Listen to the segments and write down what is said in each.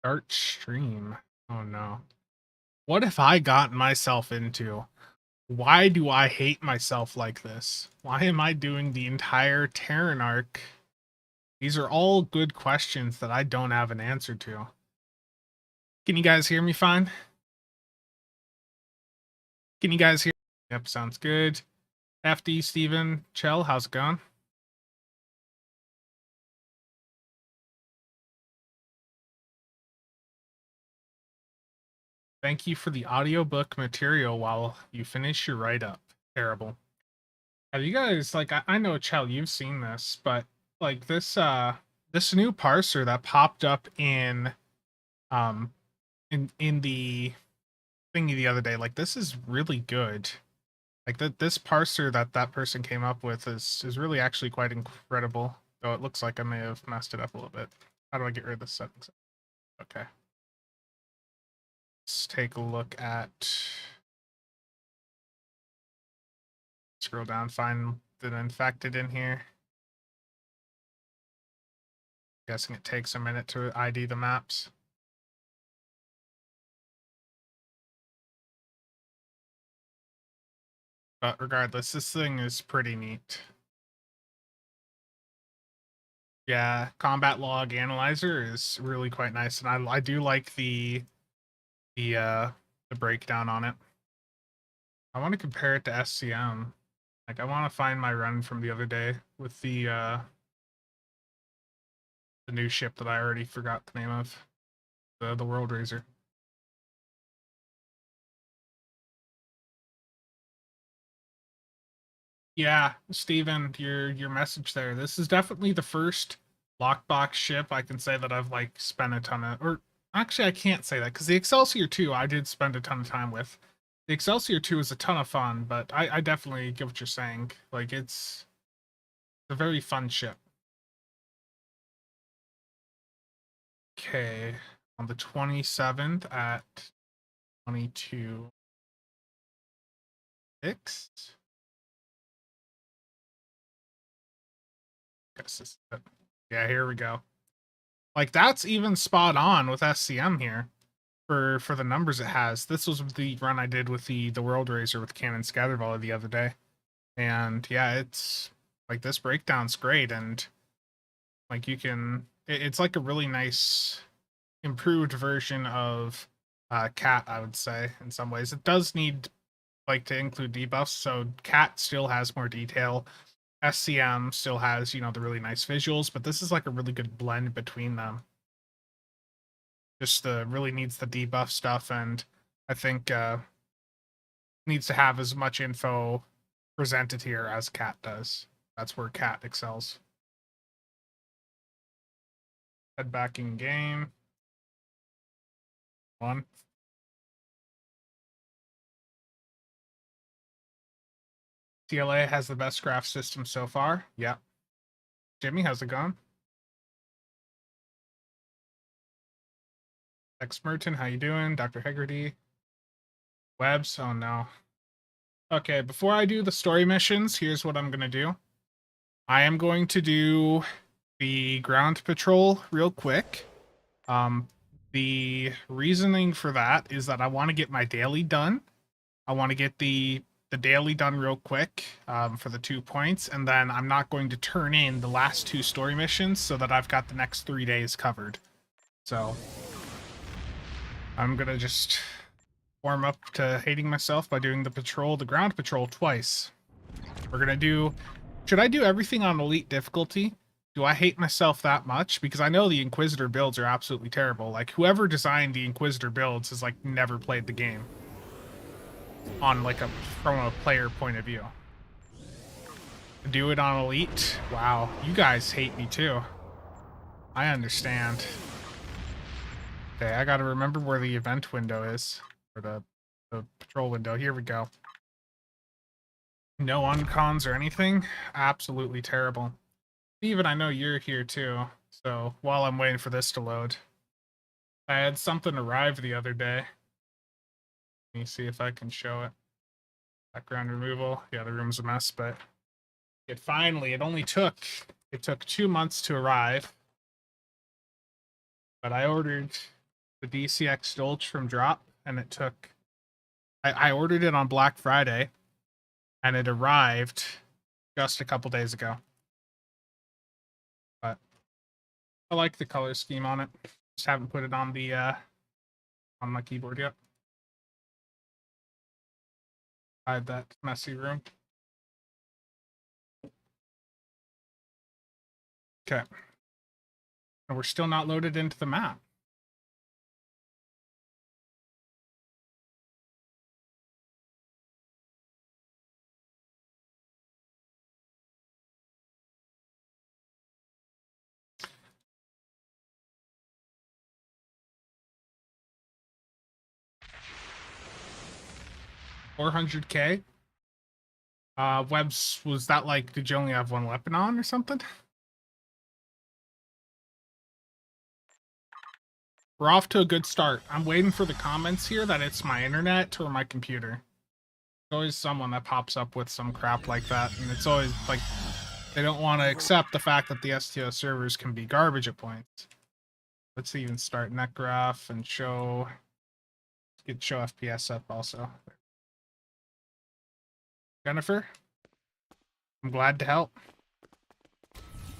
Start stream. Oh no. What have I gotten myself into? Why do I hate myself like this? Why am I doing the entire Terran arc? These are all good questions that I don't have an answer to. Can you guys hear me fine? Can you guys hear? Yep, sounds good. FD, Steven, Chell, how's it going? Thank you for the audiobook material while you finish your write-up. Terrible. Have you guys, like, I know, Chell, you've seen this, but, like, this new parser that popped up um, in the thingy the other day, like, this is really good. Like, this parser that person came up with is really actually quite incredible, though it looks like I may have messed it up a little bit. How do I get rid of the settings? Okay. Let's take a look at... Scroll down, find the infected in here. Guessing it takes a minute to ID the maps. But regardless, this thing is pretty neat. Yeah, combat log analyzer is really quite nice, and I do like the breakdown on it. I want to compare it to SCM. Like, I want to find my run from the other day with the new ship that I already forgot the name of, the World Raiser. Yeah, Steven, your message there. This is definitely the first lockbox ship I can say that I've like spent a ton of, or actually I can't say that because the Excelsior 2 I did spend a ton of time with. The Excelsior 2 is a ton of fun, but I definitely get what you're saying. Like, it's a very fun ship. Okay, on the 27th at 22 6. Guess this is it. Yeah, here we go. Like, that's even spot on with SCM here for the numbers it has. This was the run I did with the World Raiser with Cannon Scattervolley the other day. And yeah, it's like this breakdown's great, and like you can it's like a really nice improved version of Cat, I would say, in some ways. It does need like to include debuffs, so Cat still has more detail. SCM still has, you know, the really nice visuals, but this is like a really good blend between them. Just really needs the debuff stuff, and I think needs to have as much info presented here as Cat does. That's where Cat excels. Head back in game. One. TLA has the best graph system so far. Yep. Jimmy, how's it going? X Merton, how you doing? Dr. Hegarty. Webs, oh no. Okay, before I do the story missions, here's what I'm gonna do. I am going to do the ground patrol real quick. The reasoning for that is that I want to get my daily done. I want to get the daily done real quick for the 2 points, and then I'm not going to turn in the last 2 story missions so that I've got the next 3 days covered. So I'm gonna just warm up to hating myself by doing the ground patrol twice. We're gonna do. Should I do everything on elite difficulty? Do I hate myself that much? Because I know the Inquisitor builds are absolutely terrible. Like, whoever designed the Inquisitor builds has, like, never played the game. On, like, from a player point of view. Do it on elite? Wow, you guys hate me too. I understand. Okay, I gotta remember where the event window is. Or the patrol window. Here we go. No uncons or anything? Absolutely terrible. Steven, I know you're here too, so while I'm waiting for this to load, I had something arrive the other day. Let me see if I can show it. Background removal. Yeah, the room's a mess, but it took 2 months to arrive. But I ordered the DCX Dolch from Drop, and it took. I ordered it on Black Friday, and it arrived just a couple days ago. But I like the color scheme on it. Just haven't put it on the on my keyboard yet. I had that messy room. Okay. And we're still not loaded into the map. $400K. Webs, was that like, did you only have one weapon on or something? We're off to a good start. I'm waiting for the comments here that it's my internet or my computer. There's always someone that pops up with some crap like that, and it's always like they don't want to accept the fact that the STO servers can be garbage at points. Let's even start netgraph and show. Get show FPS up also. Jennifer, I'm glad to help.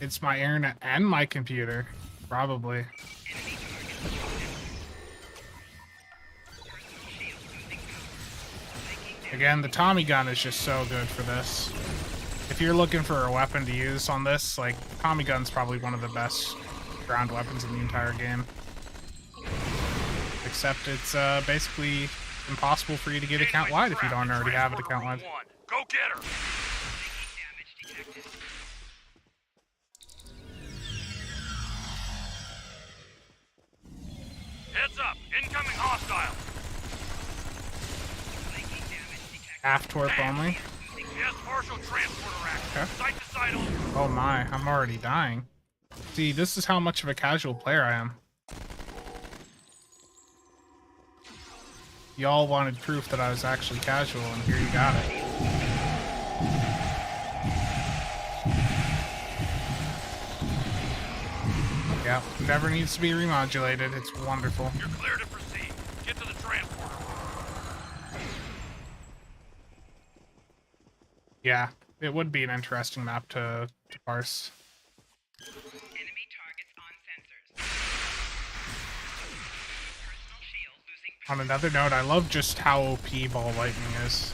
It's my internet and my computer, probably. Again, the Tommy gun is just so good for this. If you're looking for a weapon to use on this, like, Tommy gun's probably one of the best ground weapons in the entire game. Except it's basically impossible for you to get account wide if you don't already have it account wide. Go get her. Heads up, incoming hostile. Half torp only. Yes, partial transporter action. Okay. Side to side only. Oh my, I'm already dying. See, this is how much of a casual player I am. Y'all wanted proof that I was actually casual, and here you got it. Yeah, never needs to be remodulated. It's wonderful. You're clear to proceed. Get to the transporter. Yeah, it would be an interesting map to parse. Enemy targets on sensors. Personal shield losing. On another note, I love just how OP ball lightning is.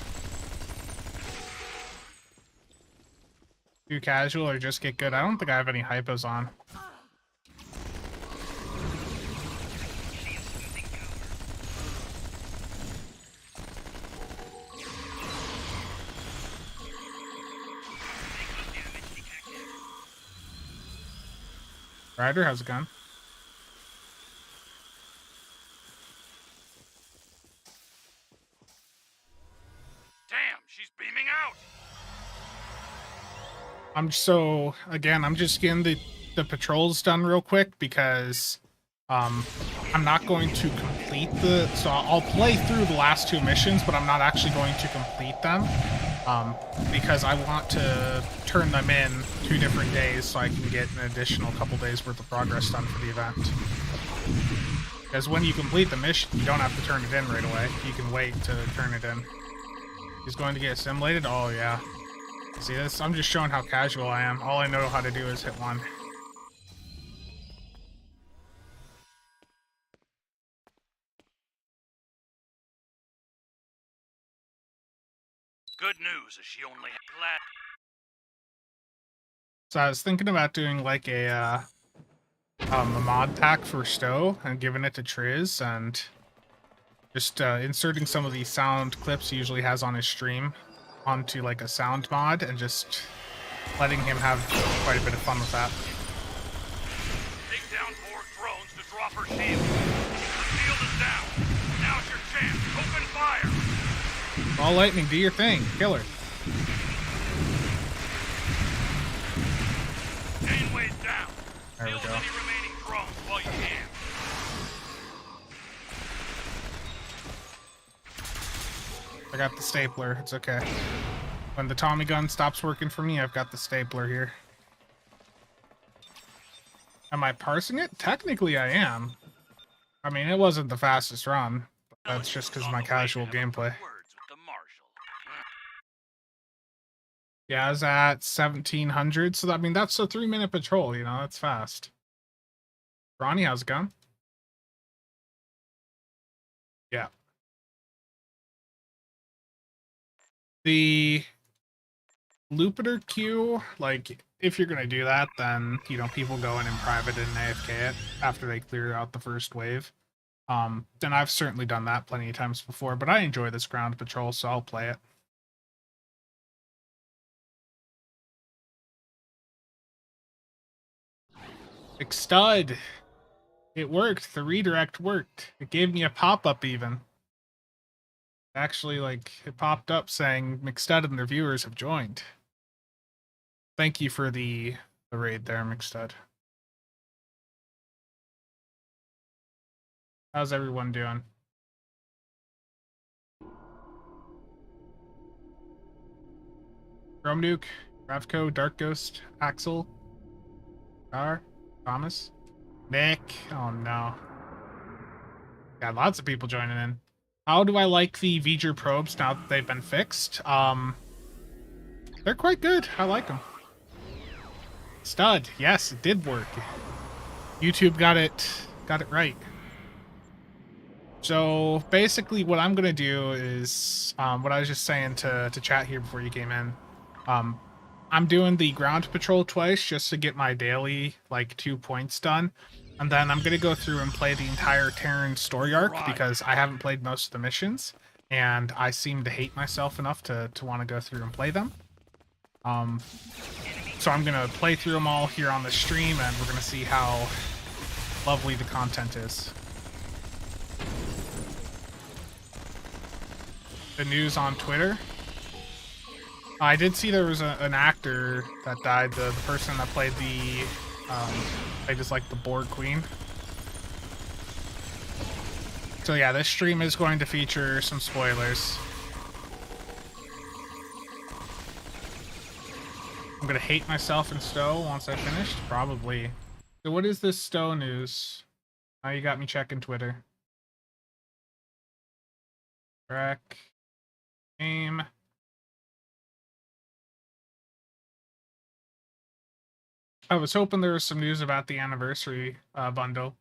Do casual or just get good? I don't think I have any hypos on. Ryder has a gun. Damn, she's beaming out. I'm just getting the patrols done real quick because I'm not going to complete so I'll play through the last two missions, but I'm not actually going to complete them because I want to turn them in 2 different days so I can get an additional couple days worth of progress done for the event. Because when you complete the mission, you don't have to turn it in right away. You can wait to turn it in. He's going to get assimilated? Oh yeah. See this? I'm just showing how casual I am. All I know how to do is hit one. Good news is she only had glad. So I was thinking about doing like a mod pack for Stowe and giving it to Triz and just inserting some of these sound clips he usually has on his stream onto like a sound mod and just letting him have quite a bit of fun with that. Take down 4 drones to drop her shield. The shield is down. Now's your chance. Open fire. Ball lightning, do your thing. Kill her. Janeway's down. There we Shield go. any remaining drones while you can. I got the stapler. It's okay. When the Tommy gun stops working for me, I've got the stapler here. Am I parsing it? Technically, I am. I mean, it wasn't the fastest run. But that's Intelligence just because is of on my the way to casual have a gameplay. few words with the marshal. Yeah, I was at 1700, so I mean, that's a 3-minute patrol, you know, that's fast. Ronnie, how's it going? Yeah. The Lupiter queue, like, if you're gonna do that, then, you know, people go in private and AFK it after they clear out the first wave. And I've certainly done that plenty of times before, but I enjoy this ground patrol, so I'll play it. McStud! It worked. The redirect worked. It gave me a pop-up even. Actually, like, it popped up saying McStud and their viewers have joined. Thank you for the raid there, McStud. How's everyone doing? Chrome Nuke, Ravco, Dark Ghost, Axel, Gar, Thomas, Nick. Oh no. Got lots of people joining in. How do I like the V'ger probes now that they've been fixed? They're quite good. I like them. Stud. Yes, it did work. YouTube got it right. So basically what I'm gonna do is what I was just saying to chat here before you came in. I'm doing the ground patrol twice just to get my daily like 2 points done. And then I'm gonna go through and play the entire Terran story arc because I haven't played most of the missions and I seem to hate myself enough to want to go through and play them. So I'm gonna play through them all here on the stream and we're gonna see how lovely the content is. The news on Twitter. I did see there was an actor that died, the person that played the, they just like the Borg Queen. So yeah, this stream is going to feature some spoilers. I'm gonna hate myself in Stowe once I finished, probably. So what is this Stowe news? Now you got me checking Twitter. Track. Game. I was hoping there was some news about the anniversary bundle.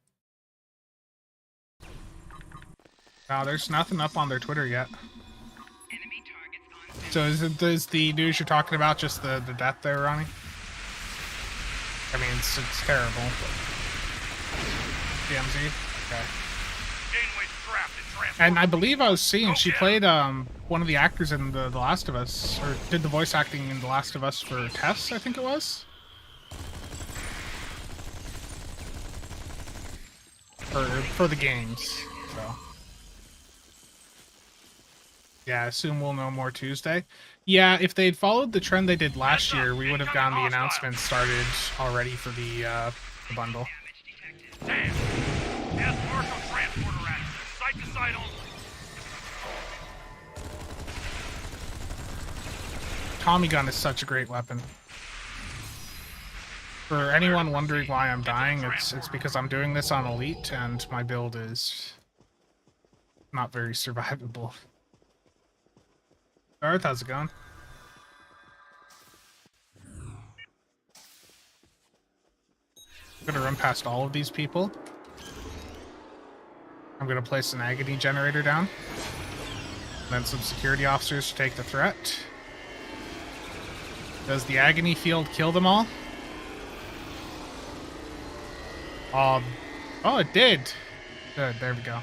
No, there's nothing up on their Twitter yet. Enemy targets on So is the news you're talking about just the death there, Ronnie? I mean, it's terrible. DMZ? Okay. Janeway's trapped in transport. And I believe I was seeing she played one of the actors in the Last of Us, or did the voice acting in The Last of Us for Tess, I think it was? For the games, so. Yeah, I assume we'll know more Tuesday. Yeah, if they'd followed the trend they did last year, we would have gotten the announcement started already for the bundle. damage detected. Damn. Yes, Marshal transporter access. Site to site only. Tommy gun is such a great weapon. For anyone wondering why I'm dying, it's because I'm doing this on Elite and my build is not very survivable. Garth, how's it going? I'm gonna run past all of these people. I'm gonna place an agony generator down. Then some security officers to take the threat. Does the agony field kill them all? Oh, it did. Good, there we go.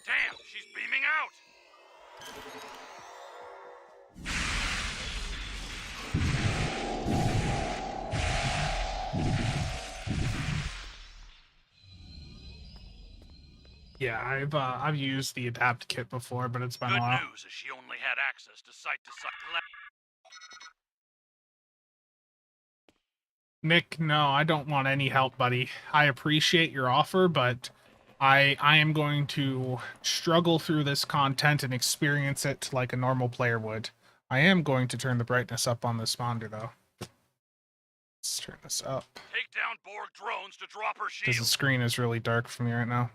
Damn, she's beaming out. Yeah, I've used the adapt kit before, but it's been a Good while. news is she only had access to site Nick, no, I don't want any help, buddy. I appreciate your offer, but I am going to struggle through this content and experience it like a normal player would. I am going to turn the brightness up on this monitor, though. Let's turn this up Take down Borg drones to drop her because the shield. screen is really dark for me right now.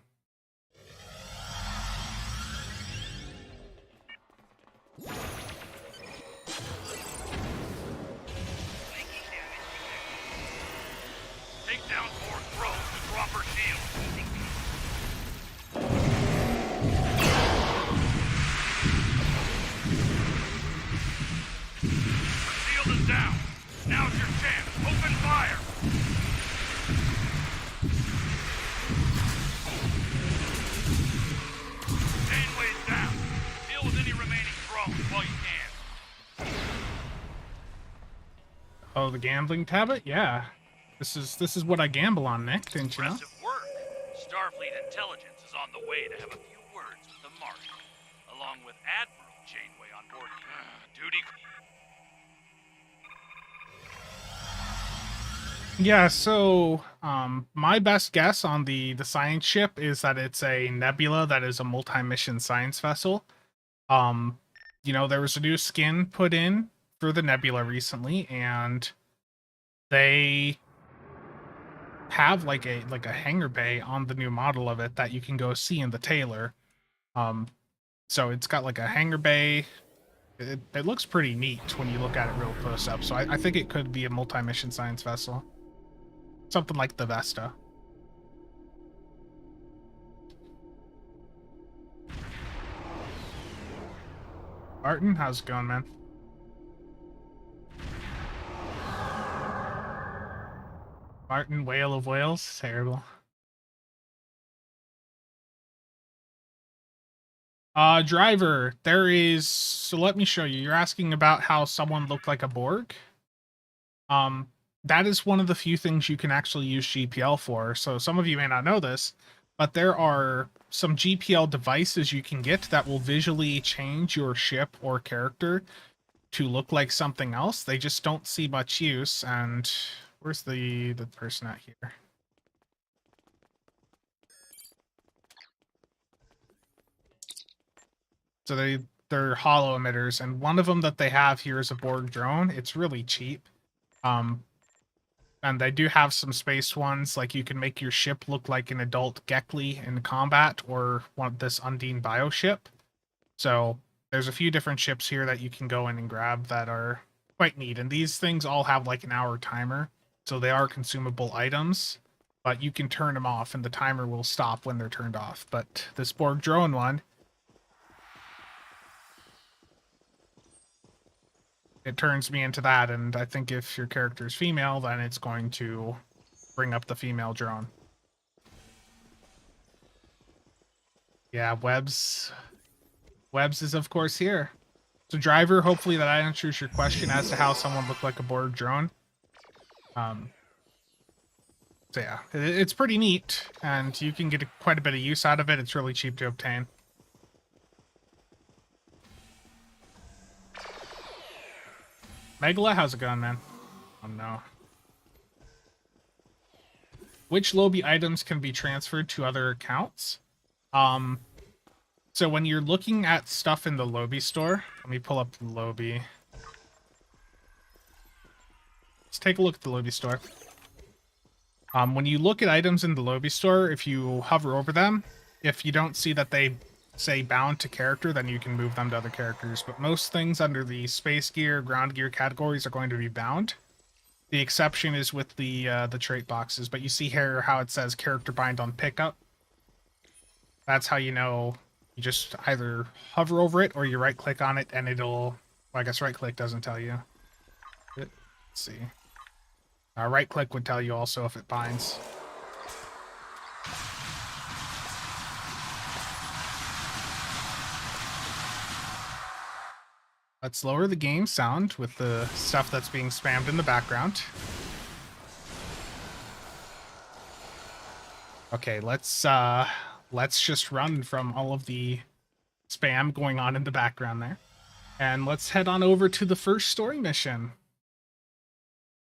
Take down Borg drones to drop her shield. Her shield is down. Now's your chance. Open fire. Janeway's down. Deal with any remaining drones while you can. Oh, the gambling tablet? Yeah. This is what I gamble on, Nick, didn't you know? Impressive work. Starfleet intelligence is on the way to have a few words with the Marshal, along with Admiral Janeway on board duty. Yeah, so my best guess on the science ship is that it's a Nebula that is a multi-mission science vessel. You know, there was a new skin put in for the Nebula recently, and they have like a hangar bay on the new model of it that you can go see in the Taylor. So it's got like a hangar bay. It looks pretty neat when you look at it real close up. So I think it could be a multi-mission science vessel. Something like the Vesta. Martin, how's it going, man? Martin, Whale of Whales? Terrible. Driver, there is... So let me show you. You're asking about how someone looked like a Borg? That is one of the few things you can actually use GPL for. So some of you may not know this, but there are some GPL devices you can get that will visually change your ship or character to look like something else. They just don't see much use. And where's the person out here? So they're hollow emitters, and one of them that they have here is a Borg drone. It's really cheap. And they do have some space ones, like you can make your ship look like an adult Gekli in combat, or this Undine bioship. So there's a few different ships here that you can go in and grab that are quite neat. And these things all have like an hour timer, so they are consumable items, but you can turn them off and the timer will stop when they're turned off. But this Borg drone one, it turns me into that, and I think if your character is female, then it's going to bring up the female drone. Yeah, Webs is of course here. So driver, hopefully that answers your question as to how someone looked like a Borg drone. So yeah, it's pretty neat, and you can get quite a bit of use out of it. It's really cheap to obtain. Megala, how's it going, man? Oh no. Which lobby items can be transferred to other accounts? So when you're looking at stuff in the lobby store, let me pull up the lobby. Let's take a look at the lobby store. When you look at items in the lobby store, if you hover over them, if you don't see that they say bound to character, then you can move them to other characters. But most things under the space gear, ground gear categories are going to be bound. The exception is with the trait boxes. But you see here how it says character bind on pickup. That's how you know. You just either hover over it or you right click on it and it'll... Well, I guess right click doesn't tell you. Let's see. Right click would tell you also if it binds. Let's lower the game sound with the stuff that's being spammed in the background. Okay, let's just run from all of the spam going on in the background there. And let's head on over to the first story mission.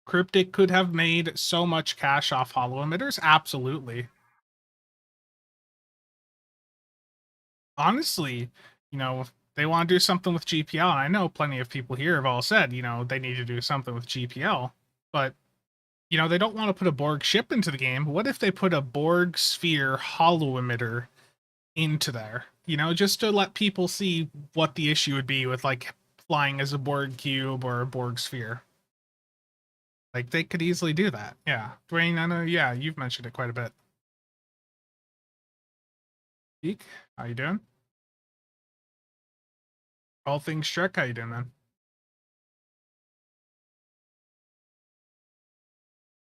Cryptic could have made so much cash off holo emitters. Absolutely. Honestly, you know, if they want to do something with GPL, and I know plenty of people here have all said, you know, they need to do something with GPL, but you know, they don't want to put a Borg ship into the game. What if they put a Borg sphere holo emitter into there? You know, just to let people see what the issue would be with like flying as a Borg cube or a Borg sphere. Like they could easily do that. Yeah. Dwayne, I know, yeah, you've mentioned it quite a bit. Eek, how you doing? All things Trek, how you doing, man?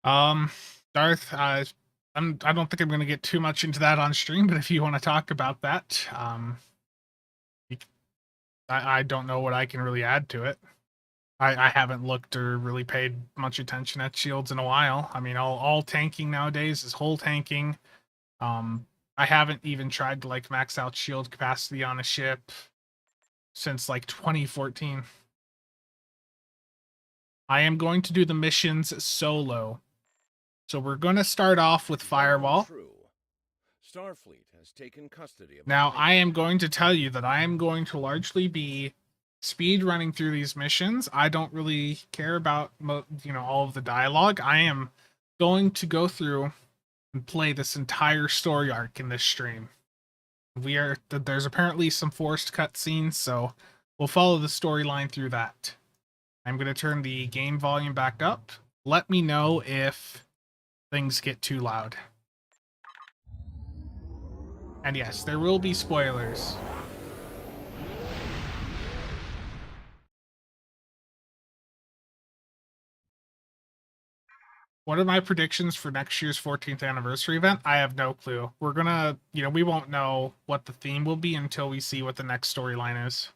Um, Darth, I don't think I'm going to get too much into that on stream, but if you want to talk about that, I don't know what I can really add to it. I haven't looked or really paid much attention at shields in a while. I mean, all tanking nowadays is whole tanking. I haven't even tried to like max out shield capacity on a ship since like 2014. I am going to do the missions solo. So we're going to start off with Firewall. True. Starfleet has taken custody of Now, our I am going to tell you that I am going to largely be speed running through these missions. I don't really care about, you know, all of the dialogue. I am going to go through and play this entire story arc in this stream. There's apparently some forced cutscenes, so we'll follow the storyline through that. I'm going to turn the game volume back up. Let me know if things get too loud. And yes, there will be spoilers. What are my predictions for next year's 14th anniversary event? I have no clue. We're gonna, you know, we won't know what the theme will be until we see what the next storyline is.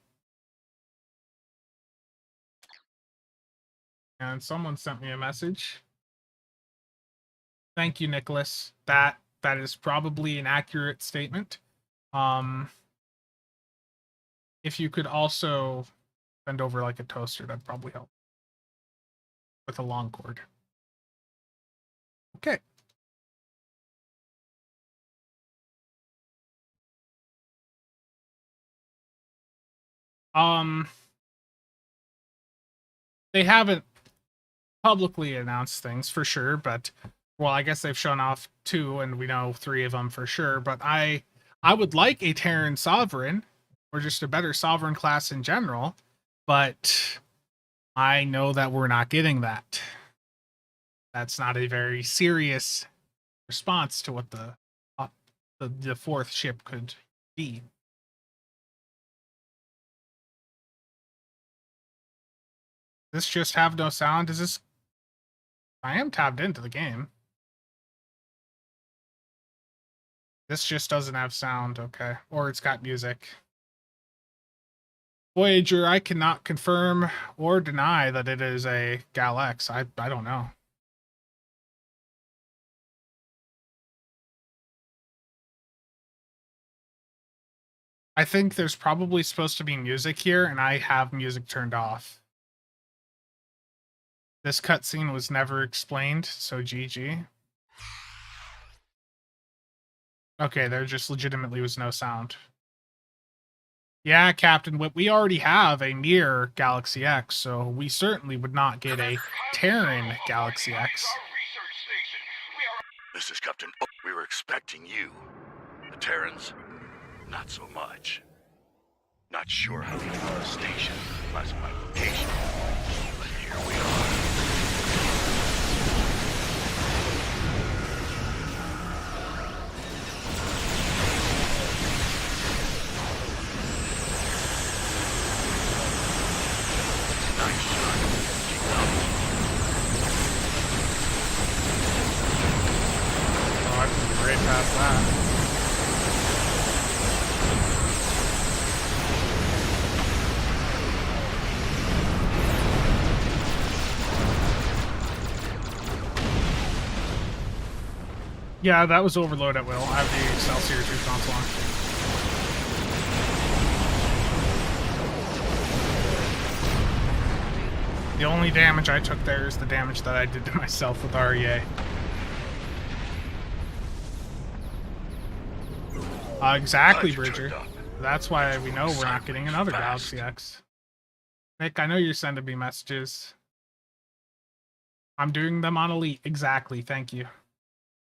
And someone sent me a message. Thank you, Nicholas. That is probably an accurate statement. If you could also send over like a toaster, that'd probably help. With a long cord. Okay. They haven't publicly announced things for sure, but well, I guess they've shown off 2 and we know 3 of them for sure, but I would like a Terran Sovereign or just a better Sovereign class in general, but I know that we're not getting that. That's not a very serious response to what the 4th ship could be. This just have no sound? Is this... I am tabbed into the game. This just doesn't have sound, okay. Or it's got music. Voyager, I cannot confirm or deny that it is a Gal X. I don't know. I think there's probably supposed to be music here, and I have music turned off. This cutscene was never explained, so GG. Okay, there just legitimately was no sound. Yeah, Captain Whip, we already have a Mir Galaxy X, so we certainly would not get a Terran Galaxy X. This is Captain. Oh, we were expecting you. The Terrans? Not so much. Not sure how to get the station, classify location, but here we are. Nice shot. Keep it up. Oh, I can right past that. Yeah, that was overload at will. I have the Excelsior 2 console on. The only damage I took there is the damage that I did to myself with REA. Exactly, Bridger. That's why we know we're not getting another Galaxy X. Nick, I know you're sending me messages. I'm doing them on Elite. Exactly. Thank you.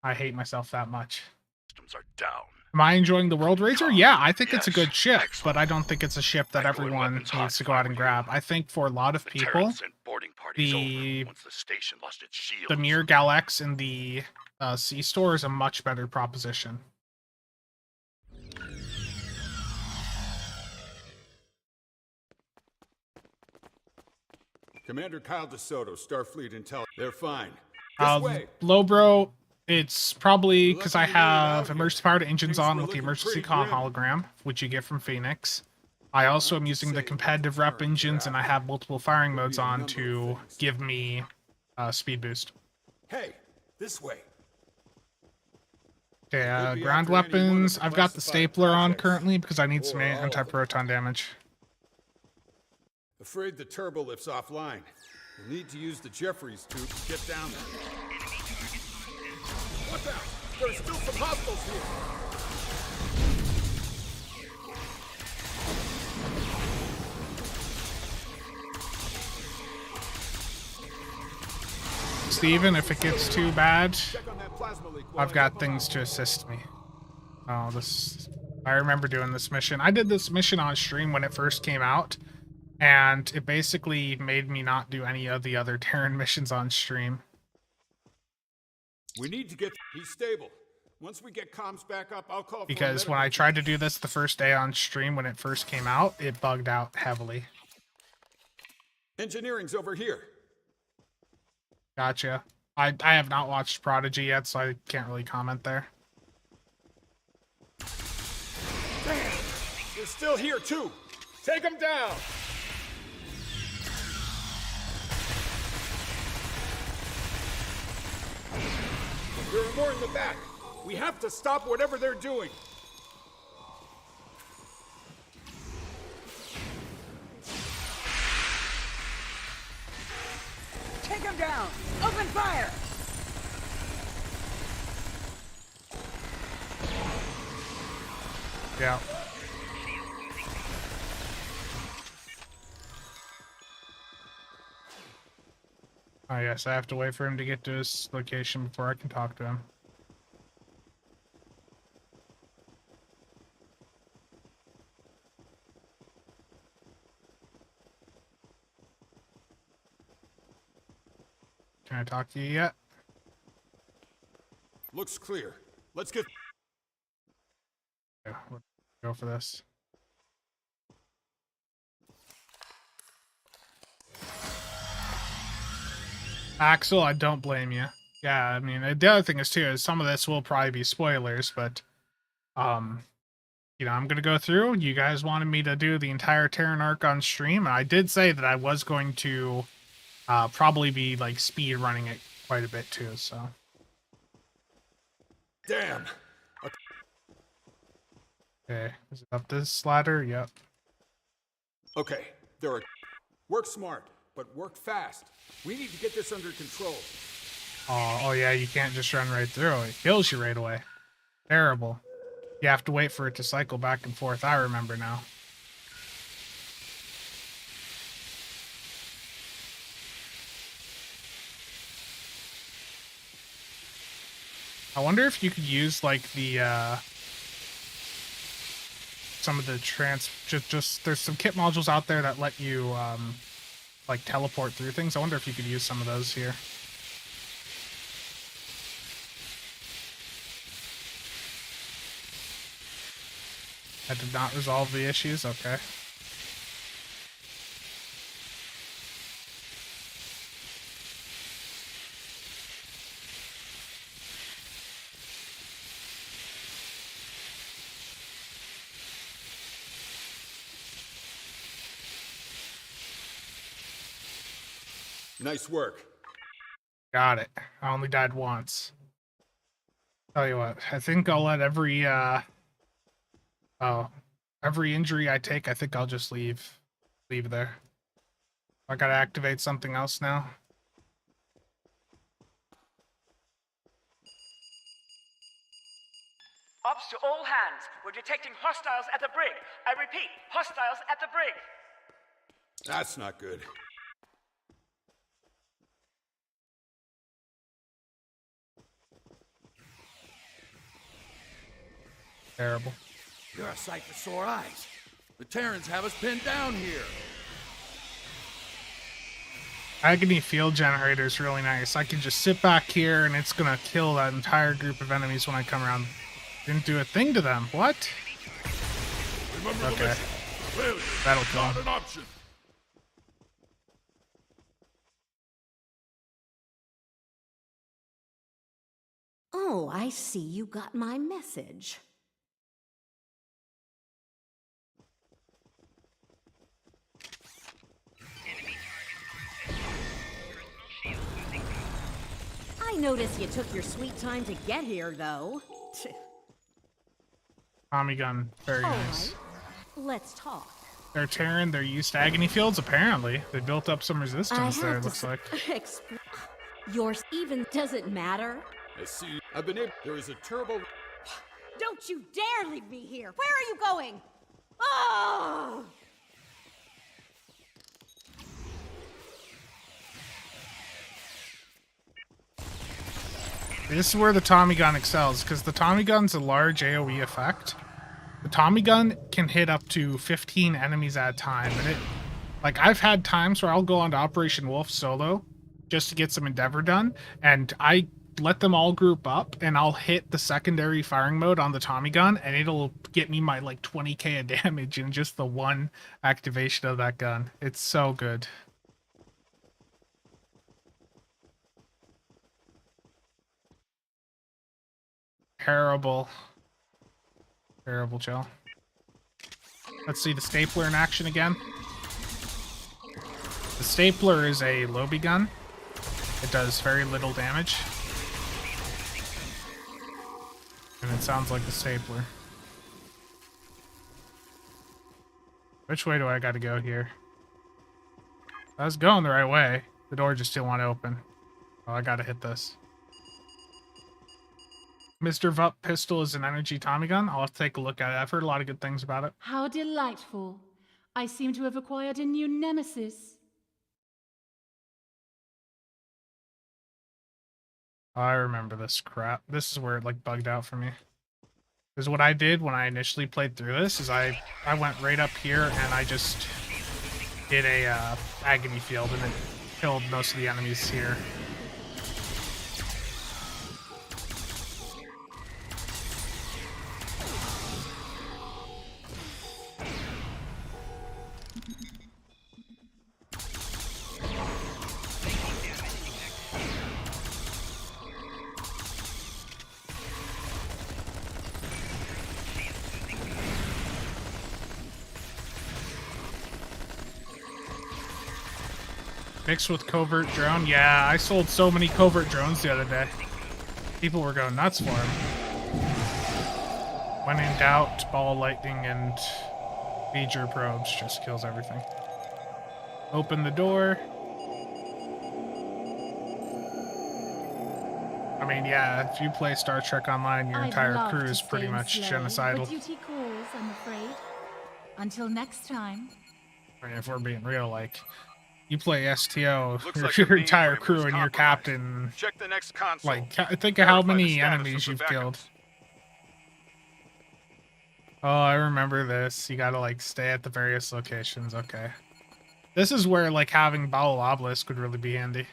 I hate myself that much. Systems are down. Am I enjoying the World Raiser? Yeah, I think it's a good ship, Excellent. but I don't think it's a ship that I'd go in everyone weapons hot needs to if go I out were and you. grab. I think for a lot of The people, Terrans sent boarding parties the over once the station lost its shields. the Mir Galax in the C-store is a much better proposition. Commander Kyle DeSoto, Starfleet Intel. They're fine. This way. Lowbro, it's probably because I Lucky you made it out have here. emergency powered engines Things on were with the looking emergency pretty con grim. hologram, which you get from Phoenix. I also am using the Say, competitive what rep the Terrans are engines, and I after. have multiple firing Could modes be a on number of to things. give me speed boost. Hey, this way. Okay, Could be ground after any one of weapons. the I've got the classified stapler on projects. currently because I need some Or all of them. anti-proton damage. Afraid the turbo lift's offline. You'll need to use the Jeffries tube to get down there. Watch out! There's still some hostiles here. Steven, if it gets too bad, Check on that plasma leak while I've I got help 'em things out. to assist me. Oh, this... I remember doing this mission. I did this mission on stream when it first came out, and it basically made me not do any of the other Terran missions on stream. We need to get. He's stable. Once we get comms back up, I'll call. Because when I tried to do this the first day on stream when it first came out, it bugged out heavily. Engineering's over here. Gotcha. I have not watched Prodigy yet, so I can't really comment there. Damn! They're still here too. Take them down. There are more in the back. We have to stop whatever they're doing. Take him down! Open fire! Yeah. Oh yes, I have to wait for him to get to his location before I can talk to him. Can I talk to you yet? Looks clear. Let's get. Yeah, we'll go for this. Axel, I don't blame you. Yeah, I mean, the other thing is too is some of this will probably be spoilers, but you know, I'm gonna go through. You guys wanted me to do the entire Terran arc on stream, and I did say that I was going to probably be like speed running it quite a bit too. So Damn. okay, is it up this ladder? Yep. Okay. There are. Work smart, but work fast. We need to get this under control. Oh yeah, you can't just run right through. It kills you right away. Terrible. You have to wait for it to cycle back and forth. I remember now. I wonder if you could use like the some of the just there's some kit modules out there that let you like teleport through things. I wonder if you could use some of those here. That did not resolve the issues. Okay. Nice work. Got it. I only died once. Tell you what, I think I'll let every every injury I take, I think I'll just leave there. I gotta activate something else now. Ops to all hands. We're detecting hostiles at the brig. I repeat, hostiles at the brig. That's not good. Terrible. You're a sight for sore eyes. The Terrans have us pinned down here. Agony field generator is really nice. I can just sit back here and it's gonna kill that entire group of enemies when I come around. Didn't do a thing to them. What? Remember Okay. the mission. Failure That'll is kill not him. an option. Oh, I see you got my message. I notice you took your sweet time to get here, though. Tommy gun. Very All nice. right, let's talk. They're Terran. They're used to agony fields, apparently. They built up some resistance there, it looks like. Yours even doesn't matter. I see. I've been able. There is a terrible. Don't you dare leave me here. Where are you going? Oh! This is where the Tommy gun excels, because the Tommy gun's a large AoE effect. The Tommy gun can hit up to 15 enemies at a time, and it, like, I've had times where I'll go onto Operation Wolf solo just to get some Endeavor done, and I let them all group up, and I'll hit the secondary firing mode on the Tommy gun, and it'll get me my, like, 20k of damage in just the one activation of that gun. It's so good. Terrible. Terrible, Joe. Let's see the stapler in action again. The stapler is a Lobi gun. It does very little damage. And it sounds like the stapler. Which way do I gotta go here? I was going the right way. The door just didn't want to open. Oh, I gotta hit this. Mr. Vup pistol is an energy Tommy gun. I'll have to take a look at it. I've heard a lot of good things about it. How delightful. I seem to have acquired a new nemesis. I remember this crap. This is where it like bugged out for me. Because what I did when I initially played through this is I went right up here and I just did a agony field and it killed most of the enemies here. Mixed with covert drone? Yeah, I sold so many covert drones the other day. People were going nuts for them. When in doubt, ball lightning and major probes just kills everything. Open the door. I mean, yeah, if you play Star Trek Online, your I'd entire love crew to is pretty stay much and slay, genocidal. But duty calls, I'm afraid. Until next time. I mean, if we're being real, like, you play STO, Looks your, like the your entire mainframe crew was and your compromised. captain. Check the next console. Like, think of how Verify the many status enemies of the you've backups. killed. Oh, I remember this. You gotta, like, stay at the various locations. Okay. This is where, like, having Bowel Obelisk would really be handy.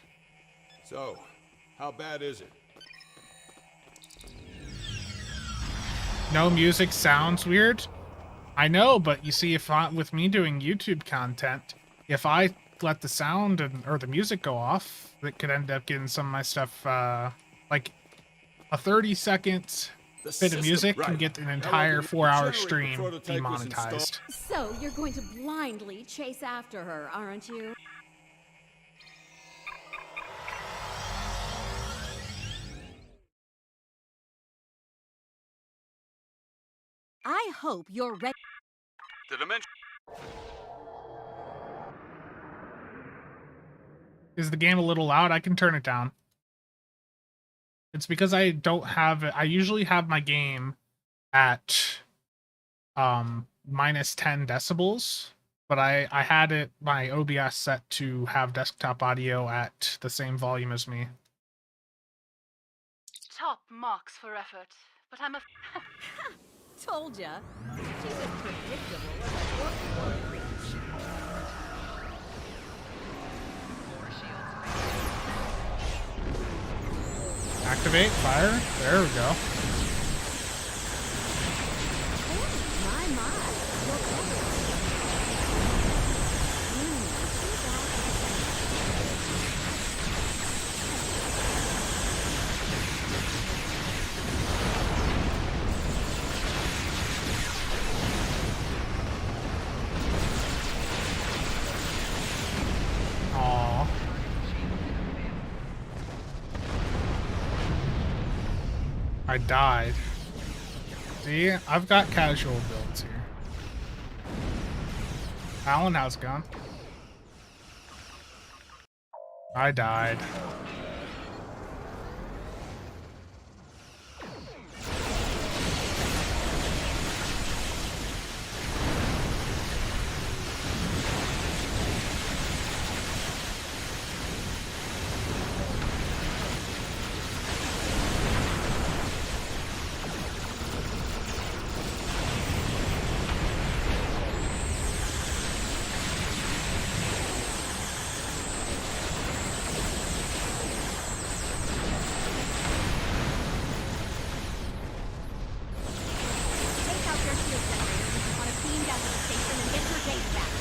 So, how bad is it? No music sounds weird. I know, but you see, if with me doing YouTube content, if I let the sound or the music go off, it could end up getting some of my stuff, like a 30-second bit of music can get an entire 4-hour stream demonetized. So, you're going to blindly chase after her, aren't you? I hope you're ready. The dimension. Is the game a little loud? I can turn it down. It's because I don't have it. I usually have my game at minus 10 decibels, but I had it my OBS set to have desktop audio at the same volume as me. Top marks for effort, but I'm a... Told ya. She's as predictable as a orc creature. Activate fire. There we go. Aww. I died. See, I've got casual builds here. Alan, how's it going? I died. Take out your shield generators if you want to beam down to the station and get your days back.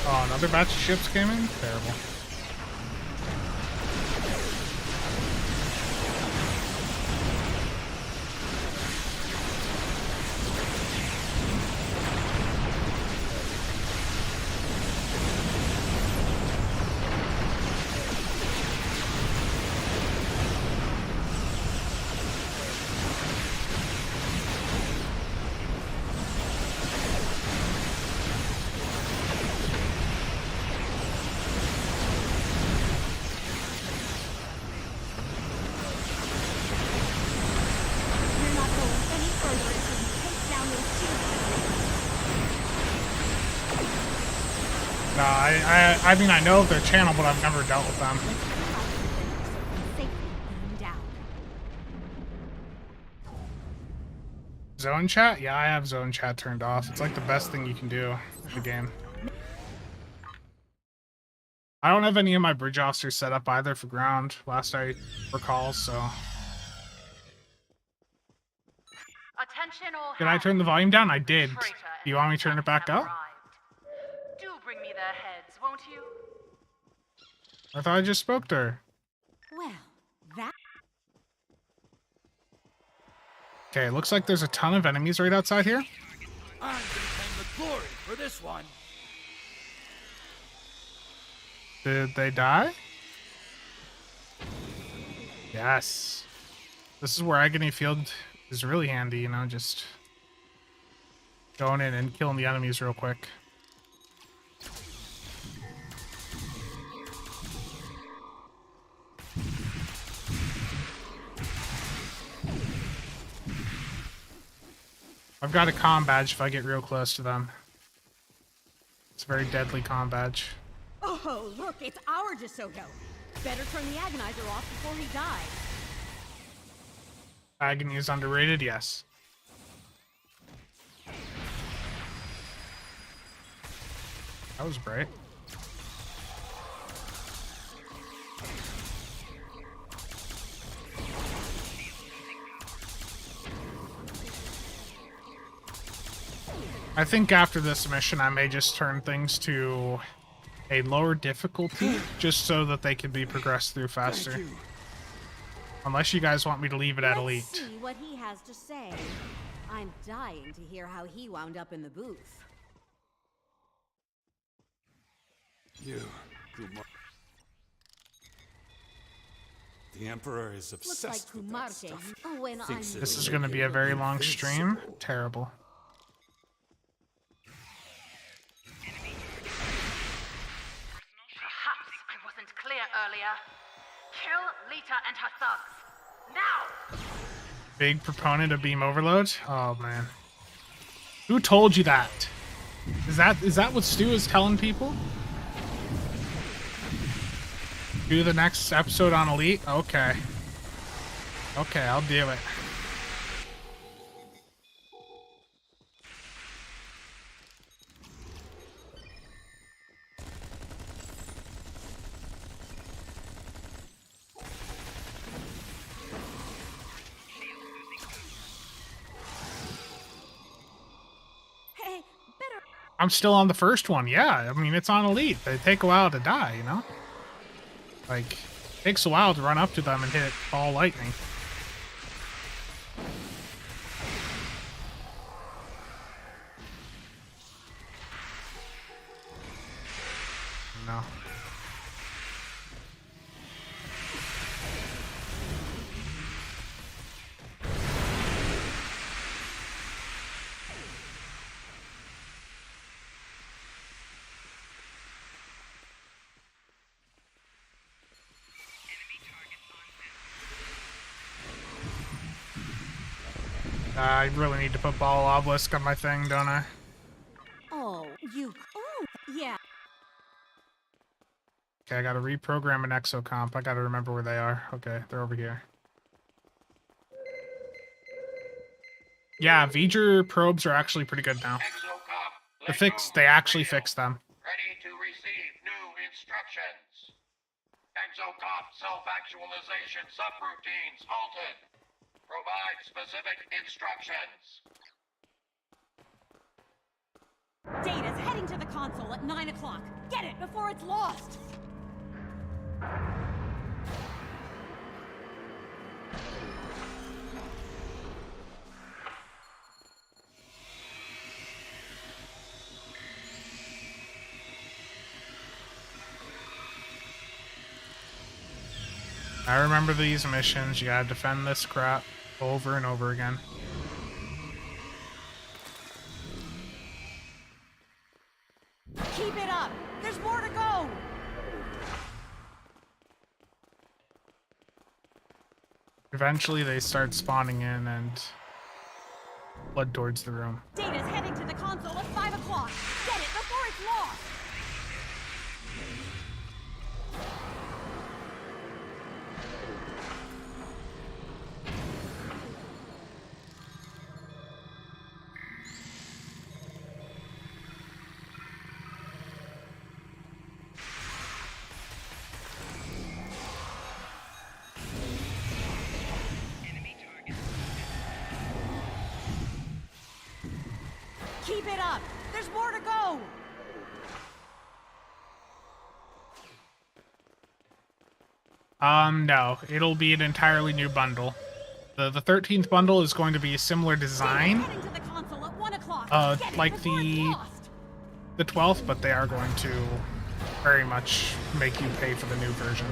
Oh, another batch of ships came in? Terrible. We're not going any further until we take down those shield generators. No, I mean, I know of their channel, but I've never dealt with them. Let's get out of here so we can safely beam down. Zone chat? Yeah, I have zone chat turned off. It's like the best thing you can do in the game. I don't have any of my bridge officers set up either for ground, last I recall, so... Attention all Did I turn the volume down? I did. Traitor Do you want me to turn it back have up? arrived. Do bring me their heads, won't you? I thought I just spoke to her. Well, that... Okay, looks like there's a ton of enemies right outside here. I'm gonna claim the glory for this one. Did they die? Yes. This is where Agony Field is really handy, you know, just going in and killing the enemies real quick. I've got a comm badge if I get real close to them. It's a very deadly comm badge. Oh, look, it's our DeSoto. Better turn the agonizer off before he dies. Agony is underrated, yes. That was bright. I think after this mission, I may just turn things to a lower difficulty, just so that they can be progressed through faster. Unless you guys want me to leave it at elite. Let's see what he has to say. I'm dying to hear how he wound up in the booth. You, Kumar. The Emperor is Looks like obsessed with that Kumarte. stuff. Oh, when I'm... Thinks This is it'll going to make be a him very long stream. invincible. Terrible. Perhaps I wasn't clear earlier. Kill Lita and her thugs. Now! Big proponent of beam overload? Oh man. Who told you that? Is that what Stu is telling people? Do the next episode on Elite? Okay. Okay, I'll do it. Hey, better. I'm still on the first one. Yeah, I mean, it's on Elite. They take a while to die, you know? Like, it takes a while to run up to them and hit ball lightning. No. I really need to put Ball Obelisk on my thing, don't I? Oh, you. Oh, yeah. Okay, I gotta reprogram an exocomp. I gotta remember where they are. Okay, they're over here. Yeah, V'ger probes are actually pretty good now. They actually fixed them. Ready to receive new instructions. Exocomp self-actualization subroutines halted. Provide specific instructions. Data's heading to the console at 9 o'clock. Get it before it's lost. I remember these missions. You gotta defend this crap over and over again. Keep it up. There's more to go. Eventually they start spawning in and flood towards the room. Data's heading to the console at 5 o'clock. Get it before it's lost. Keep it up. There's more to go. No, it'll be an entirely new bundle. The 13th bundle is going to be a similar design, Heading to the console at 1 o'clock. Get it like before it's lost. the 12th, but they are going to very much make you pay for the new version.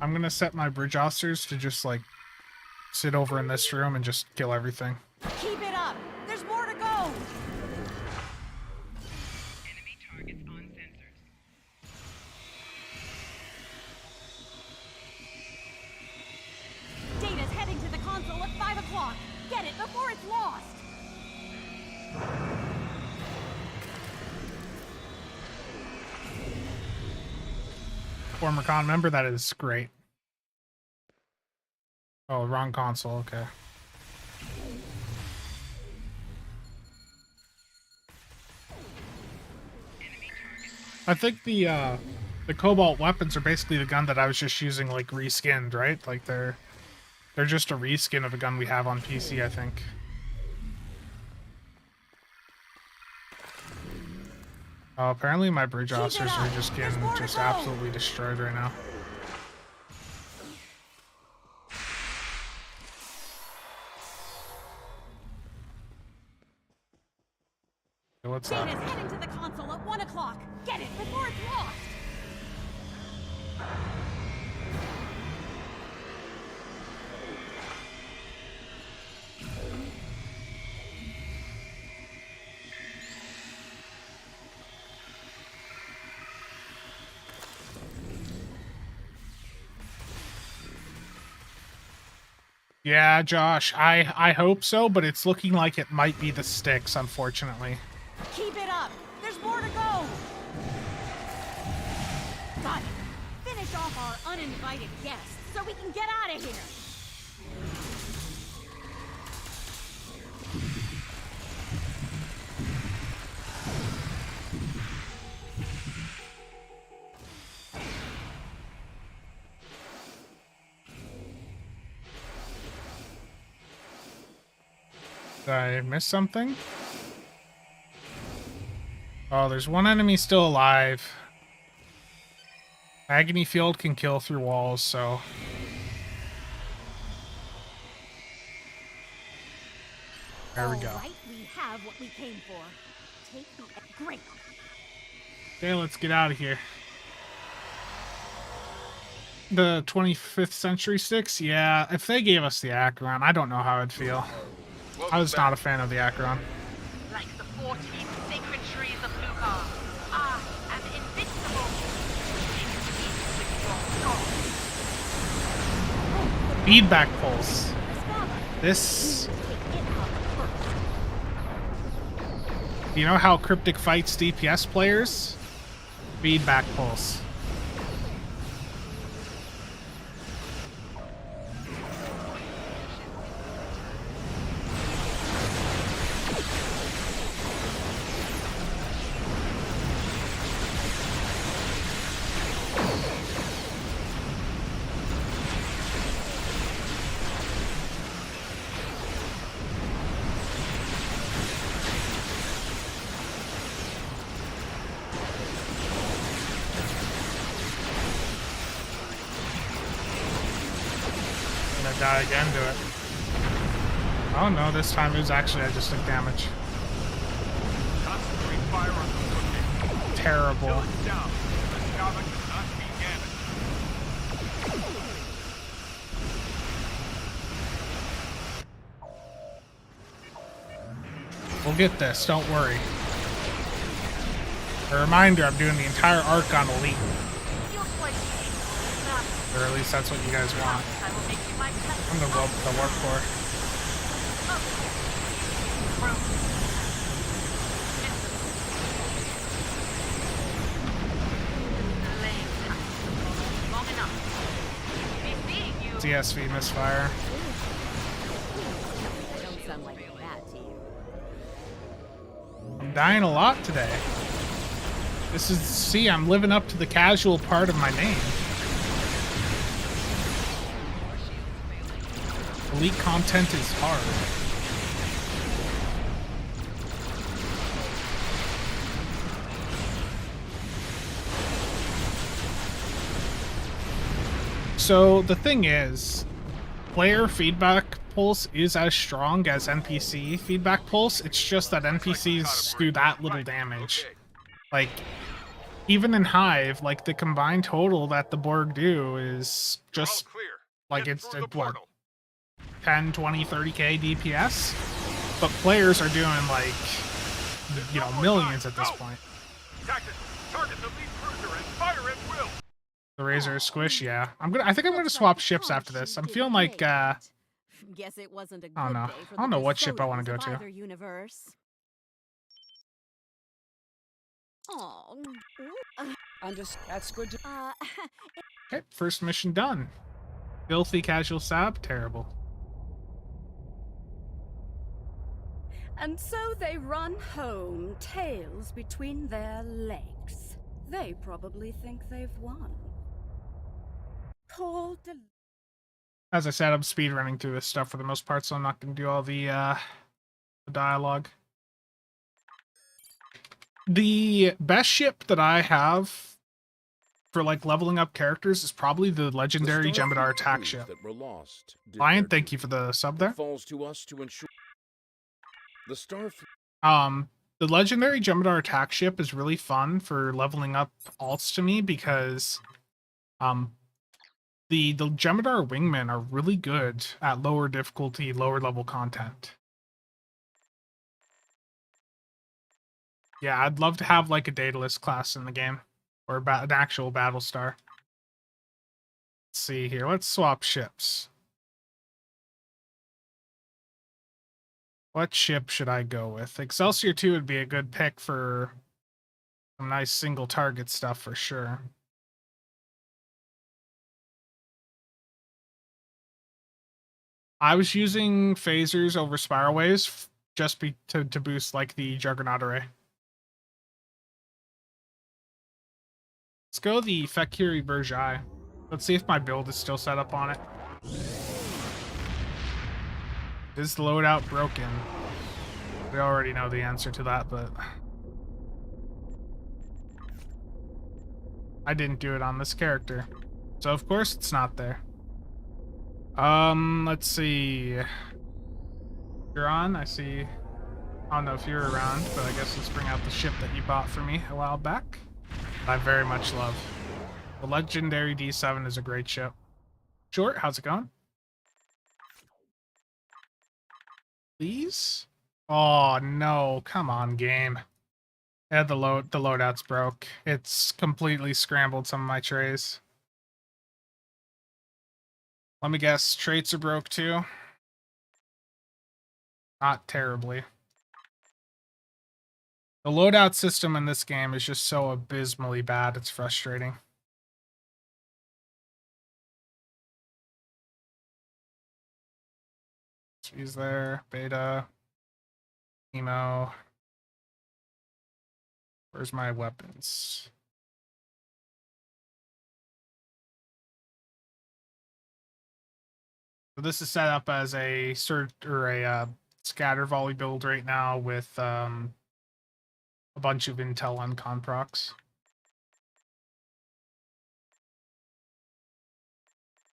I'm gonna set my bridge officers to just like sit over in this room and just kill everything. Keep it up. There's more to go. Enemy targets on sensors. Data's heading to the console at 5 o'clock. Get it before it's lost. Former con member, that is great. Oh, wrong console, okay. I think the Cobalt weapons are basically the gun that I was just using, like, reskinned, right? Like, they're just a reskin of a gun we have on PC, I think. Apparently my bridge officers are just getting just absolutely destroyed right now. So what's Data's up? heading to the console at 1 o'clock. Get it before it's lost. Yeah, Josh, I hope so, but it's looking like it might be the sticks, unfortunately. Keep it up! There's more to go! Got it! Finish off our uninvited guests so we can get out of here! Did I miss something? Oh, there's one enemy still alive. Agony Field can kill through walls, so... There we go. All right, we have what we came for. Take the... Great! Okay, let's get out of here. The 25th century sticks? Yeah, if they gave us the Acheron, I don't know how I'd feel. I was not a fan of the Acheron. Like the 14 sacred trees of Lucar, I am invincible. Feedback pulse. This... You know how Cryptic fights DPS players? Feedback pulse. Die again to it. Oh no, this time it was actually I just took damage. Concentrate fire on the location. Terrible. Till it's down. The Java cannot be damaged. We'll get this, don't worry. A reminder, I'm doing the entire arc on Elite. Or at least that's what you guys want. I'm the work for. CSV misfire. Don't sound like that to you. I'm dying a lot today. This is, see, I'm living up to the casual part of my name. Elite content is hard. So the thing is, player feedback pulse is as strong as NPC feedback pulse. It's just that NPCs do that little damage. Like, even in Hive, like the combined total that the Borg do is just like it's what, 10, 20, 30k DPS, but players are doing like, you know, millions at this point. Target the lead cruiser and fire at will. The Razor Squish, yeah. I think I'm gonna swap ships after this. I'm feeling like Guess it wasn't a good I don't know. day for I don't the know what ship I DeSotos want to go of to. either universe. Oh, That's good. Okay, first mission done. Filthy casual sab, terrible. And so they run home, tails between their legs. They probably think they've won. Poor As I said, I'm speedrunning through this stuff for the most part, so I'm not going to do all the dialogue. The best ship that I have for like leveling up characters is probably the legendary Jem'Hadar attack ship. Lion, thank you for the sub there. Falls to us to ensure the The legendary Jem'Hadar attack ship is really fun for leveling up alts to me because the Jem'Hadar wingmen are really good at lower difficulty, lower level content. Yeah, I'd love to have like a Daedalus class in the game, or an actual battle star. Let's see here. Let's swap ships. What ship should I go with? Excelsior 2 would be a good pick for some nice single target stuff for sure. I was using phasers over spiral waves just to boost like the Juggernaut array. Let's go the Fakiri Burjai. Let's see if my build is still set up on it. Is the loadout broken? We already know the answer to that, but I didn't do it on this character. So of course it's not there. Let's see. You're on, I see. I don't know if you're around, but I guess let's bring out the ship that you bought for me a while back. I very much love. The legendary D7 is a great ship. Short, how's it going? Please? Oh no, come on, game. Yeah, the loadout's broke. It's completely scrambled some of my trays. Let me guess, traits are broke too? Not terribly. The loadout system in this game is just so abysmally bad, it's frustrating. He's there, beta, emo. Where's my weapons? So this is set up as a scatter volley build right now with a bunch of intel on con procs.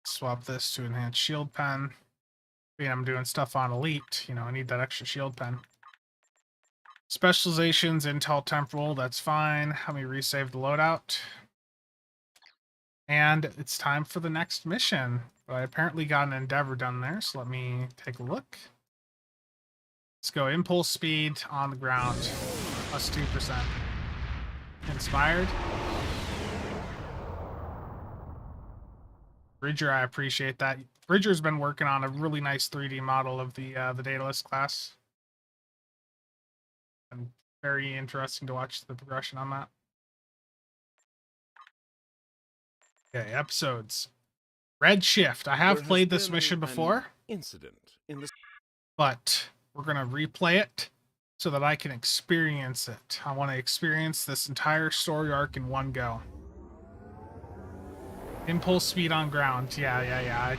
Swap this to enhance shield pen. I'm doing stuff on elite, you know, I need that extra shield pen. Specializations, intel temporal, that's fine. Let me resave the loadout. And it's time for the next mission. I apparently got an endeavor done there, so let me take a look. Let's go impulse speed on the ground, plus 2%. Inspired. Bridger, I appreciate that. Bridger's been working on a really nice 3D model of the Daedalus class. And very interesting to watch the progression on that. Okay, episodes. Redshift. I have played this mission before. Incident in the... But we're going to replay it so that I can experience it. I want to experience this entire story arc in one go. Impulse speed on ground. Yeah.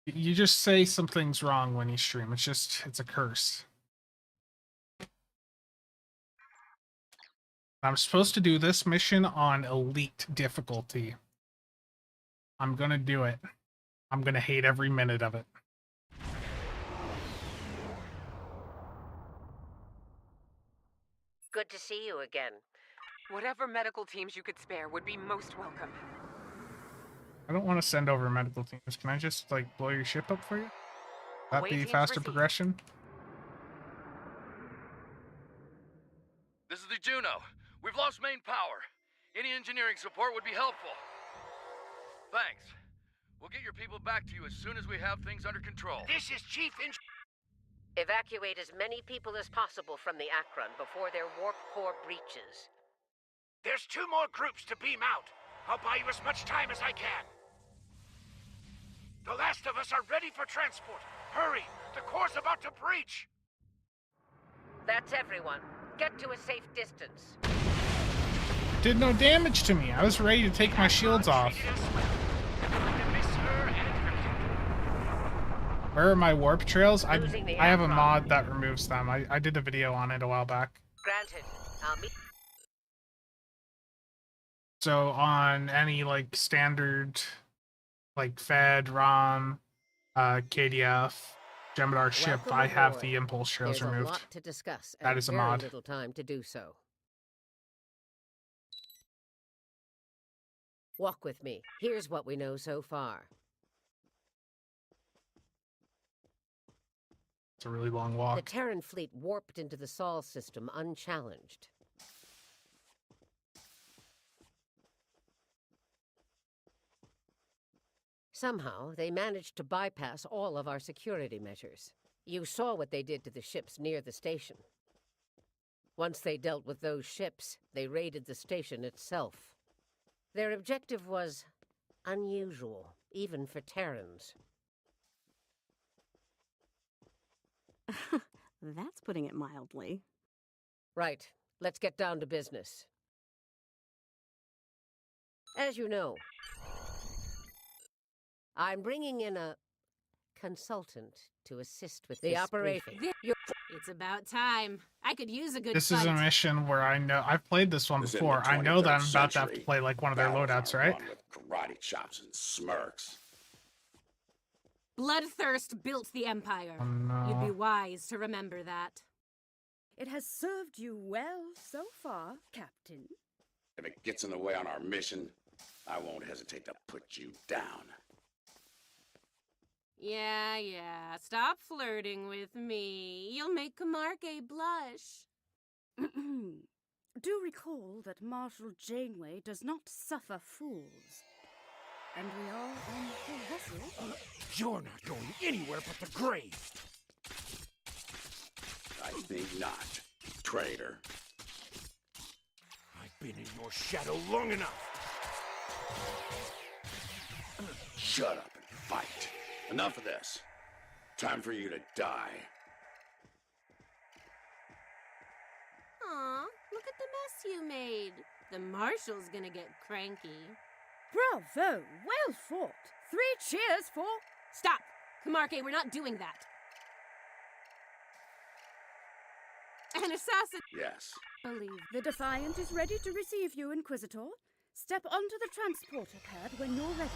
You just say something's wrong when you stream. It's a curse. I'm supposed to do this mission on elite difficulty. I'm gonna do it. I'm gonna hate every minute of it. Good to see you again. Whatever medical teams you could spare would be most welcome. I don't want to send over medical teams. Can I just, like, blow your ship up for you? That be faster progression? This is the Juno. We've lost main power. Any engineering support would be helpful. Thanks. We'll get your people back to you as soon as we have things under control. This is Chief Evacuate as many people as possible from the Akron before their warp core breaches. There's 2 more groups to beam out. I'll buy you as much time as I can. The last of us are ready for transport. Hurry! The core's about to breach! That's everyone. Get to a safe distance. Did no damage to me. I was ready to take my shields off. Where are my warp trails? I have a mod that removes them. I did a video on it a while back. Granted. I'll meet. So on any like standard like Fed, ROM, KDF, Jemadar ship, I have the impulse trails removed. There's a lot to discuss. That is a mod. Very little time to do so. Walk with me. Here's what we know so far. It's a really long walk. The Terran fleet warped into the Sol system unchallenged. Somehow, they managed to bypass all of our security measures. You saw what they did to the ships near the station. Once they dealt with those ships, they raided the station itself. Their objective was unusual, even for Terrans. That's putting it mildly. Right. Let's get down to business. As you know, I'm bringing in a consultant to assist with the operation. It's about time. I could use a good This is a mission where I know I've played this one before. I know that I'm about to have to play like one of their loadouts, right? With karate chops and smirks. Bloodthirst built the Empire. Oh, no. You'd be wise to remember that. It has served you well so far, Captain. If it gets in the way on our mission, I won't hesitate to put you down. Yeah. Stop flirting with me. You'll make Camargue blush. Do recall that Marshal Janeway does not suffer fools. And we are on the vessel. You're not going anywhere but the grave. I think not, traitor. I've been in your shadow long enough. Shut up and fight. Enough of this. Time for you to die. Aw, look at the mess you made. The Marshal's gonna get cranky. Bravo! Well fought! 3 cheers for... Stop! Camargue, we're not doing that. An assassin... Yes. Believe the Defiant is ready to receive you, Inquisitor. Step onto the transporter pad when you're ready.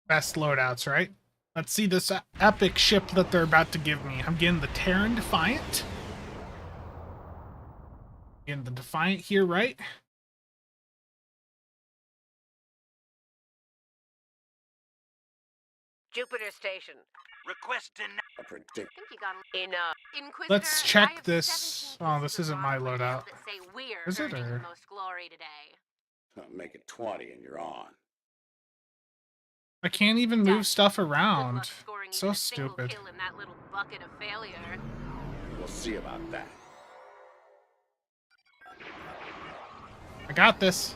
Best loadouts, right? Let's see this epic ship that they're about to give me. I'm getting the Terran Defiant. Getting the Defiant here, right? Jupiter Station. Request denied. I predict. I think you got Enough. Inquisitor, Let's I check have this. 17 Oh, pieces this isn't of my armor loadout. that say we're Is it, earning or- the most glory today. Make it 20 and you're on. I can't even Dad, move stuff Good around. luck scoring So even a single stupid. kill in that little bucket of failure. We'll see about that. I got this.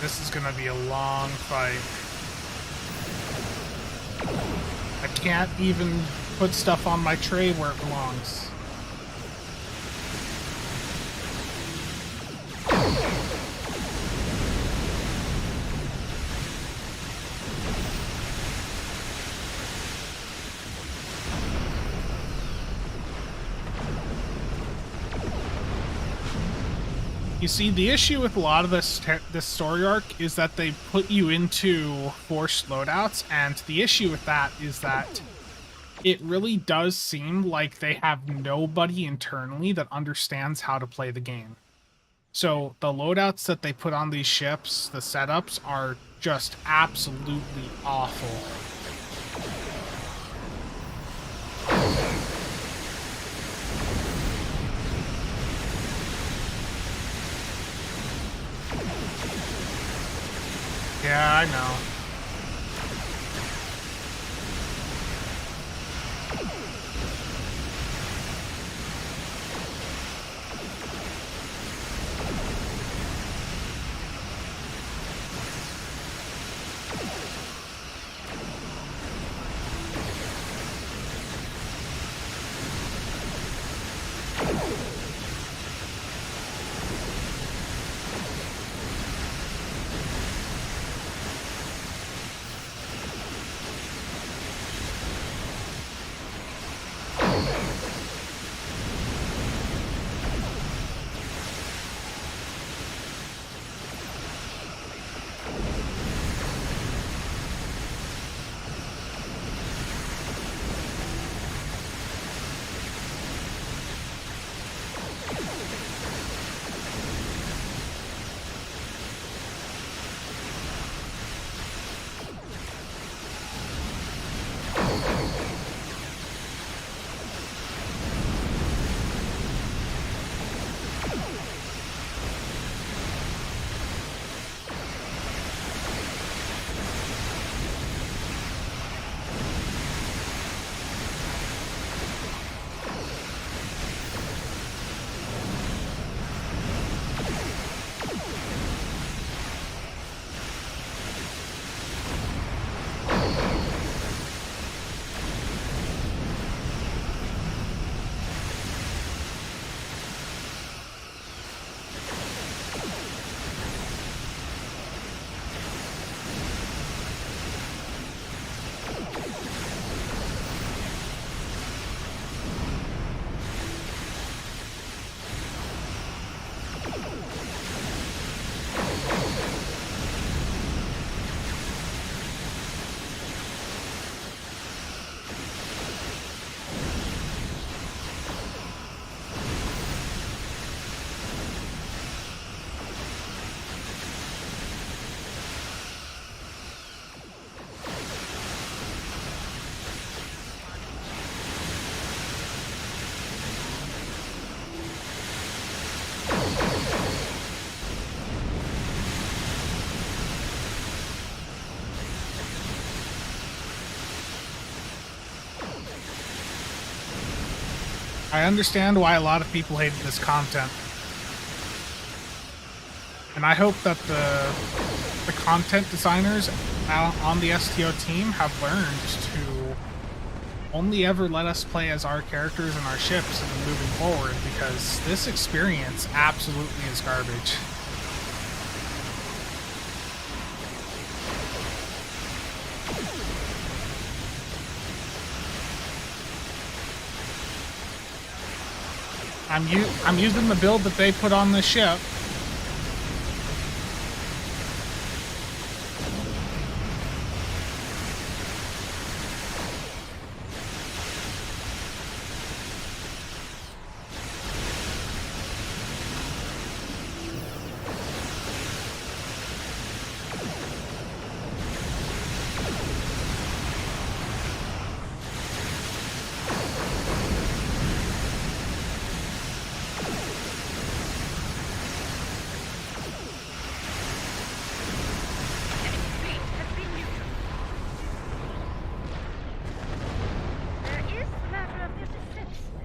This is gonna be a long fight. I can't even put stuff on my tray where it belongs. You see, the issue with a lot of this story arc is that they put you into forced loadouts, and the issue with that is that it really does seem like they have nobody internally that understands how to play the game. So the loadouts that they put on these ships, the setups, are just absolutely awful. Yeah, I know. I understand why a lot of people hated this content. And I hope that the content designers on the STO team have learned to only ever let us play as our characters and our ships and moving forward, because this experience absolutely is garbage. I'm using the build that they put on the ship.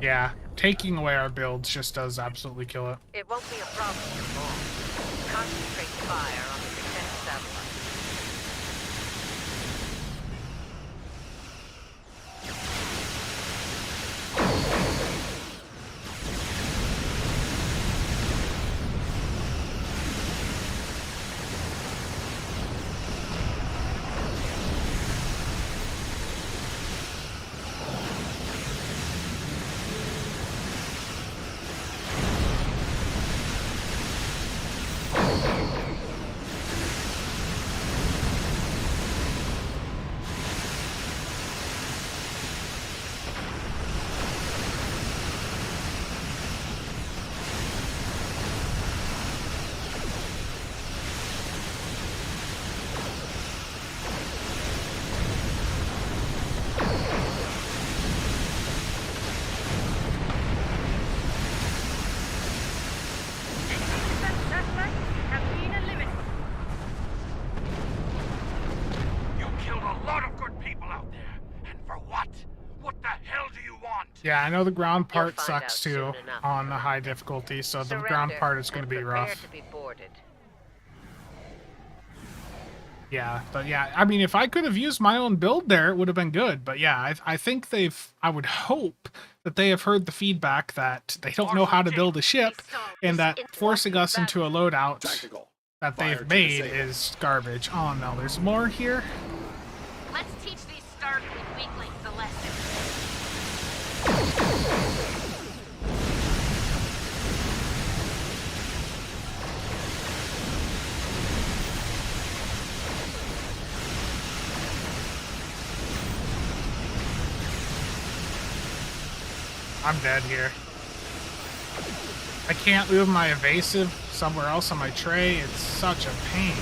Yeah, taking away our builds just does absolutely kill it. It won't be a problem for long. Concentrate fire on the defense satellite. Yeah, I know the ground part sucks too on the high difficulty, so the ground part is going to be rough. Yeah, but yeah, I mean, if I could have used my own build there, it would have been good. But yeah, I think I would hope that they have heard the feedback that they don't know how to build a ship, and that forcing us into a loadout that they've made is garbage. Oh no, there's more here? Let's teach these Starfleet weaklings a lesson. I'm dead here. I can't move my evasive somewhere else on my tray. It's such a pain.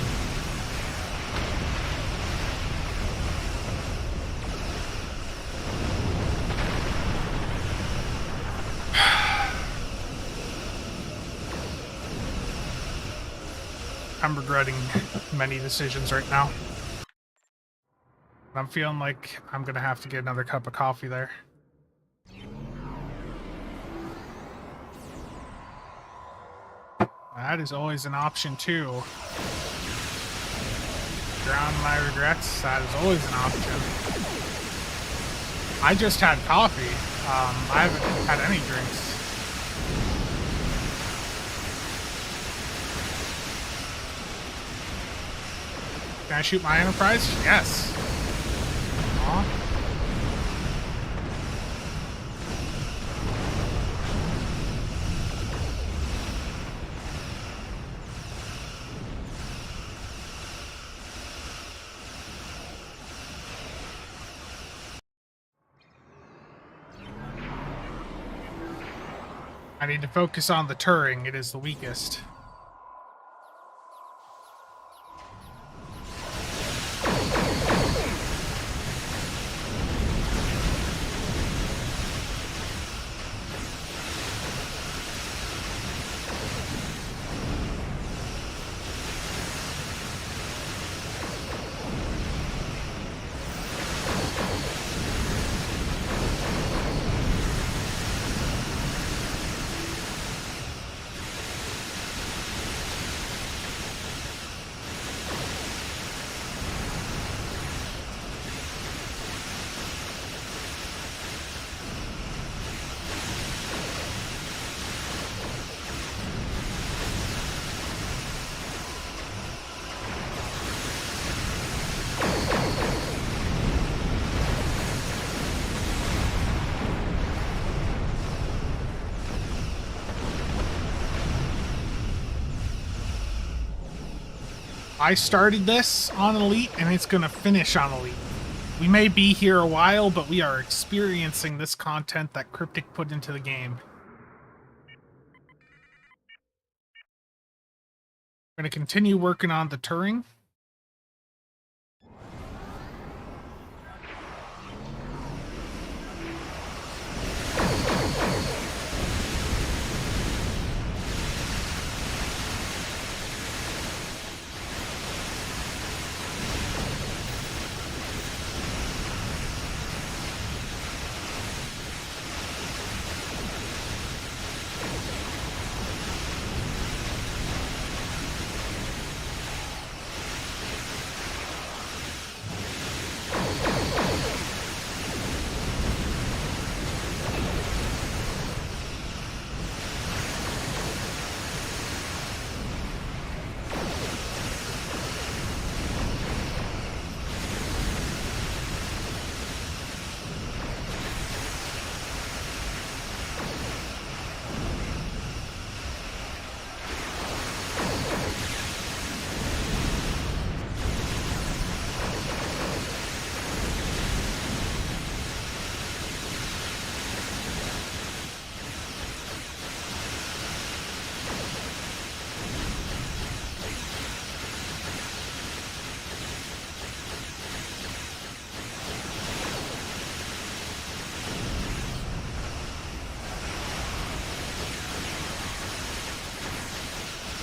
I'm regretting many decisions right now. I'm feeling like I'm gonna have to get another cup of coffee there. That is always an option too. Drown my regrets, that is always an option. I just had coffee. I haven't had any drinks. Can I shoot my Enterprise? Yes. Aw. I need to focus on the Turing. It is the weakest. I started this on Elite, and it's going to finish on Elite. We may be here a while, but we are experiencing this content that Cryptic put into the game. We're going to continue working on the Turing.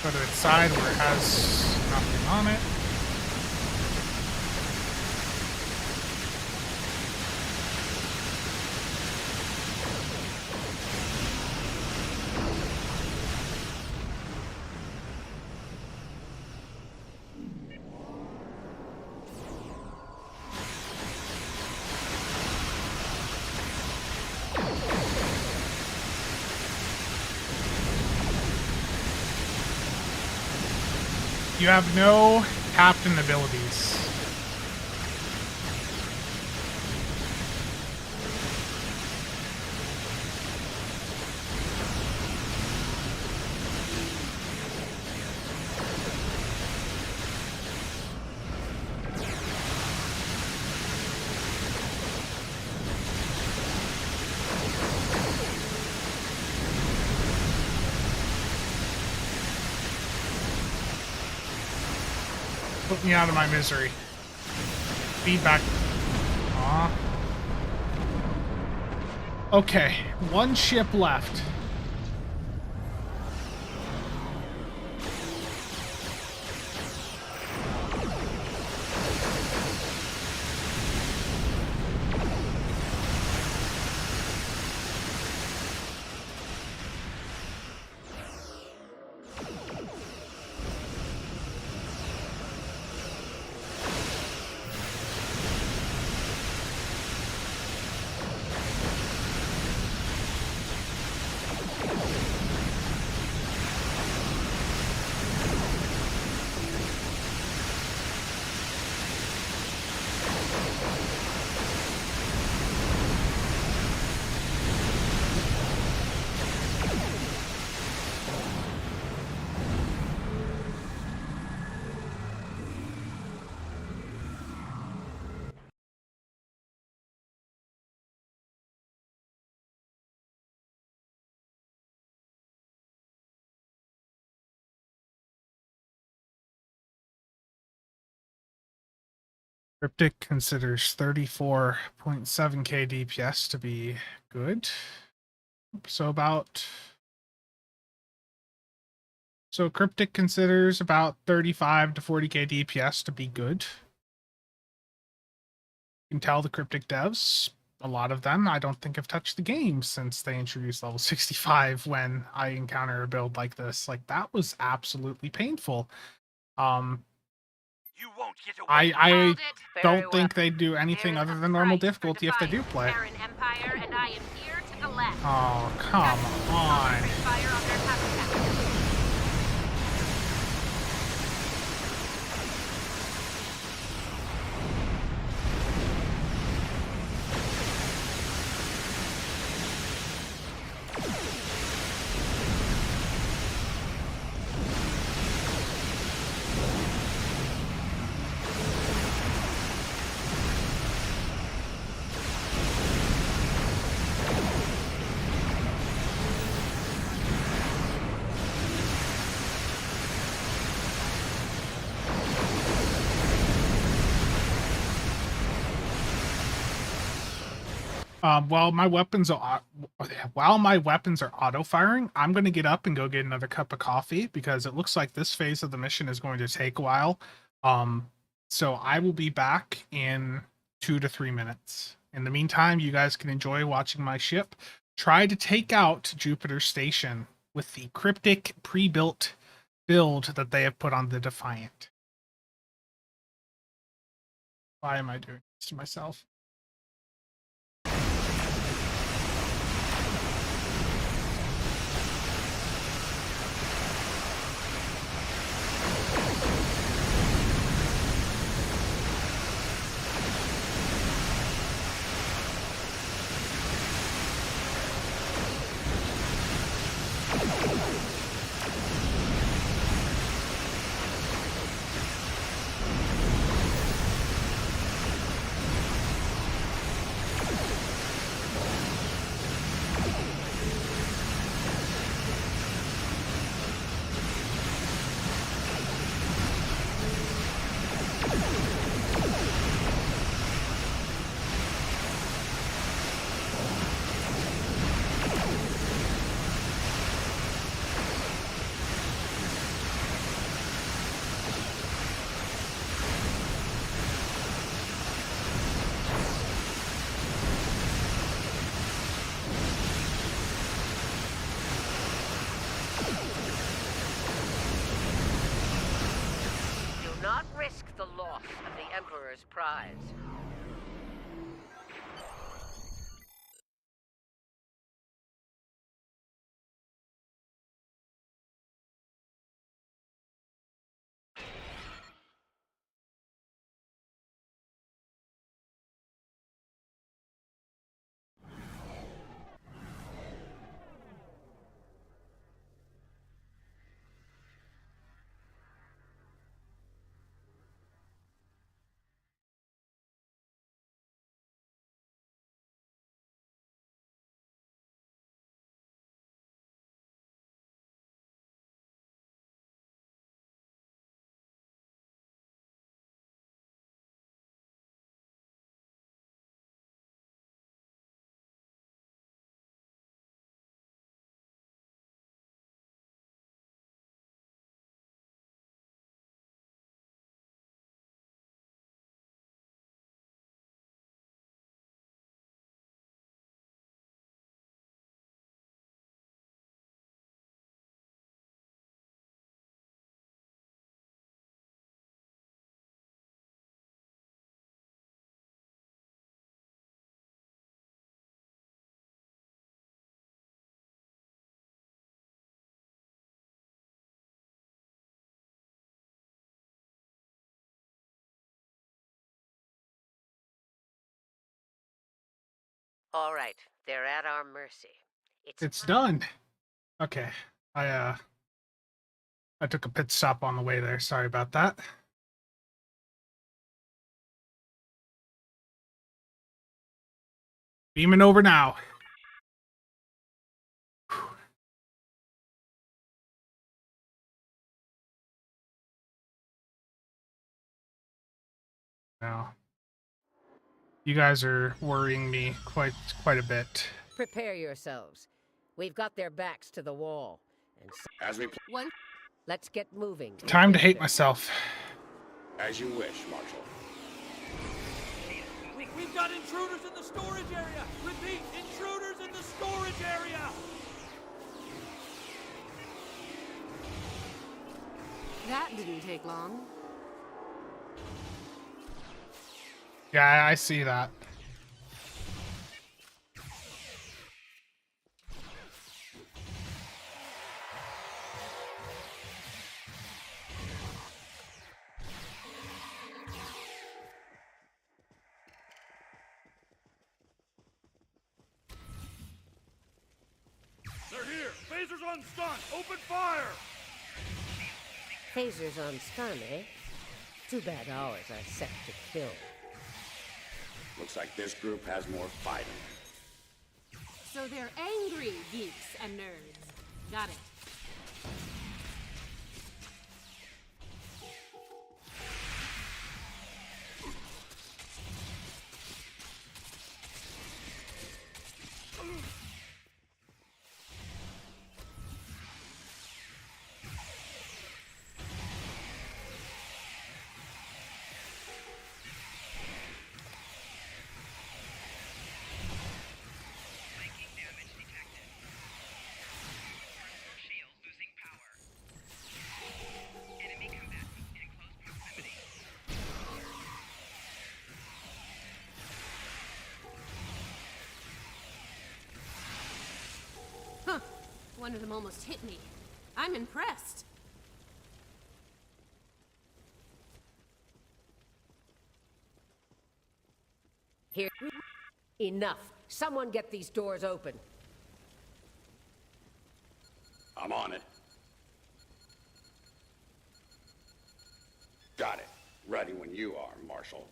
Go to its side where it has nothing on it. You have no captain abilities. Put me out of my misery. Feedback. Aw. Okay, one ship left. Cryptic considers 34.7k DPS to be good. So Cryptic considers about 35 to 40k DPS to be good. You can tell the Cryptic devs, a lot of them, I don't think have touched the game since they introduced level 65 when I encounter a build like this. Like, that was absolutely painful. You won't get away. I don't think they do anything other than normal difficulty if they do play. Terran Empire, and I am here to collect. Oh, come on. Fire on their habitat. While my weapons are auto firing, I'm going to get up and go get another cup of coffee because it looks like this phase of the mission is going to take a while. So I will be back in 2 to 3 minutes. In the meantime, you guys can enjoy watching my ship try to take out Jupiter Station with the cryptic pre-built build that they have put on the Defiant. Why am I doing this to myself? Not risk the loss of the Emperor's prize. All right, they're at our mercy. It's done. Okay. I took a pit stop on the way there. Sorry about that. Beaming over now. Now, you guys are worrying me quite a bit. Prepare yourselves. We've got their backs to the wall. And As we let's get moving. Time to hate myself. As you wish, Marshal. We've got intruders in the storage area! Repeat, intruders in the storage area! That didn't take long. Yeah, I see that. They're here! Phasers on stun! Open fire! Phasers on stun, eh? Too bad ours are set to kill. Looks like this group has more fighting. So they're angry geeks and nerds. Got it. One of them almost hit me. I'm impressed. Here. Enough. Someone get these doors open. I'm on it. Got it. Ready when you are, Marshal.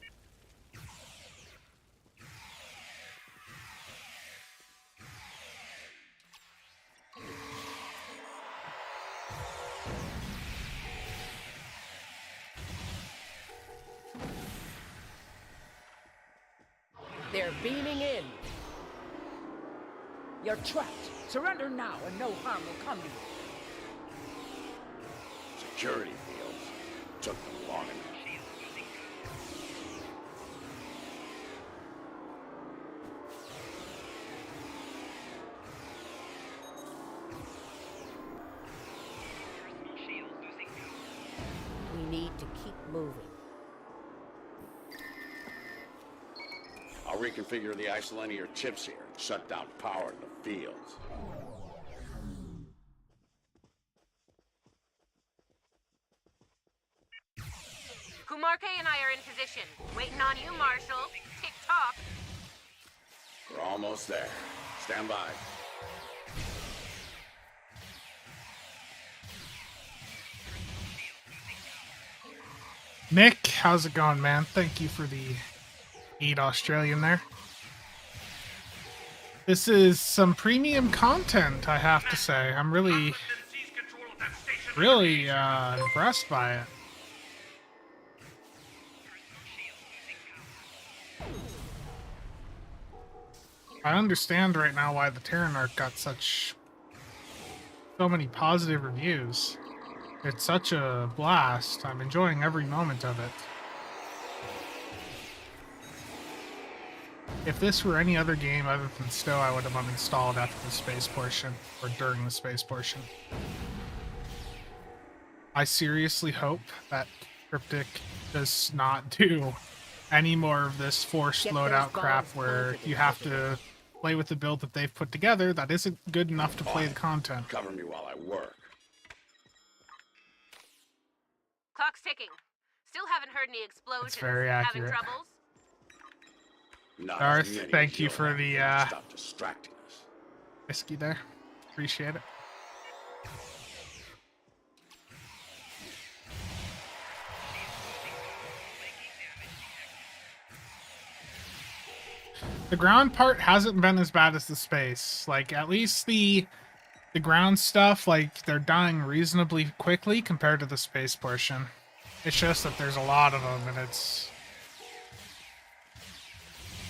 They're beaming in. You're trapped. Surrender now and no harm will come to you. Security fields. Took them long enough. We need to keep moving. I'll reconfigure the isolinear chips here and shut down power in the fields. Kumarke and I are in position. Waiting on you, Marshal. Tick-tock. We're almost there. Stand by. Nick, how's it going, man? Thank you for the 8 Australian there. This is some premium content, I have to say. I'm really impressed by it. I understand right now why the Terran arc got so many positive reviews. It's such a blast. I'm enjoying every moment of it. If this were any other game other than Stow, I would have uninstalled after the space portion, or during the space portion. I seriously hope that Cryptic does not do any more of this forced loadout crap where you have to play with the build that they've put together that isn't good enough to play the content. Cover me while I work. Clock's ticking. Still haven't heard any explosions. It's very accurate. Having troubles? Not Darth, as many thank as you you'll for have the to stop distracting us. whiskey there. Appreciate it. The ground part hasn't been as bad as the space. Like, at least the ground stuff, like, they're dying reasonably quickly compared to the space portion. It's just that there's a lot of them, and it's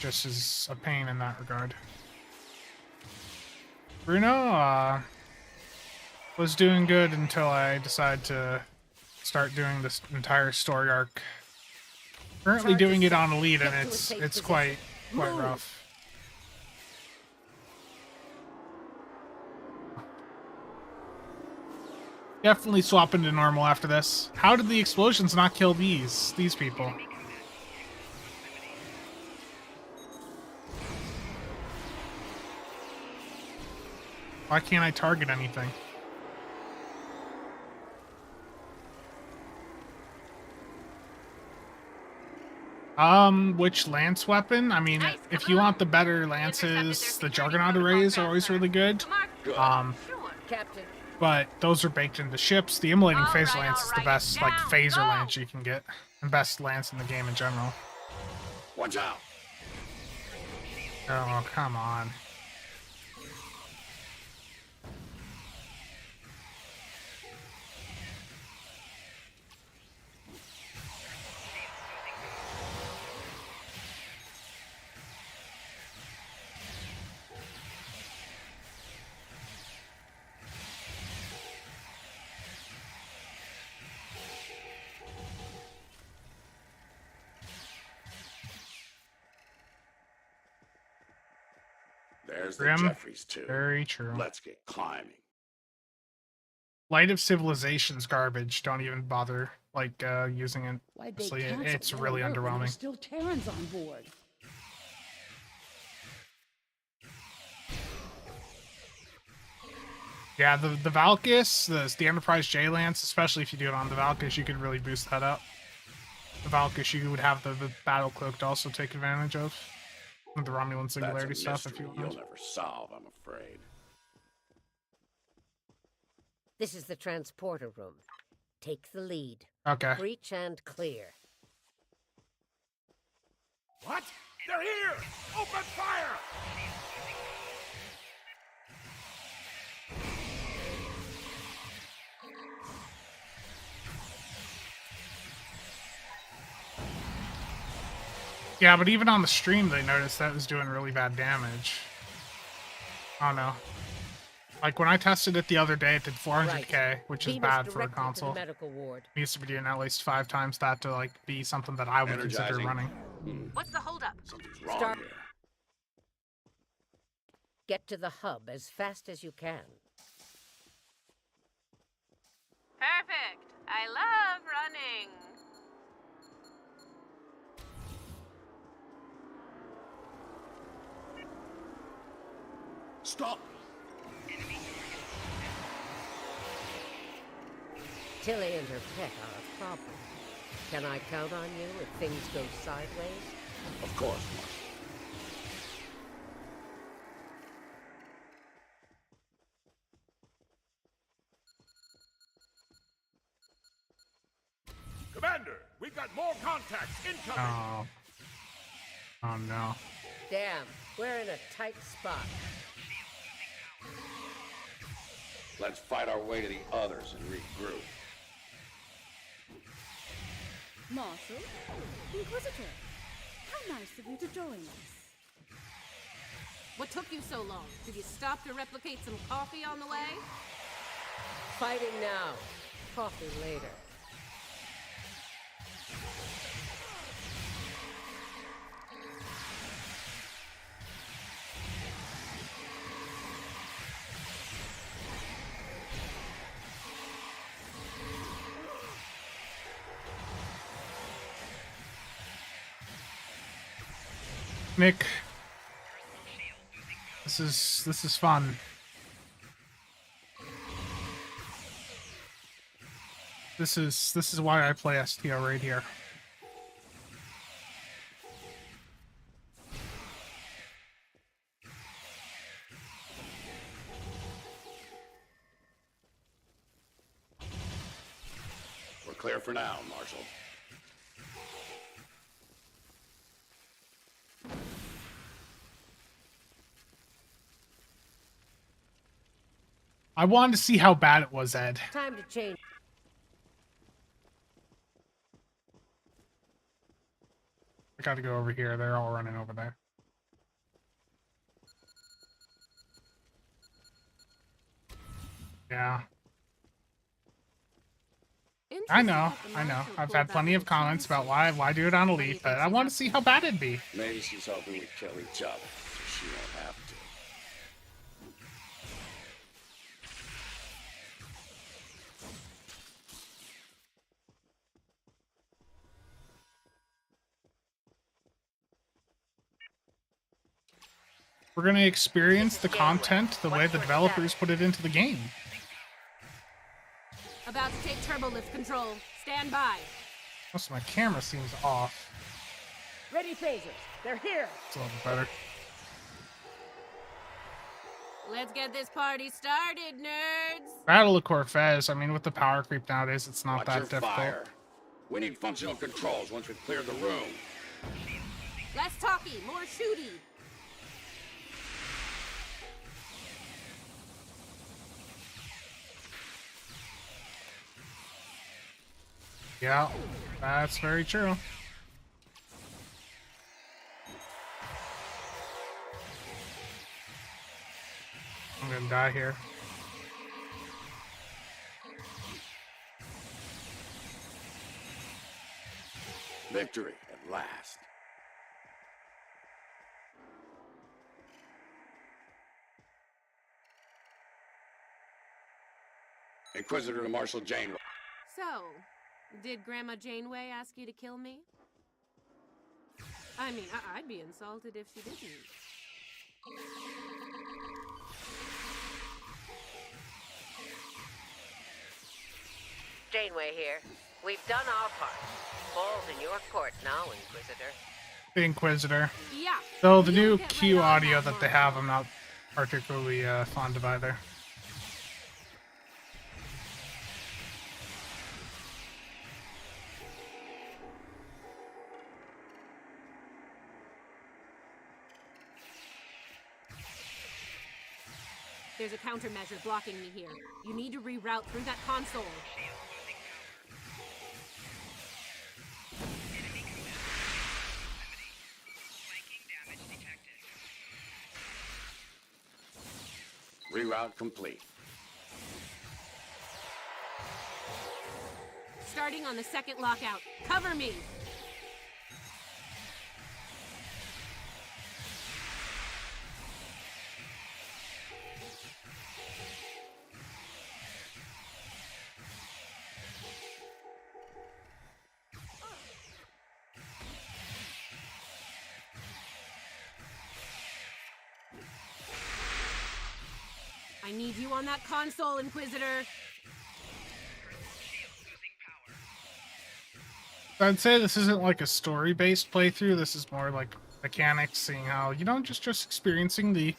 just as a pain in that regard. Bruno was doing good until I decided to start doing this entire story arc. Currently doing it on Elite, and it's quite rough. Definitely swap into normal after this. How did the explosions not kill these people? Why can't I target anything? Which lance weapon? I mean, if you want the better lances, the Juggernaut arrays are always really good. But those are baked into ships. The Immolating Phaser Lance is the best, like, phaser lance you can get. And best lance in the game in general. Watch out! Oh, come on. There's the Grim. Jeffries too. Very true. Let's get climbing. Light of Civilization's garbage. Don't even bother, like, using it. Why'd they Honestly, cancel it's their really work when underwhelming. there's still Terrans on board. Yeah, the Valkys, the Enterprise J-Lance, especially if you do it on the Valkys, you could really boost that up. The Valkys, you would have the Battle Cloak to also take advantage of. With the Romulan Singularity That's a stuff, if mystery you want. you'll never solve, I'm afraid. This is the transporter room. Take the lead. Okay. Breach and clear. What? They're here! Open fire! Yeah, but even on the stream, they noticed that it was doing really bad damage. Oh no. Like when I tested it the other day, it did 400k, which is Beam bad us for a directly to the console. medical ward. It needs to be doing at least 5 times that to like be something that I would consider Energizing. running. What's the holdup? Something's wrong Start. here. Get to the hub as fast as you can. Perfect. I love running. Stop! Tilly and her pet are a problem. Can I count on you if things go sideways? Of course, Marshal. Commander, we got more contacts incoming! Oh. Oh no. Damn, we're in a tight spot. Let's fight our way to the others and regroup. Marshal? Inquisitor? How nice of you to join us. What took you so long? Did you stop to replicate some coffee on the way? Fighting now. Coffee later. Nick, this is fun. This is why I play STO right here. We're clear for now, Marshal. I wanted to see how bad it was, Ed. Time to change. I gotta go over here. They're all running over there. Yeah. I know. I've had plenty of comments about why do it on Elite, but I want to see how bad it'd be. Maybe she's hoping we kill each other, so she won't have to. We're going to experience the content the way the developers put it into the game. About to take turbo lift control. Stand by. Also, my camera seems off. Ready phasers. They're here. It's a little bit better. Let's get this party started, nerds. Battle of Corfez, I mean, with the power creep nowadays, it's not Watch that your difficult. fire. We need functional controls once we've cleared the room. Less talky, more shooty. Yeah, that's very true. I'm gonna die here. Victory at last. Inquisitor to Marshal Janeway. So, did Grandma Janeway ask you to kill me? I mean, I'd be insulted if she didn't. Janeway here. We've done our part. Ball's in your court now, Inquisitor. The Inquisitor. Yeah. Though the new Q audio that they have, I'm not particularly fond of either. There's a countermeasure blocking me here. You need to reroute through that console. Reroute complete. Starting on the second lockout. Cover me! I need you on that console, Inquisitor. I'd say this isn't like a story-based playthrough. This is more like mechanics, seeing how, you know, just experiencing the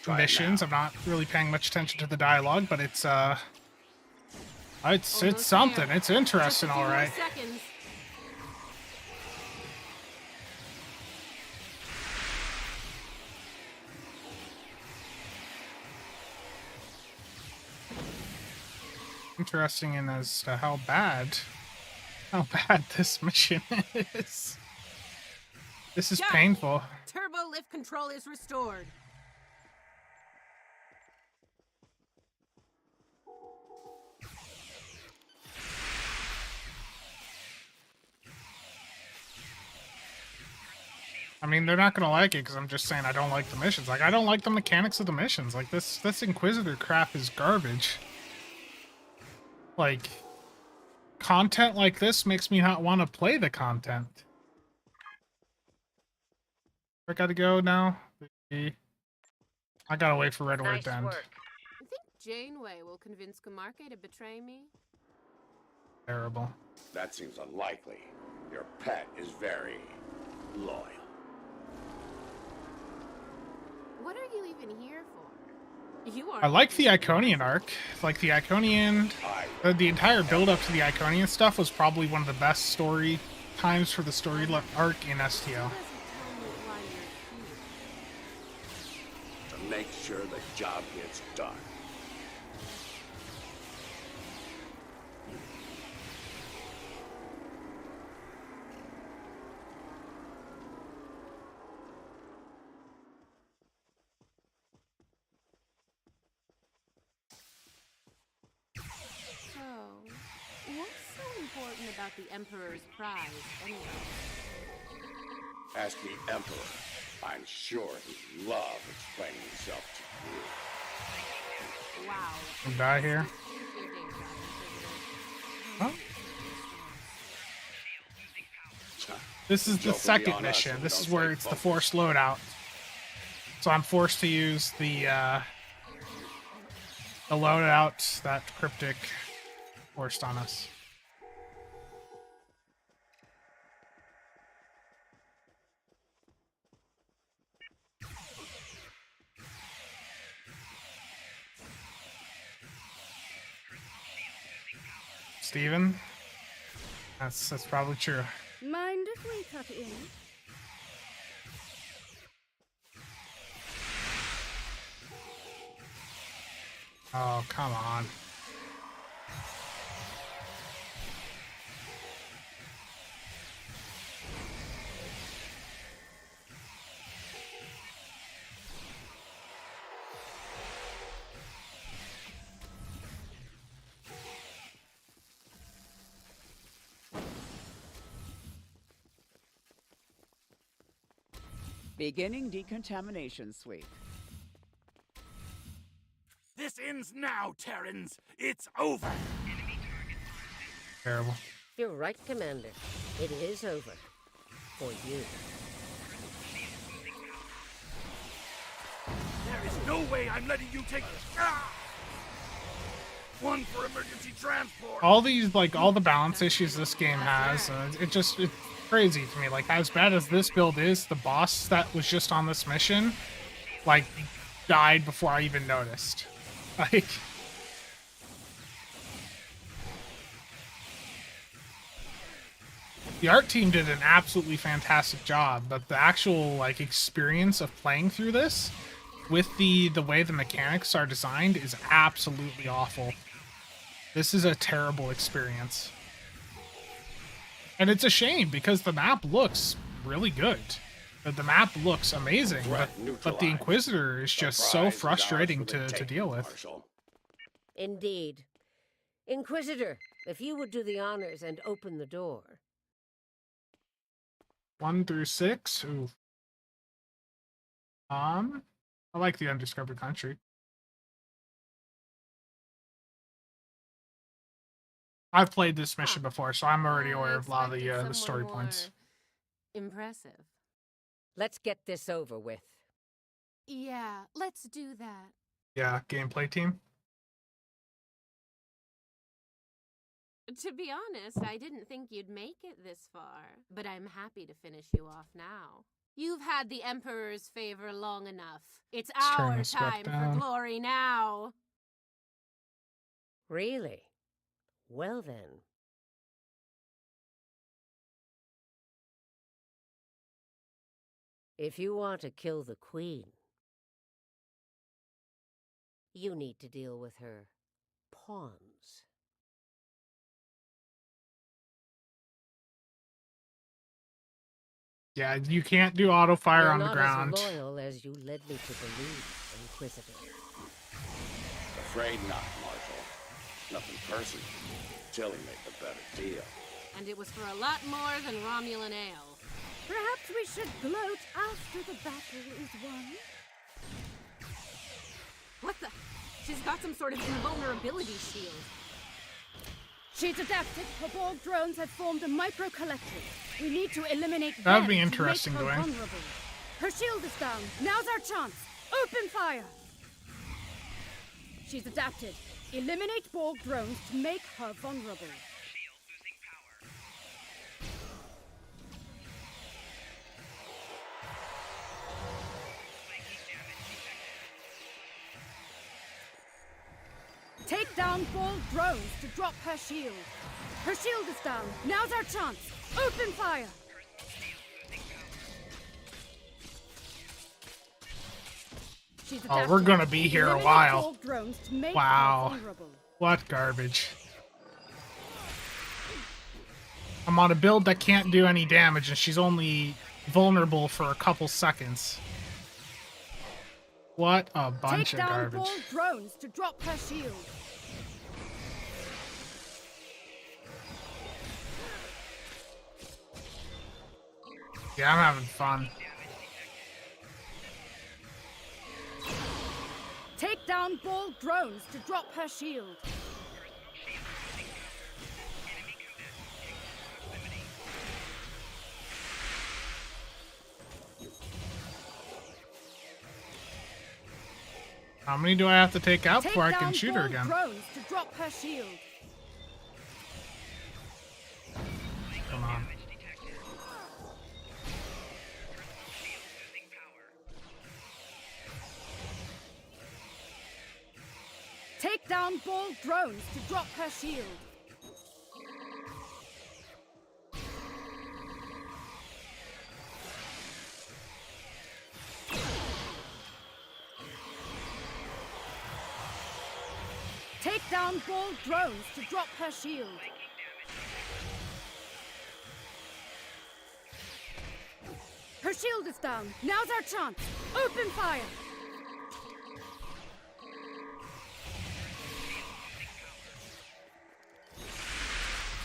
missions. I'm not really paying much attention to the dialogue, but it's something. It's interesting, all right. Seconds. Interesting in as to how bad this mission is. This is painful. Turbo lift control is restored. I mean, they're not gonna like it because I'm just saying I don't like the missions. Like, I don't like the mechanics of the missions. Like, this Inquisitor crap is garbage. Like, content like this makes me not want to play the content. I gotta go now. I gotta wait for Red Alert to end. You think Janeway will convince Camarque to betray me? Terrible. That seems unlikely. Your pet is very loyal. What are you even here for? You are. I like the Iconian arc. Like, the Iconian, the entire build-up to the Iconian stuff was probably one of the best story times for the story arc in STO. To make sure the job gets done. What's so important about the Emperor's prize, anyway? Ask the Emperor. I'm sure he'd love explaining himself to you. Wow. Die here. Huh? This is the second mission. This is where it's the forced loadout. So I'm forced to use the loadout that Cryptic forced on us. Steven? That's probably true. Mind if we cut in? Oh, come on. Beginning decontamination sweep. This ends now, Terrans. It's over. Terrible. You're right, Commander. It is over. For you. There is no way I'm letting you take... Ah! One for emergency transport. All these, like, all the balance issues this game has, it's crazy to me. Like, as bad as this build is, the boss that was just on this mission, like, died before I even noticed. Like, the art team did an absolutely fantastic job, but the actual, like, experience of playing through this with the way the mechanics are designed is absolutely awful. This is a terrible experience. And it's a shame because the map looks really good. The map looks amazing, but the Inquisitor is just so frustrating to deal with. Indeed. Inquisitor, if you would do the honors and open the door. 1 through 6? Ooh. I like the undiscovered country. I've played this mission before, so I'm already aware of a lot of the story points. Impressive. Let's get this over with. Yeah, let's do that. Yeah, gameplay team. To be honest, I didn't think you'd make it this far, but I'm happy to finish you off now. You've had the Emperor's favor long enough. It's our time for glory now. Really? Well then. If you want to kill the Queen, you need to deal with her pawns. Yeah, you can't do auto fire on the ground. You're not as loyal as you led me to believe, Inquisitor. Afraid not, Marshal. Nothing personal. Tilly made the better deal. And it was for a lot more than Romulan ale. Perhaps we should gloat after the battle is won. What the? She's got some sort of invulnerability shield. She's adapted. Her Borg drones have formed a micro-collective. We need to eliminate them. That'd be interesting, to make her Dwayne. vulnerable. Her shield is down. Now's our chance. Open fire! She's adapted. Eliminate Borg drones to make her vulnerable. Take down Borg drones to drop her shield. Her shield is down. Now's our chance. Open fire! Oh, we're gonna be here a while. Wow. Her vulnerable. What garbage. I'm on a build that can't do any damage, and she's only vulnerable for a couple seconds. What a bunch of garbage. Take down Borg drones to drop her shield. Yeah, I'm having fun. Take down Borg drones to drop her shield. How many do I have to take out before I can shoot her again? Drones to drop her shield. Come on. Take down Borg drones to drop her shield. Take down Borg drones to drop her shield. Her shield is down. Now's our chance. Open fire!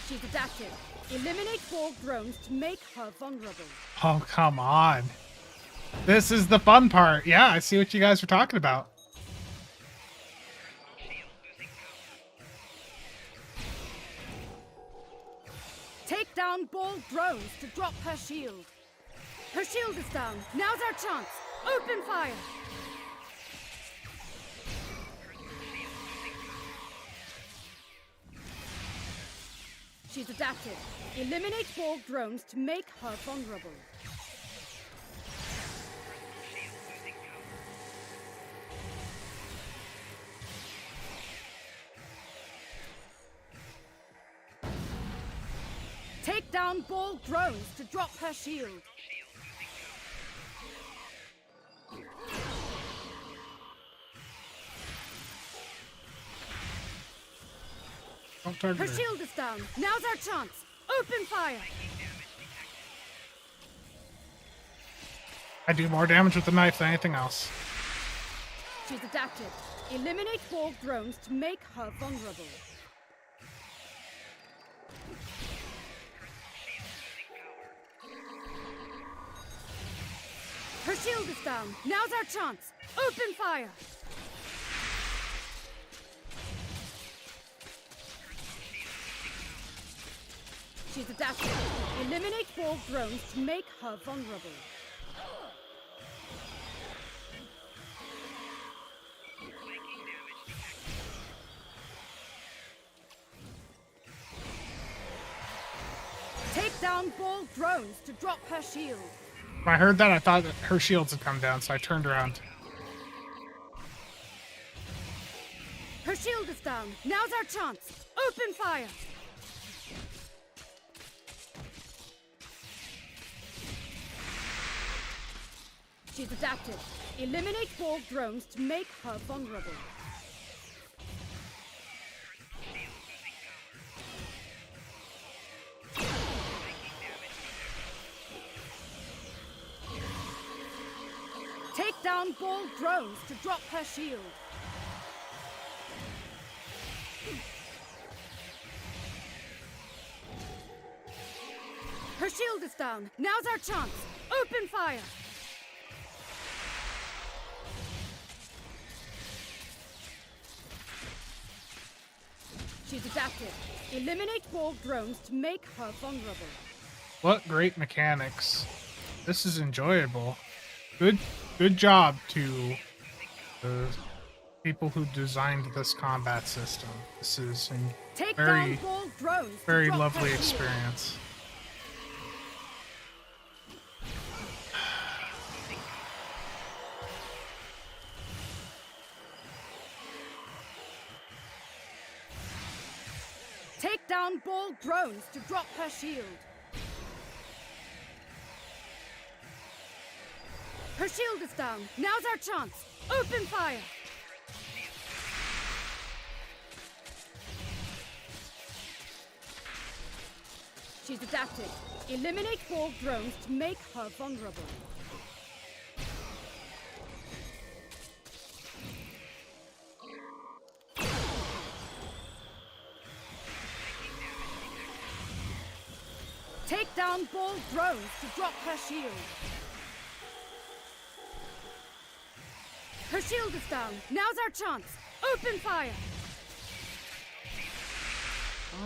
She's adapted. Eliminate Borg drones to make her vulnerable. Oh, come on. This is the fun part. Yeah, I see what you guys were talking about. Take down Borg drones to drop her shield. Her shield is down. Now's our chance. Open fire! She's adapted. Eliminate Borg drones to make her vulnerable. Take down Borg drones to drop her shield. Don't target Her her. shield is down. Now's our chance. Open fire. I do more damage with the knife than anything else. She's adapted. Eliminate Borg drones to make her vulnerable. Her shield is down. Now's our chance. Open fire. She's adapted. Eliminate Borg drones to make her vulnerable. Take down Borg drones to drop her shield. When I heard that, I thought that her shields had come down, so I turned around. Her shield is down. Now's our chance. Open fire. She's adapted. Eliminate Borg drones to make her vulnerable. Take down Borg drones to drop her shield. Her shield is down. Now's our chance. Open fire. She's adapted. Eliminate Borg drones to make her vulnerable. What great mechanics. This is enjoyable. Good job to the people who designed this combat system. This is a very lovely experience. Take down Borg drones to drop her shield. Her shield is down. Now's our chance. Open fire. She's adapted. Eliminate Borg drones to make her vulnerable. Take down Borg drones to drop her shield. Her shield is down. Now's our chance. Open fire.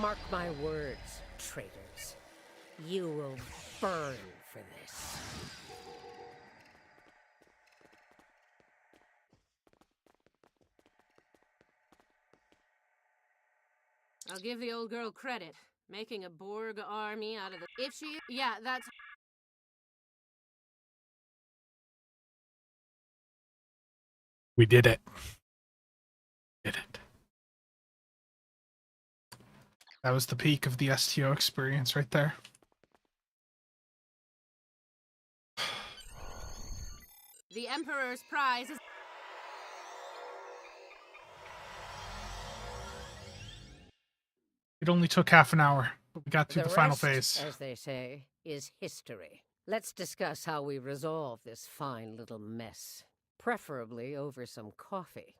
Mark my words, traitors. You will burn for this. I'll give the old girl credit. Making a Borg army out of the... If she... Yeah, that's... We did it. Did it. That was the peak of the STO experience right there. The Emperor's prize is... It only took half an hour, but we got through the final rest, phase. as they say, is history. Let's discuss how we resolve this fine little mess. Preferably over some coffee.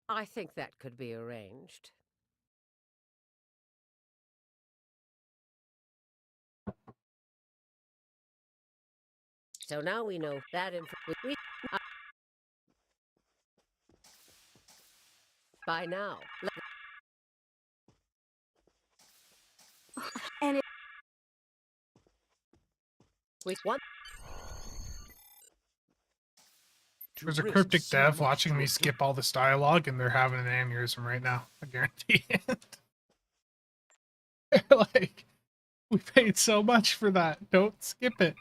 I think that could be arranged. So now we know that by now. And it... We want... There's a cryptic dev watching me skip all this dialogue, and they're having an aneurysm right now. I guarantee it. Like, we paid so much for that. Don't skip it.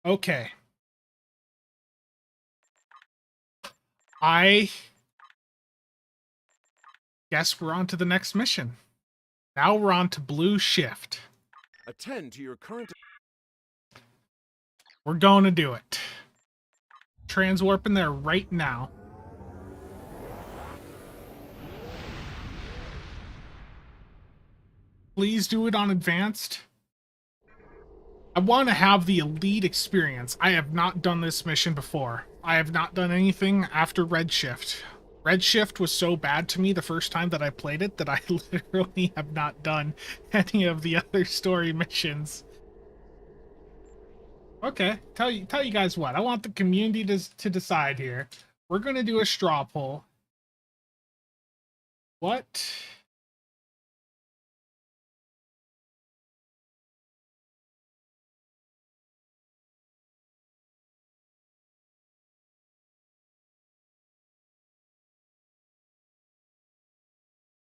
Okay. I guess we're on to the next mission. Now we're on to Blue Shift. Attend to your current... We're going to do it. Transwarping there right now. Please do it on advanced. I want to have the elite experience. I have not done this mission before. I have not done anything after Redshift. Redshift was so bad to me the first time that I played it that I literally have not done any of the other story missions. Okay, tell you guys what. I want the community to decide here. We're gonna do a straw poll. What?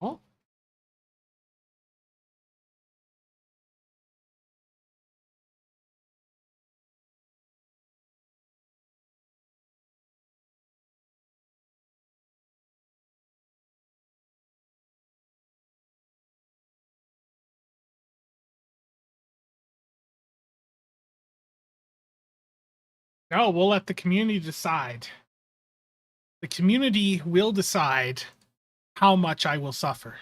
Oh. No, we'll let the community decide. The community will decide how much I will suffer.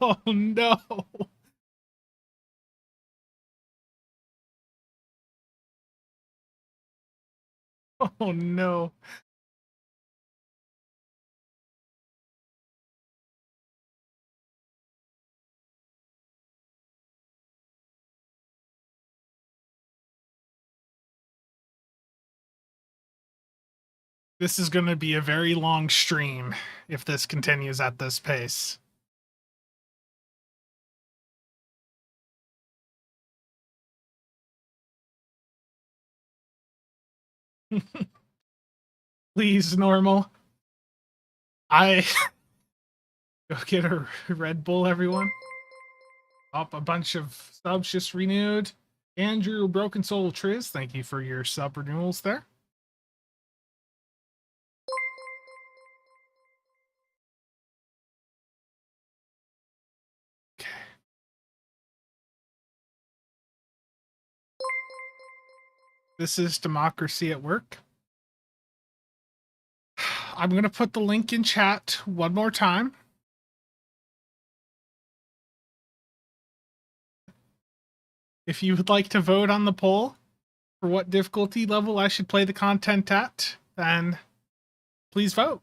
Oh no. Oh no. This is going to be a very long stream if this continues at this pace. Please, normal. I go get a Red Bull, everyone. Up a bunch of subs just renewed. Andrew Broken Soul Triz, thank you for your sub renewals there. Okay. This is Democracy at Work. I'm going to put the link in chat one more time. If you would like to vote on the poll for what difficulty level I should play the content at, then please vote.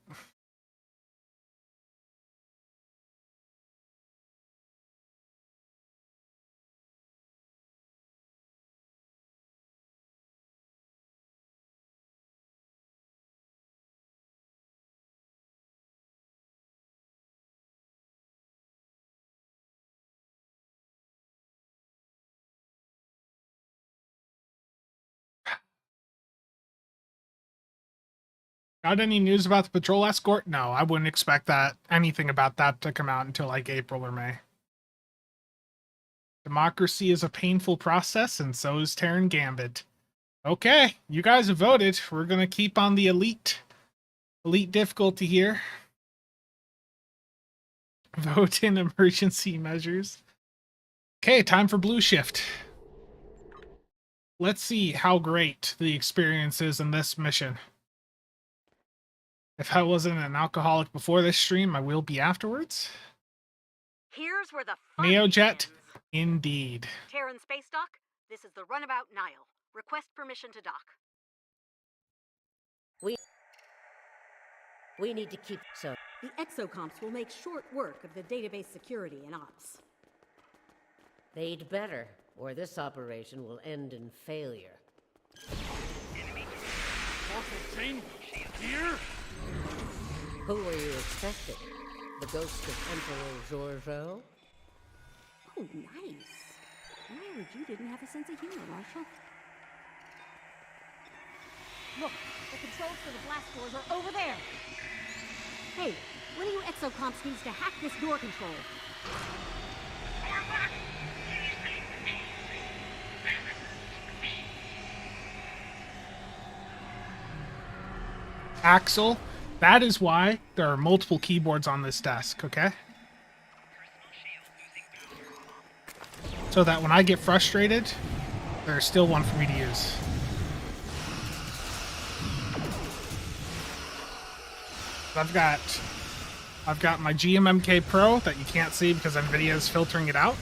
Got any news about the patrol escort? No, I wouldn't expect anything about that to come out until like April or May. Democracy is a painful process, and so is Terran Gambit. Okay, you guys have voted. We're gonna keep on the elite difficulty here. Vote in emergency measures. Okay, time for Blue Shift. Let's see how great the experience is in this mission. If I wasn't an alcoholic before this stream, I will be afterwards. Here's where the fun Neojet, begins. indeed. Terran Space Dock, this is the runabout Nile. Request permission to dock. We need to keep so. The exocomps will make short work of the database security and ops. They'd better, or this operation will end in failure. Awful Jane, here? Who were you expecting? The ghost of Emperor Giorgio? Oh, nice. Weird you didn't have a sense of humor, Marshall. Look, the controls for the blast doors are over there. Hey, one of you exocomps needs to hack this door control. Axel, that is why there are multiple keyboards on this desk, okay? So that when I get frustrated, there's still one for me to use. I've got my GMMK Pro that you can't see because NVIDIA's filtering it out.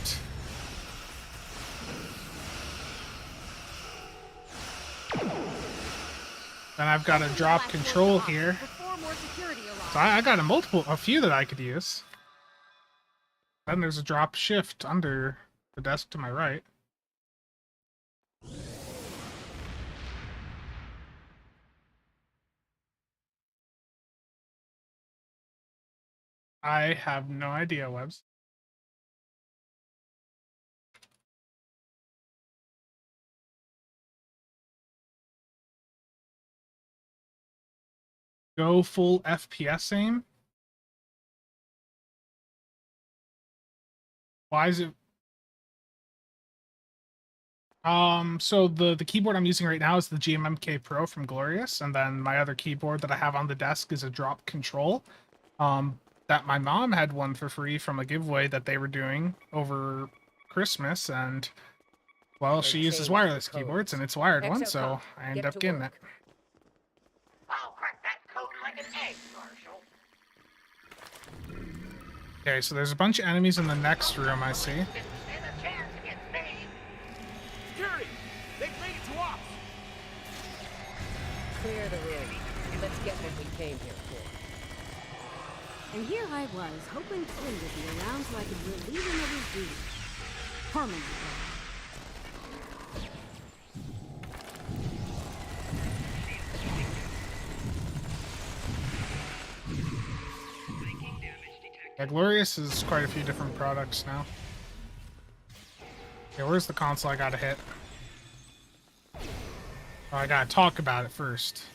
Then I've got a drop control here. So I got a few that I could use. Then there's a drop shift under the desk to my right. I have no idea, Webs. Go full FPS aim? Why is it? So the keyboard I'm using right now is the GMMK Pro from Glorious, and then my other keyboard that I have on the desk is a drop control. That my mom had one for free from a giveaway that they were doing over Christmas, and well, she uses wireless keyboards, and it's wired one, so I end up getting it. I'll crack that code like an egg, Marshall. Okay, so there's a bunch of enemies in the next room I see. Security! They've made it to us! Clear the room. Let's get what we came here for. And here I was, hoping Flynn would be around so I could relieve him of his duties. Permanently. Yeah, Glorious is quite a few different products now. Okay, where's the console I gotta hit? Oh, I gotta talk about it first.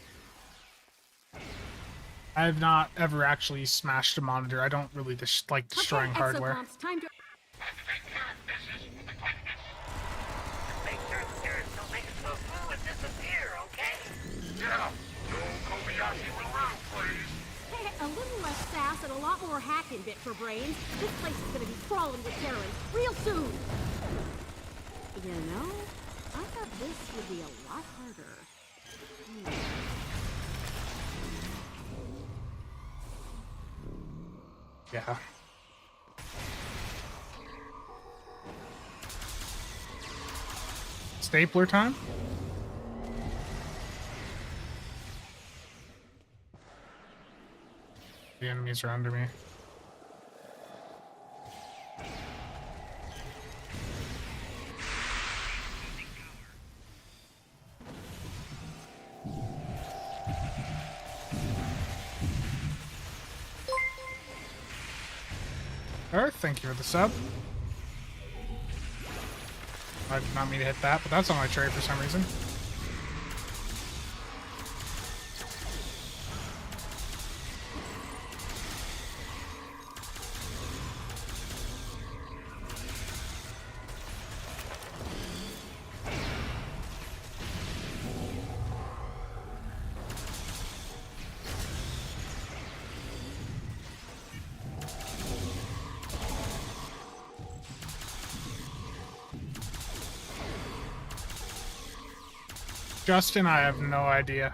I have not ever actually smashed a monitor. I don't really like destroying hardware. Time to... Make sure the Terrans don't make it so smooth and disappear, okay? Yeah. No Kobayashi Maru, please. Hey, a little less sass and a lot more hacking bit for brains. This place is gonna be crawling with Terrans real soon. You know, I thought this would be a lot harder. Yeah. Stapler time? The enemies are under me. Alright, thank you for the sub. I did not mean to hit that, but that's on my tray for some reason. Justin, I have no idea.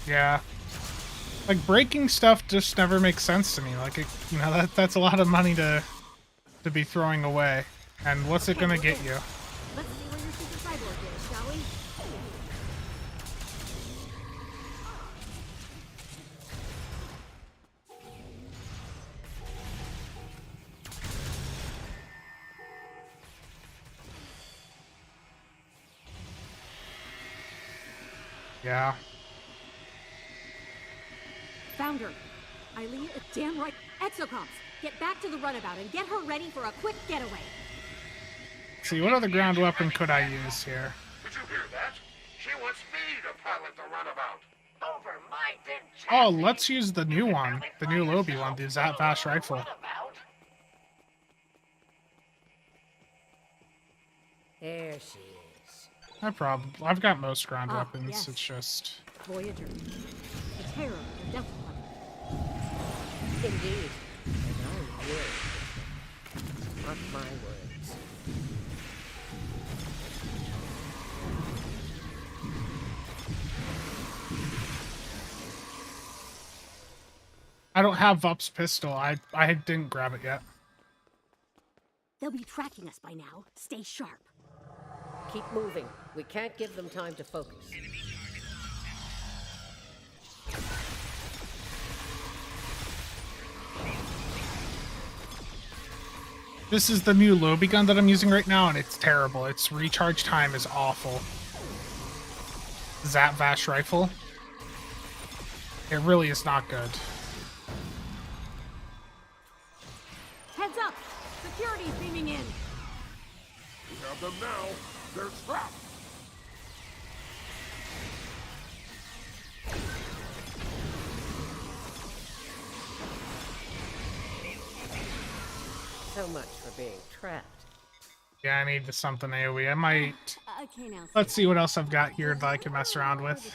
Yeah. Like, breaking stuff just never makes sense to me. Like, it, you know, that's a lot of money to be throwing away. And what's it gonna get you? Let's see where your super cyborg is, shall we? Yeah. found her. Eileen, damn right. Exocomps, get back to the runabout and get her ready for a quick getaway. See, what other ground weapon could I use here? Did you hear that? She wants me to pilot the runabout. Over my dead chassis. Oh, let's use the new one. The new Lobi one, the Zatvash rifle. There she is. I've got most ground weapons. Yes. It's just... Voyager. The Terror, the Death Weapon. Indeed. And I will. Mark my words. I don't have Vup's pistol. I didn't grab it yet. They'll be tracking us by now. Stay sharp. Keep moving. We can't give them time to focus. This is the new Lobi gun that I'm using right now, and it's terrible. Its recharge time is awful. Zatvash rifle. It really is not good. Heads up! Security's beaming in. We have them now. They're trapped. So much for being trapped. Yeah, I need something AoE. I might... Okay, now. Let's see what else I've got here that I can mess around with.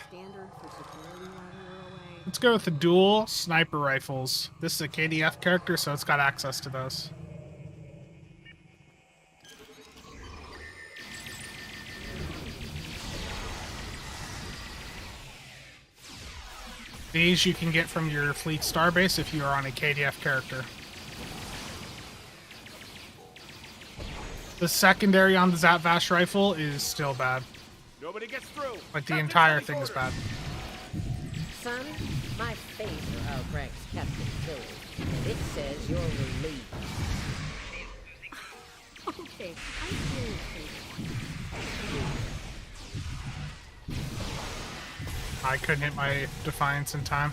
Let's go with the dual sniper rifles. This is a KDF character, so it's got access to those. These you can get from your fleet starbase if you are on a KDF character. The secondary on the Zatvash rifle is still bad. Nobody gets through. Like the entire thing is bad. Son, my phaser outranks Captain Phil, and it says you're relieved. Okay, I hear you. I couldn't hit my Defiance in time.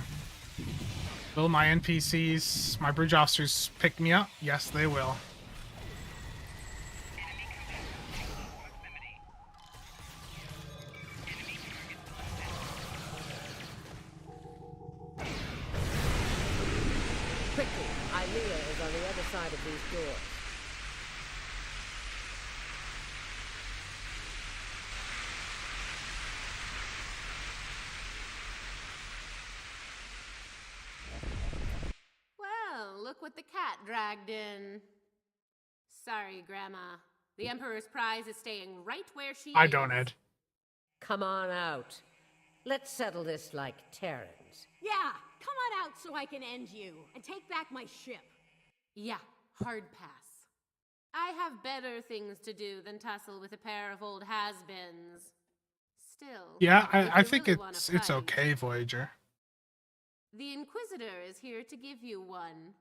Will my NPCs, my bridge officers, pick me up? Yes, they will. Quickly, Ilea is on the other side of these doors. Well, look what the cat dragged in. Sorry, Grandma. The Emperor's prize is staying right where she is. I don't, Ed. Come on out. Let's settle this like Terrans. Yeah, come on out so I can end you and take back my ship. Yeah, hard pass. I have better things to do than tussle with a pair of old has-beens. Still. Yeah, if I you think really wanna it's fight, okay, Voyager. The Inquisitor is here to give you one.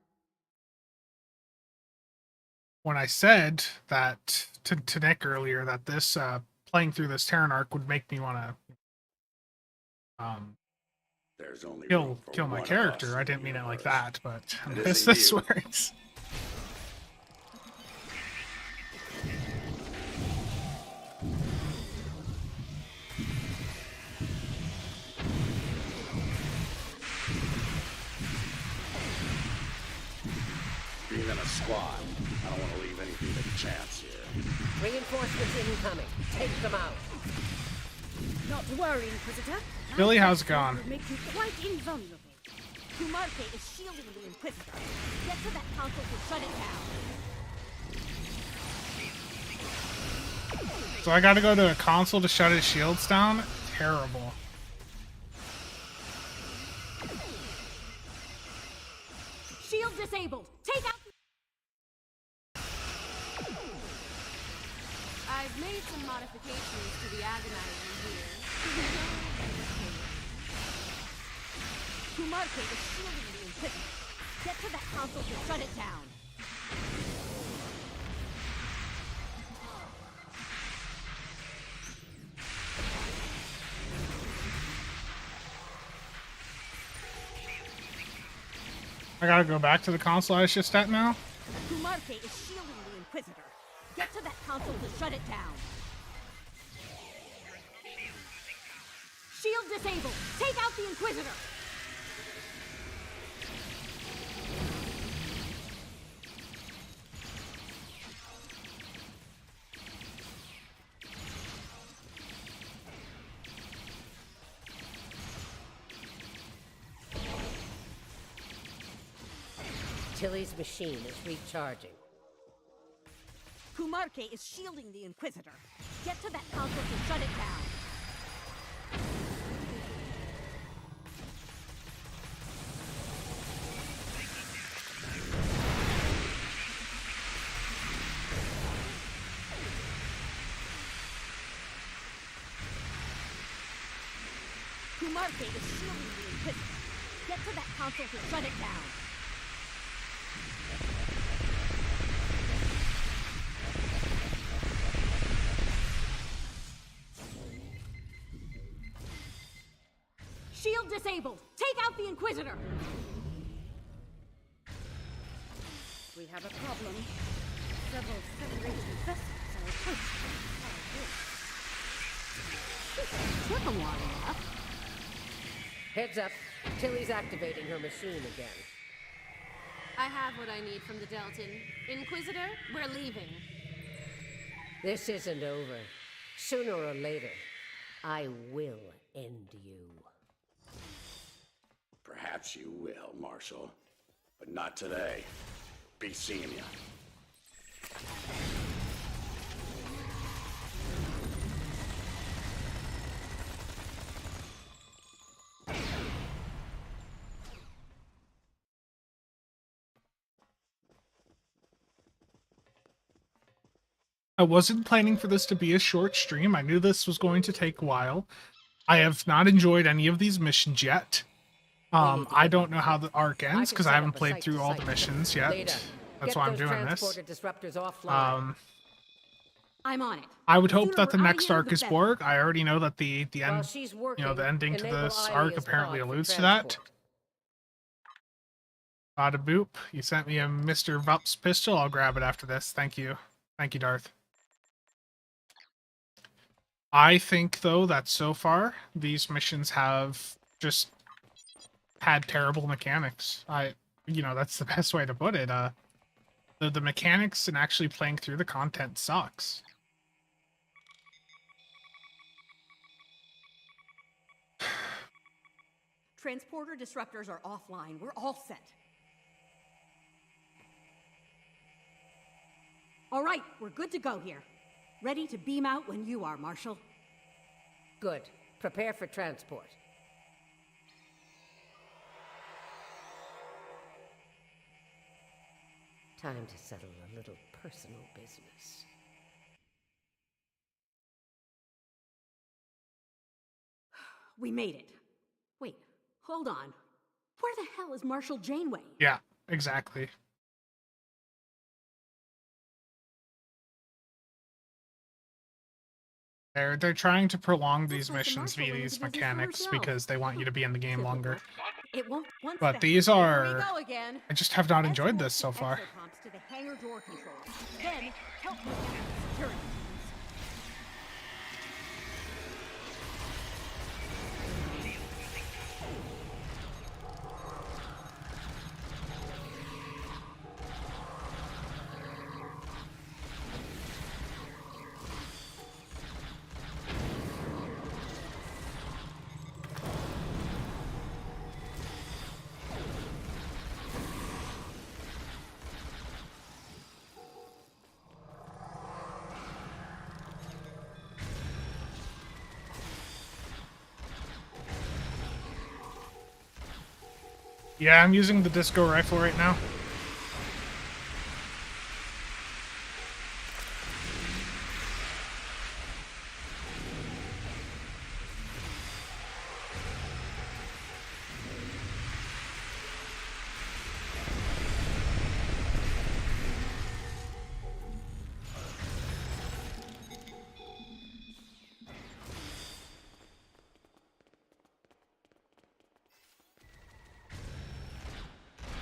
When I said that to Nick earlier that this playing through this Terran arc would make me want to There's only kill my character, I didn't mean it like that, but It this isn't you. works. Being in a squad, I don't want to leave anything to chance here. Reinforcements incoming. Take them out. Not to worry, Inquisitor. Billy, how's it going? Will make you quite invulnerable. Kumarte is shielding the Inquisitor. Get to that console to shut it down. So I gotta go to a console to shut his shields down? Terrible. Shield disabled. Take out. I've made some modifications to the Agonizer here. Kumarte is shielding the Inquisitor. Get to that console to shut it down. I gotta go back to the console I was just at now. Kumarke is shielding the Inquisitor. Get to that console to shut it down. Shield disabled. Take out the Inquisitor. Tilly's machine is recharging. Kumarke is shielding the Inquisitor. Get to that console to shut it down. Kumarke is shielding the Inquisitor. Get to that console to shut it down. Shield disabled. Take out the Inquisitor. We have a problem. Several Federation vessels are approaching. Took a while enough. Heads up. Tilly's activating her machine again. I have what I need from the Delton. Inquisitor, we're leaving. This isn't over. Sooner or later, I will end you. Perhaps you will, Marshal. But not today. Be seeing ya. I wasn't planning for this to be a short stream. I knew this was going to take a while. I have not enjoyed any of these missions yet. I don't know how the arc ends because I haven't played through all the missions yet. That's why I'm doing this. I'm on it. I would hope that the next arc is Borg. I already know that the end, the ending to this arc apparently alludes to that. Bada boop. You sent me a Mr. Vups pistol. I'll grab it after this. Thank you. Thank you, Darth. I think, though, that so far, these missions have just had terrible mechanics. That's the best way to put it. The mechanics and actually playing through the content sucks. Transporter disruptors are offline. We're all set. All right, we're good to go here. Ready to beam out when you are, Marshal. Good. Prepare for transport. Time to settle a little personal business. We made it. Wait, hold on. Where the hell is Marshal Janeway? Yeah, exactly. They're trying to prolong these missions via these mechanics because they want you to be in the game longer. But these are... I just have not enjoyed this so far. To the hangar door control. Then help me get security. Yeah, I'm using the disco rifle right now.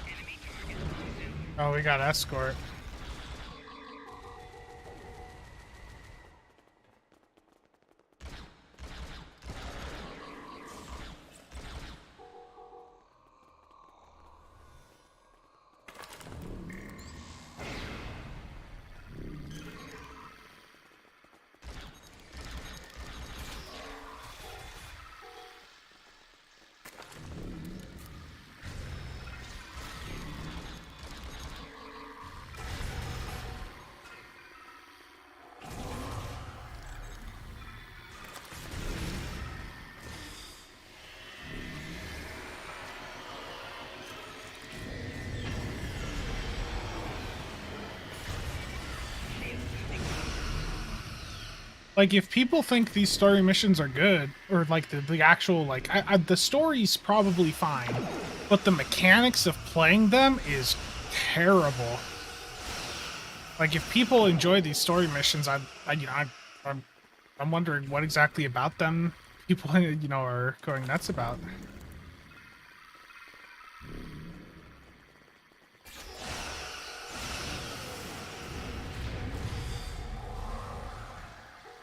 Enemy Oh, we got escort. Like, if people think these story missions are good, or like the actual, like, the story's probably fine, but the mechanics of playing them is terrible. Like, if people enjoy these story missions, I'm wondering what exactly about them people, you know, are going nuts about.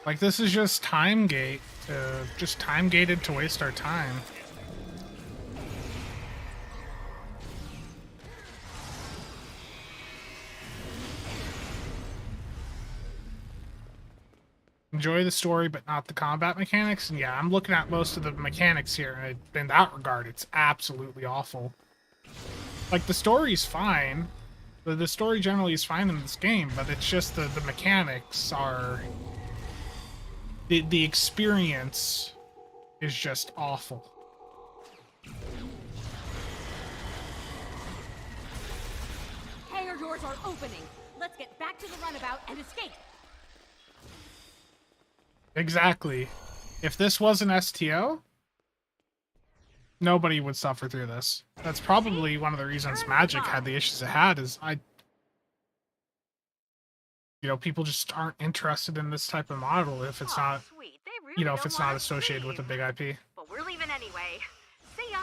Like, this is just time-gated to waste our time. Enjoy the story, but not the combat mechanics. And yeah, I'm looking at most of the mechanics here, and in that regard, it's absolutely awful. Like, the story's fine. The story generally is fine in this game, but it's just the mechanics are... The experience is just awful. Hangar doors are opening. Let's get back to the runabout and escape. Exactly. If this was an STO, nobody would suffer through this. That's probably one of the reasons Magic had the issues it had, is you know, people just aren't interested in this type of model if it's not, you know, if it's not associated with a big IP. But we're leaving anyway. See ya.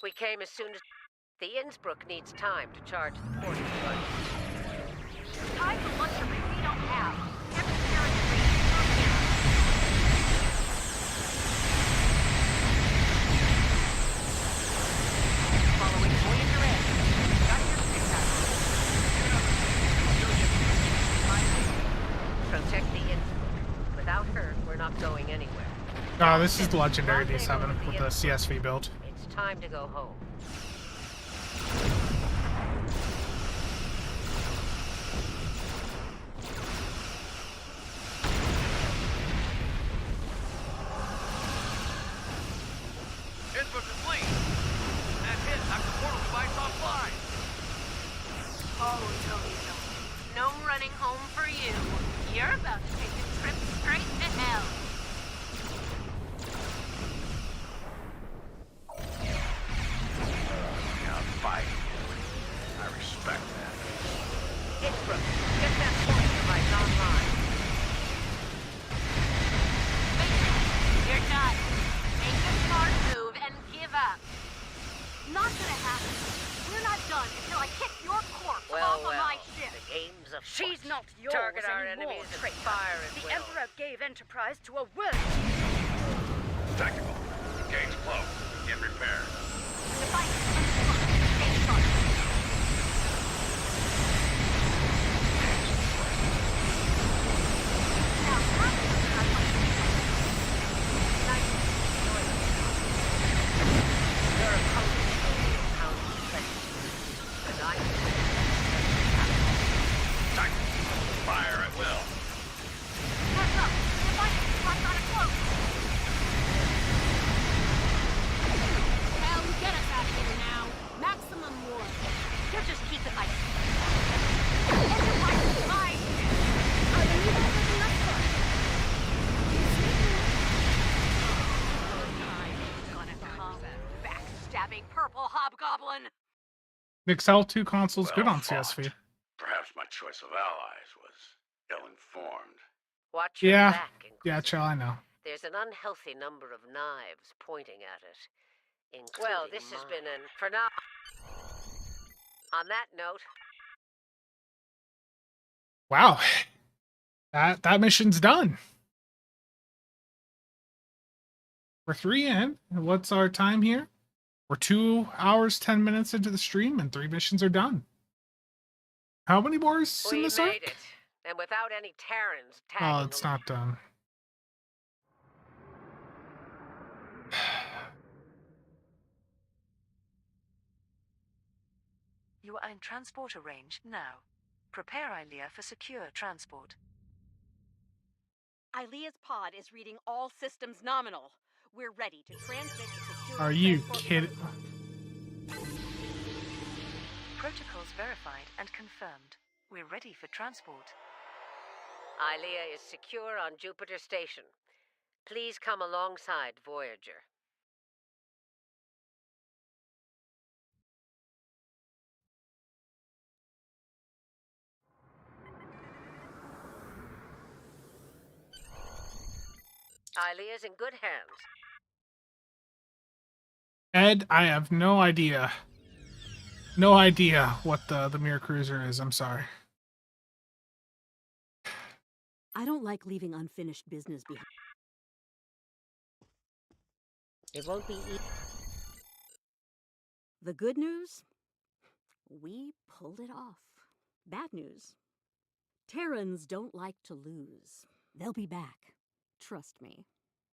We came as soon as... The Innsbruck needs time to charge the portal device. Time for luxury we don't have. Every Terran Following Voyager Edge. Got your stick Protect the Innsbruck. Without her, we're not going anywhere. Oh, this is the Legendary D7 with the CSV build. It's time to go home. Innsbruck is clean. That hit knocked the portal device offline. Oh, no, no. No running home for you. You're about to take a trip straight to hell. Now fight. I respect that. Innsbruck, get that portal device online. You're done. Make a smart move and give up. Not gonna happen. We're not done until I kick your corpse off of my ship. The game's afoot. She's not yours Target our anymore, enemies and traitor. fire at The will. Emperor gave Enterprise to a worse. Tactical. Gate's closed. Get repaired. The fight is underway. Stay sharp. Now, how do you have my Nice enjoyment. You're a pound of flesh. And I'm... Tactical. Fire at will. Heads up. The fight is right on a close. Hell, get us out of here now. Maximum war. You'll just keep it like Enterprise is mine. I believe I was enough fun. Gonna come. Backstabbing purple hobgoblin. Excel 2 console's good Well on fought. CSV. Perhaps my choice of allies was ill-informed. Watch your Yeah. back, Yeah, chill, I know. There's an unhealthy number of knives pointing at it. Well, this has been an... For now... On that note... Wow. That mission's done. We're 3 in. And what's our time here? We're 2 hours, 10 minutes into the stream, and 3 missions are done. How many more is in this We arc? made it. And without any Terrans Oh, tagging it's not done. You are in transporter range now. Prepare Ilea for secure transport. Ilea's pod is reading all systems nominal. We're ready to transmit to secure. Are you kidding? Protocols verified and confirmed. We're ready for transport. Ilea is secure on Jupiter Station. Please come alongside Voyager. Ilea's in good hands. Ed, I have no idea. No idea what the Mirror Cruiser is. I'm sorry. I don't like leaving unfinished business behind. It won't be easy. The good news? We pulled it off. Bad news? Terrans don't like to lose. They'll be back. Trust me.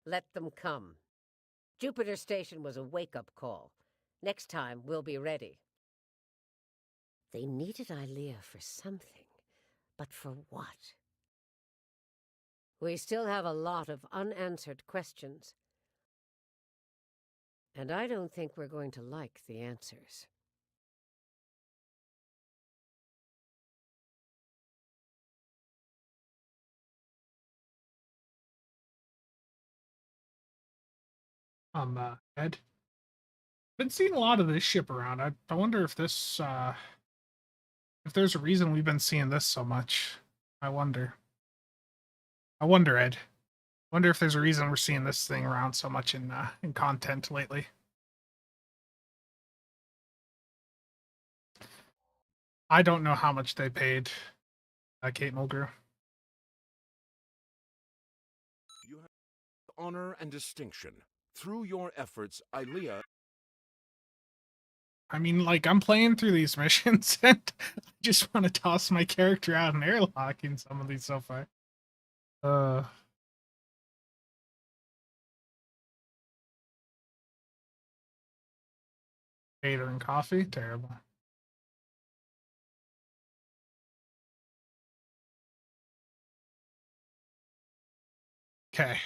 Let them come. Jupiter Station was a wake-up call. Next time, we'll be ready. They needed Ilea for something. But for what? We still have a lot of unanswered questions. And I don't think we're going to like the answers. Ed. Been seeing a lot of this ship around. I wonder if this, if there's a reason we've been seeing this so much. I wonder, Ed. Wonder if there's a reason we're seeing this thing around so much in content lately. I don't know how much they paid Kate Mulgrew. You have honor and distinction. Through your efforts, Ilea... I mean, like, I'm playing through these missions, and I just want to toss my character out and airlock in some of these so far. Gator and coffee? Terrible. Okay.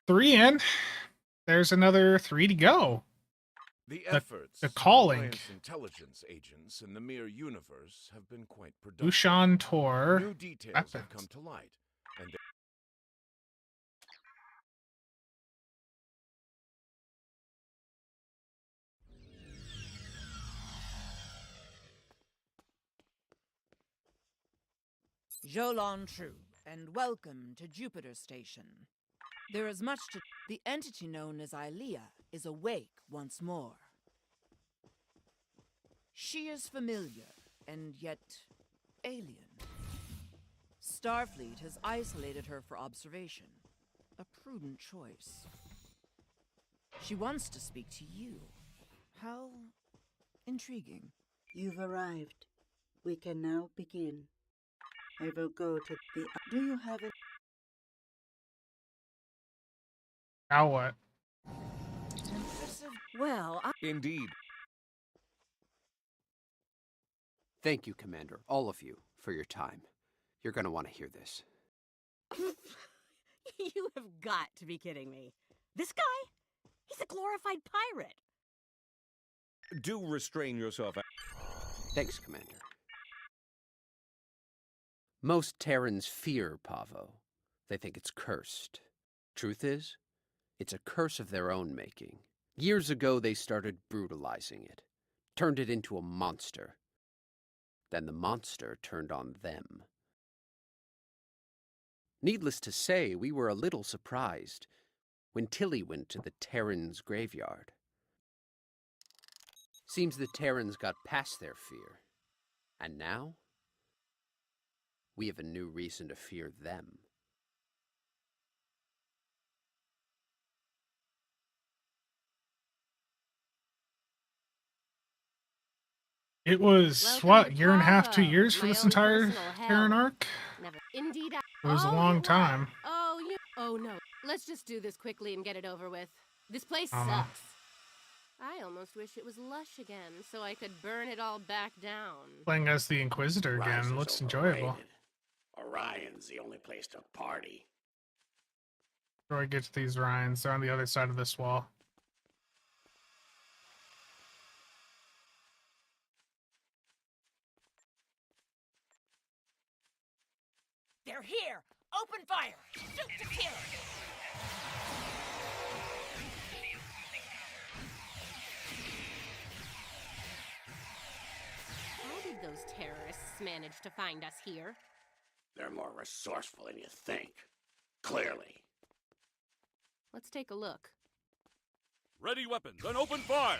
3 in. There's another 3 to go. The efforts the calling. of Alliance intelligence agents in the Mirror universe have been quite productive. Ushan Tor. New details weapons. have come to light, and they... Jolan True, and welcome to Jupiter Station. There is much to... The entity known as Ilea is awake once more. She is familiar, and yet alien. Starfleet has isolated her for observation. A prudent choice. She wants to speak to you. How intriguing. You've arrived. We can now begin. I will go to the... Do you have a... Now what? Well, Indeed. Thank you, Commander, all of you, for your time. You're going to want to hear this. You have got to be kidding me. This guy? He's a glorified pirate. Do restrain yourself. Thanks, Commander. Most Terrans fear Pavo. They think it's cursed. Truth is, it's a curse of their own making. Years ago, they started brutalizing it, turned it into a monster. Then the monster turned on them. Needless to say, we were a little surprised when Tilly went to the Terran's graveyard. Seems the Terrans got past their fear. And now, we have a new reason to fear them. It was, Welcome what, to year and a half, 2 Bravo, years for my this own entire personal hell. Terran arc? Never. Indeed. It was a Oh, long what? time. Oh no. Let's just do this quickly and get it over with. This place I don't know. sucks. I almost wish it was lush again, so I could burn it all back down. Playing as the Inquisitor again Rise looks is enjoyable. overrated. Orion's the only place to party. Before I get to these Ryans, they're on the other side of this wall. They're here! Open fire! Shoot to kill! How did those terrorists manage to find us here? They're more resourceful than you think. Clearly. Let's take a look. Ready weapons and open fire!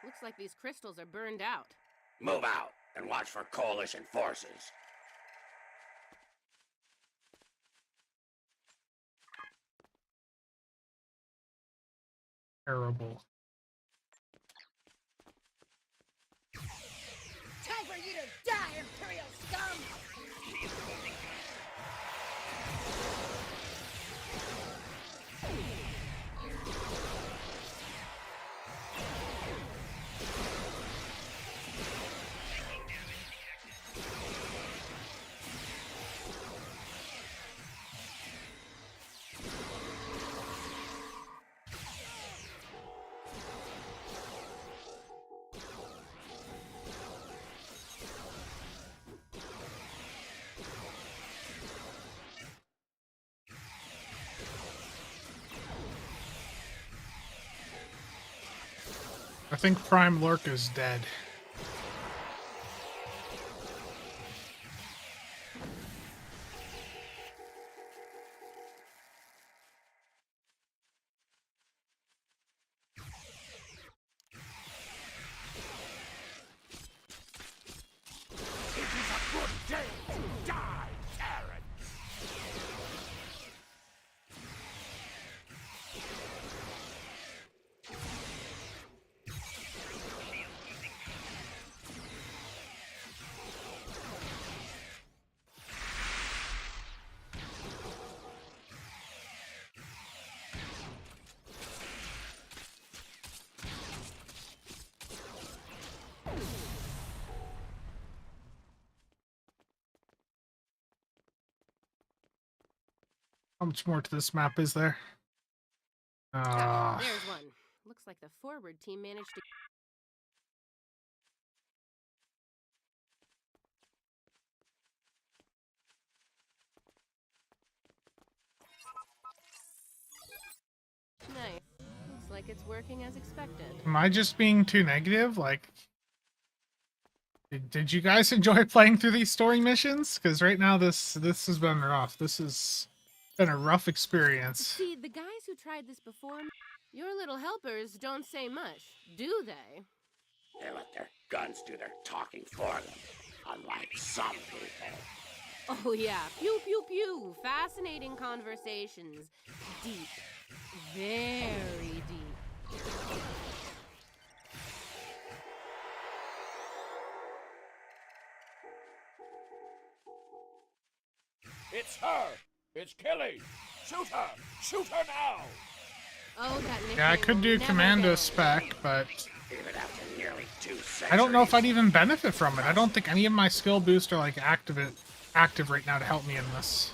Looks like these crystals are burned out. Move out and watch for Coalition forces. Terrible. Time for you to die, Imperial scum! I think Prime Lurk is dead. It is a good day to die, Terran! How much more to this map is there? There's one. Looks like the forward team managed to... Nice. Looks like it's working as expected. Am I just being too negative? Like, did you guys enjoy playing through these story missions? Because right now this has been rough. This has been a rough experience. See, the guys who tried this before me, your little helpers don't say much, do they? They let their guns do their talking for them, unlike some people. Oh yeah, pew pew pew. Fascinating conversations. Deep. Very deep. It's her! It's Kelly! Shoot her! Shoot her now! Oh, that Yeah, I nickname could will do never commando go. spec, but Even after nearly 2 I don't know if centuries. I'd even benefit from it. I don't think any of my skill boosts are like active right now to help me in this.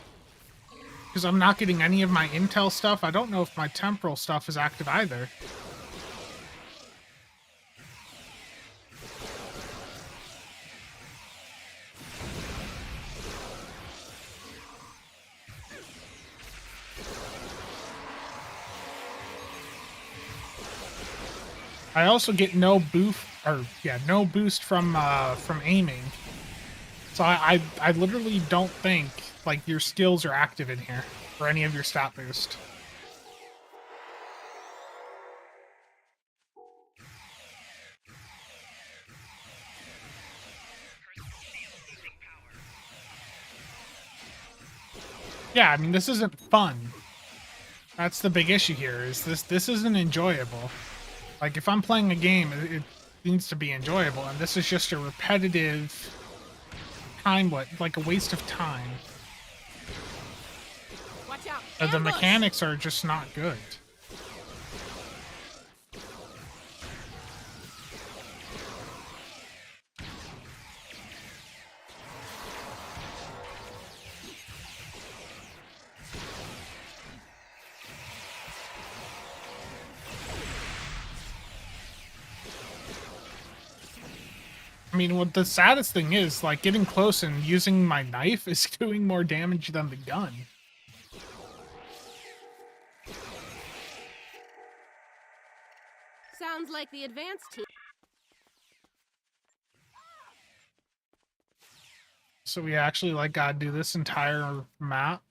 Because I'm not getting any of my intel stuff. I don't know if my temporal stuff is active either. I also get no boost, no boost from aiming. So I literally don't think like your skills are active in here or any of your stat boost. Yeah, I mean this isn't fun. That's the big issue here. Is this isn't enjoyable. Like if I'm playing a game, it needs to be enjoyable, and this is just a repetitive like a waste of time. Watch out. The mechanics are just not good. I mean, what the saddest thing is, like, getting close and using my knife is doing more damage than the gun. Sounds like the advanced team. So we actually, like, gotta do this entire map.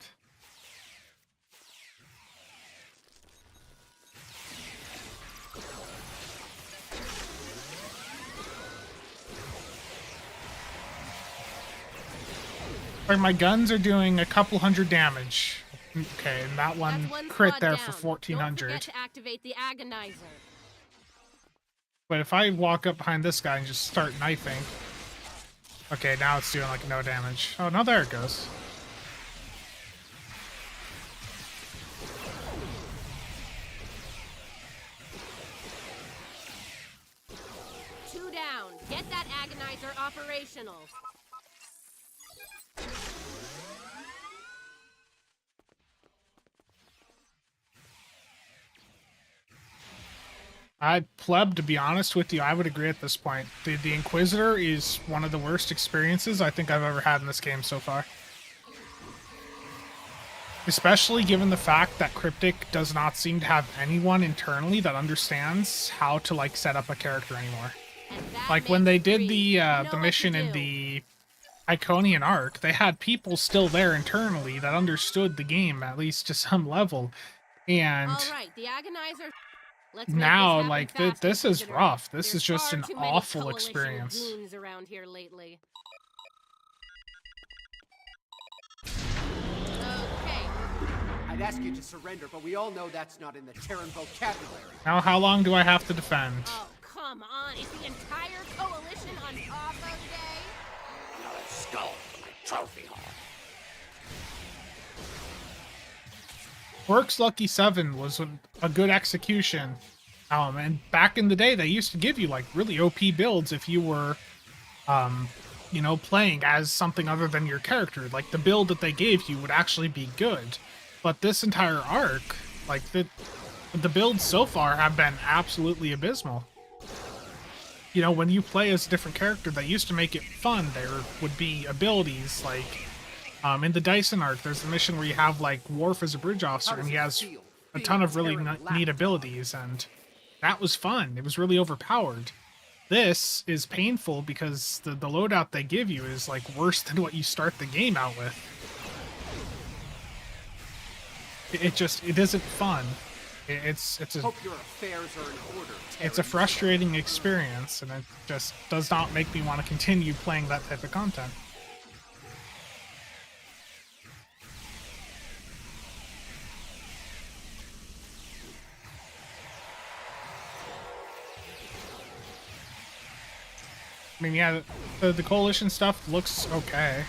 Like, my guns are doing a couple hundred damage. Okay, and that one crit there for 1400. Don't forget to activate the agonizer. But if I walk up behind this guy and just start knifing... Okay, now it's doing, like, no damage. Oh, no, there it goes. Two down. Get that agonizer operational. Pleb, to be honest with you, I would agree at this point. The Inquisitor is one of the worst experiences I think I've ever had in this game so far. Especially given the fact that Cryptic does not seem to have anyone internally that understands how to, like, set up a character anymore. Like, when they did the mission in the Iconian arc, they had people still there internally that understood the game, at least to some level. And... Alright, the agonizer... Now, like, this is rough. This is just an awful experience. Around here lately. I'd ask you to surrender, but we all know that's not in the Terran vocabulary. Now, how long do I have to defend? Oh, come on. Is the entire coalition on Pavo today? Another skull for my trophy hall. Works Lucky 7 was a good execution. And back in the day, they used to give you, like, really OP builds if you were, you know, playing as something other than your character. Like, the build that they gave you would actually be good. But this entire arc, like, the builds so far have been absolutely abysmal. You know, when you play as a different character, that used to make it fun. There would be abilities, like, in the Dyson arc, there's a mission where you have, like, Worf as a bridge officer, and he has a ton of really neat abilities, and that was fun. It was really overpowered. This is painful because the loadout they give you is, like, worse than what you start the game out with. It isn't fun. It's a Hope your affairs are in order, it's a frustrating experience, and it just does not make me want to continue playing that type of content. I mean, yeah, the coalition stuff looks okay.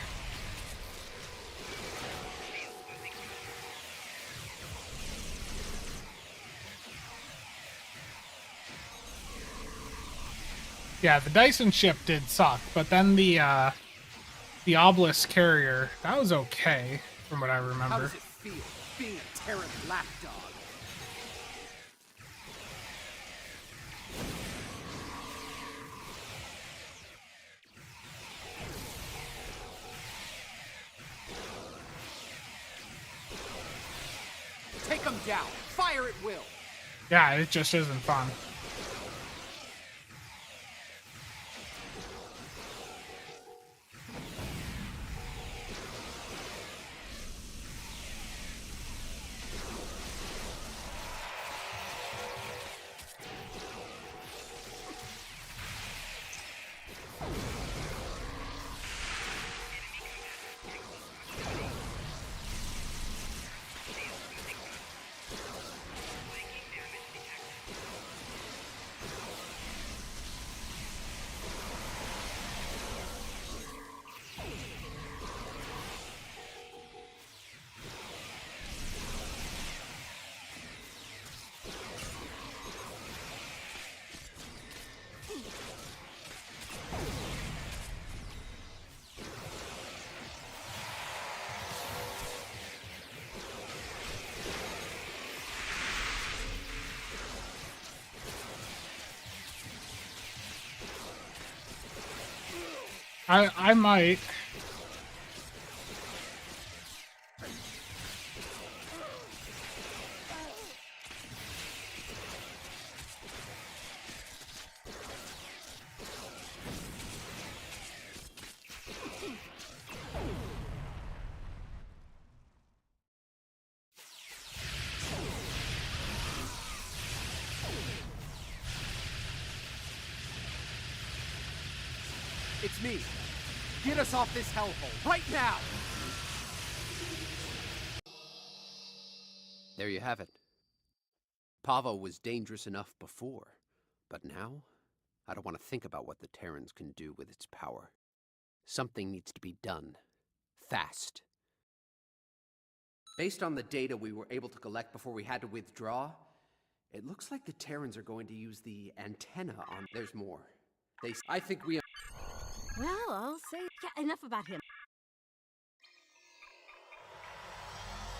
Yeah, the Dyson ship did suck, but then the Obelisk carrier, that was okay, from what I remember. How does it feel, being a Terran lapdog? Take them down. Fire at will. Yeah, it just isn't fun. I might. It's me. Get us off this hellhole, right now! There you have it. Pavo was dangerous enough before, but now, I don't want to think about what the Terrans can do with its power. Something needs to be done. Fast. Based on the data we were able to collect before we had to withdraw, it looks like the Terrans are going to use the antenna on... There's more. I think we... Well, I'll say... Yeah, enough about him.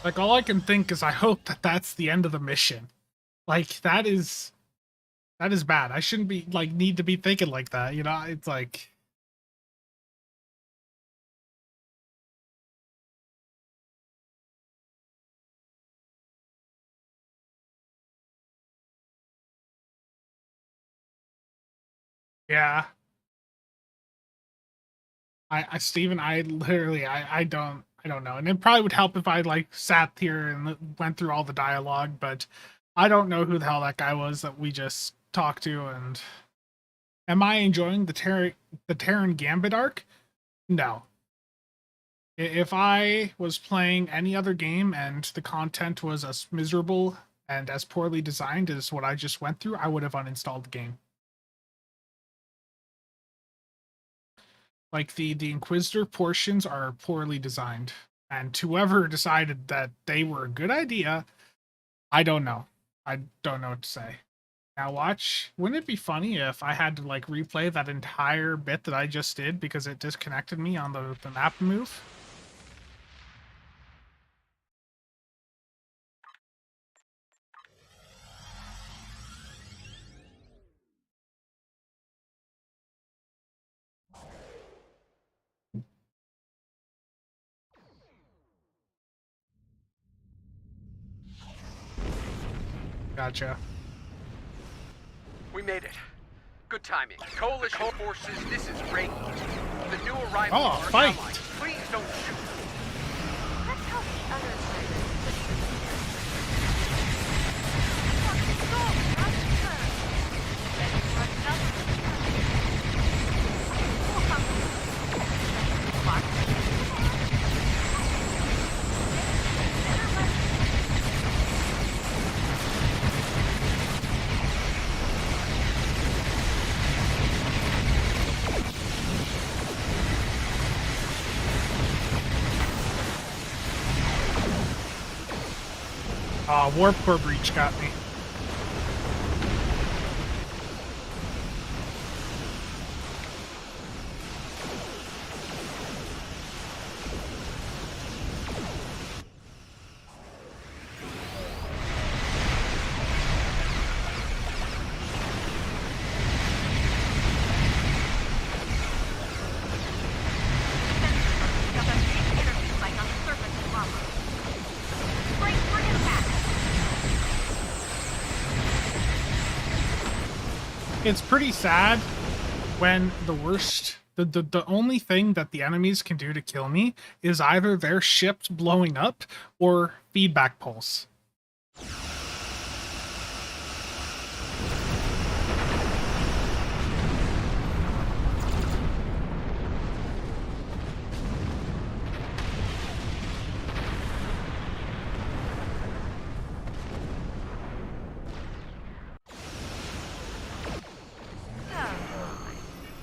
Like, all I can think is I hope that that's the end of the mission. Like, that is bad. I shouldn't be, like, need to be thinking like that, you know? It's like... Yeah. Steven, I literally, I don't know. And it probably would help if I, like, sat here and went through all the dialogue, but I don't know who the hell that guy was that we just talked to, and... Am I enjoying the Terran Gambit arc? No. If I was playing any other game and the content was as miserable and as poorly designed as what I just went through, I would have uninstalled the game. Like, the Inquisitor portions are poorly designed. And whoever decided that they were a good idea, I don't know. I don't know what to say. Now watch, wouldn't it be funny if I had to, like, replay that entire bit that I just did because it disconnected me on the map move? Gotcha. We made it. Good timing. Coalition forces, this is Reagan. The new arrivals are fight! allies. Please don't shoot. Let's help the others. Warp core breach got me. It's pretty sad when the only thing that the enemies can do to kill me is either their ships blowing up or feedback pulse.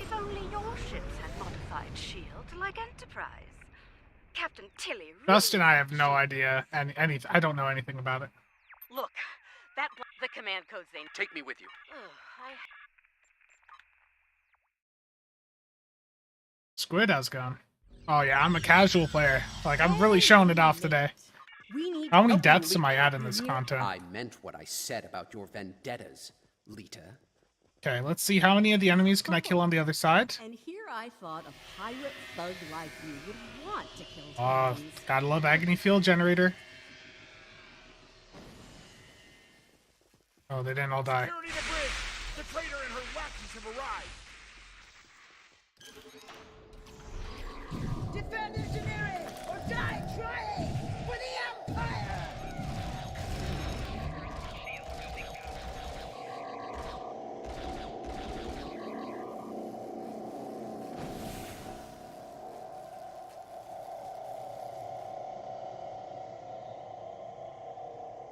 If only your ships had modified shields like Enterprise. Captain Tilly really Dustin, I have no idea, and I don't know anything about it. Look, the command codes they... Take me with you. Squid has gone. Oh yeah, I'm a casual player. Like, I'm really showing it off today. How many deaths am I at in this content? I meant what I said about your vendettas, Lita. Okay, let's see how many of the enemies can I kill on the other side. And here I thought a pirate thug like you would want to kill Oh, Terrans. gotta love Agony Field Generator. Oh, they didn't all die. Security the bridge! The traitor and her lackeys have arrived! Defend engineering or die trying for the Empire!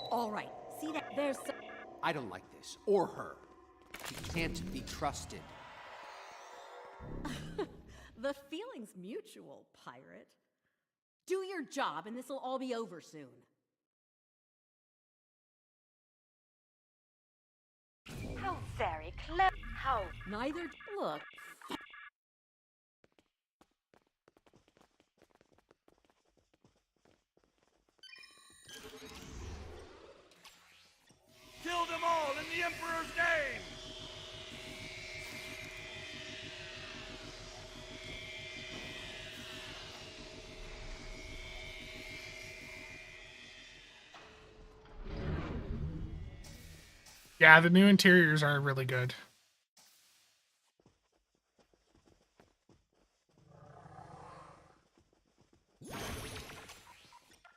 All right, see that? There's some... I don't like this, or her. She can't be trusted. The feeling's mutual, pirate. Do your job and this'll all be over soon. How very clever. How... Neither... Look. Kill them all in the Emperor's name! Yeah, the new interiors are really good.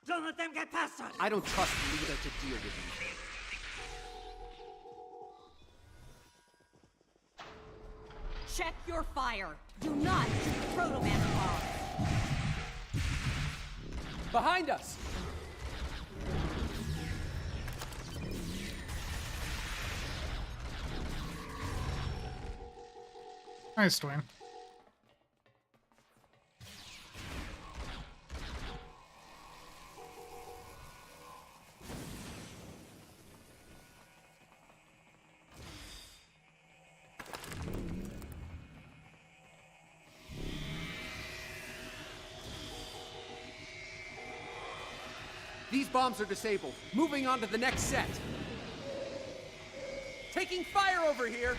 Don't let them get past us! I don't trust Lita to deal with you. Check your fire. Do not shoot Proto-Man bombs. Behind us! Nice, Dwayne. These bombs are disabled. Moving on to the next set. Taking fire over here!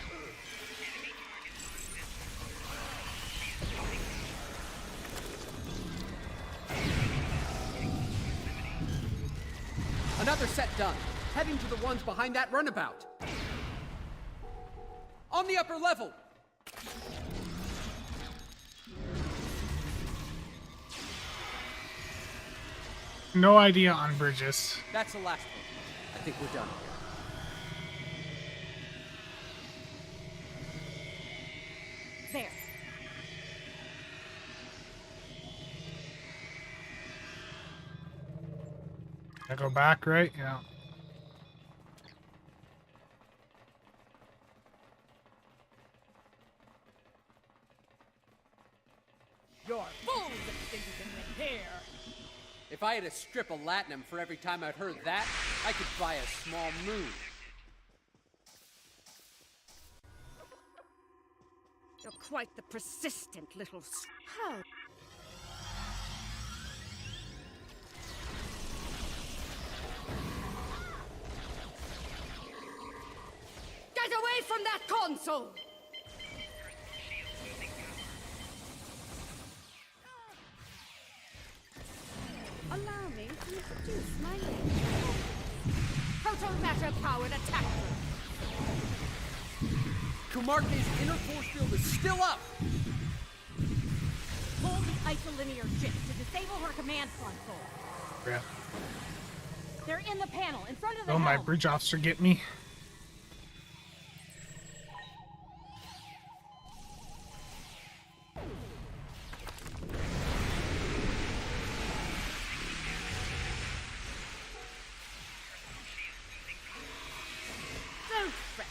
Another set done. Heading to the ones behind that runabout. On the upper level! No idea on bridges. That's the last one. I think we're done. There. I go back, right? Yeah. You're fools that think you can repair! If I had a strip of latinum for every time I'd heard that, I could buy a small moon. You're quite the persistent little... How? Get away from that console! Allow me to introduce my name. Proto-matter-powered attack. Come Kumarke's inner force field is still up! Hold the isolinear ship to disable her command console. Yeah. They're in the panel, in front of the Oh, my helm. bridge officer get me. Don't fret.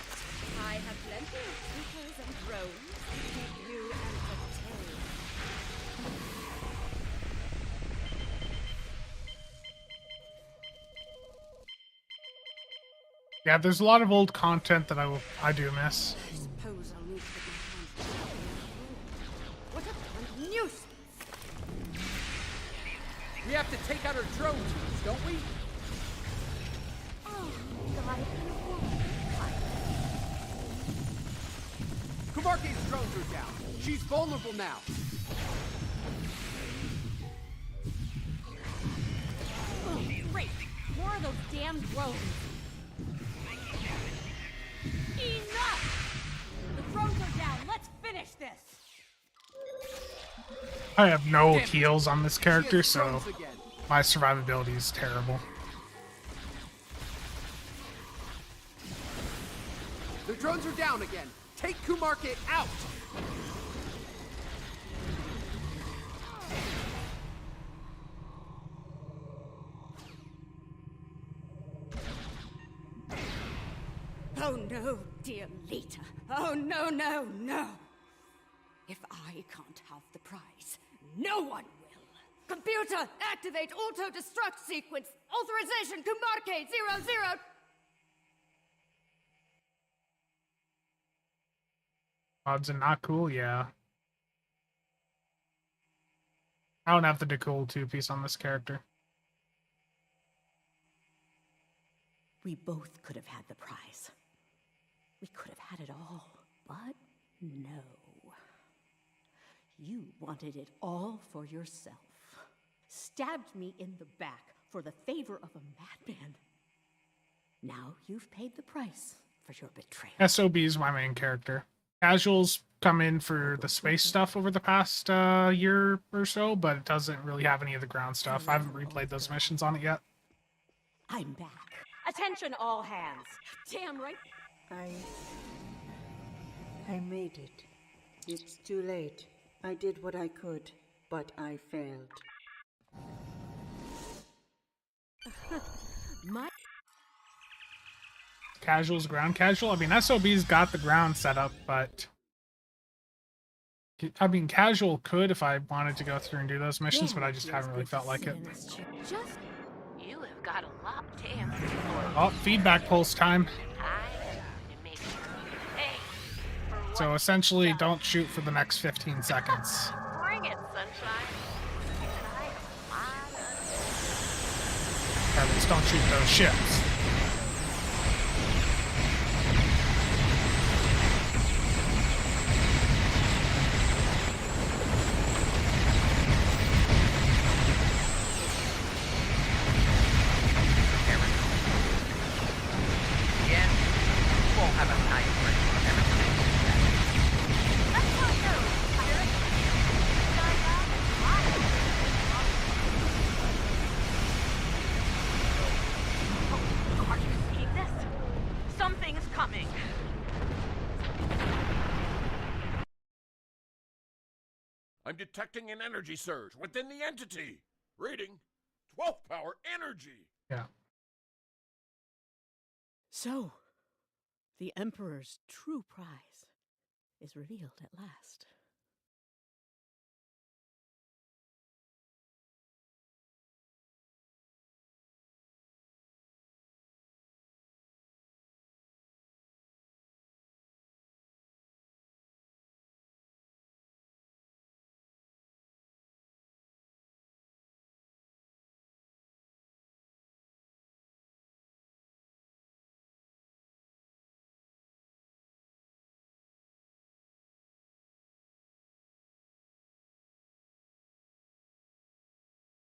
I have plenty of troopers and drones to keep you entertained. Yeah, there's a lot of old content that I do miss. I suppose I'll need to get my hands on it. What a nuisance! We have to take out our drone teams, don't we? Oh, God, Kumarke's drones are down. She's vulnerable now. oh, great! More of those damn drones. Enough! The drones are down. Let's finish this. I have no heals on this character, so my survivability is terrible. The drones are down again. Take Kumarke out! Oh no, dear Lita. Oh no, no, no. If I can't have the prize, no one will. Computer, activate auto-destruct sequence. Authorization Kumarke 00. Odds and not cool, yeah. I don't have the Decool 2-piece on this character. We both could have had the prize. We could have had it all, but no. You wanted it all for yourself. Stabbed me in the back for the favor of a madman. Now you've paid the price for your betrayal. SOB is my main character. Casuals come in for the space stuff over the past year or so, but it doesn't really have any of the ground stuff. I haven't replayed those missions on it yet. I'm back. Attention, all hands. Damn right. I made it. It's too late. I did what I could, but I failed. Casual's ground casual. I mean, SOB's got the ground set up, but I mean, casual could if I wanted to go through and do those missions, but I just haven't really felt like it. You have got a lot to answer for. Oh, feedback pulse time. So essentially, don't shoot for the next 15 seconds. Bring it, sunshine. Or at least don't shoot those ships. I'm detecting an energy surge within the entity. Reading 12th power energy. Yeah. So, the Emperor's true prize is revealed at last.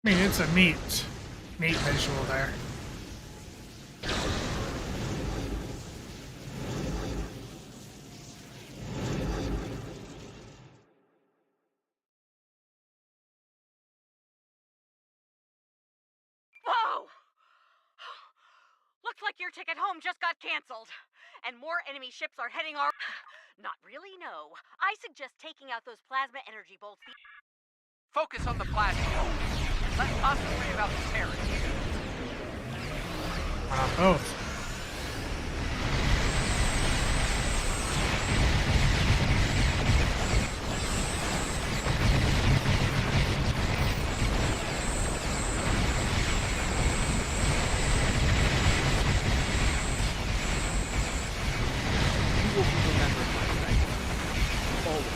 I mean, it's a neat visual there. your ticket home just got canceled. And more enemy ships are heading our... Not really, no. I suggest taking out those plasma energy bolts. Focus on the plasma. Let us worry about the Terran. Both. You will be remembered, my friend. Always.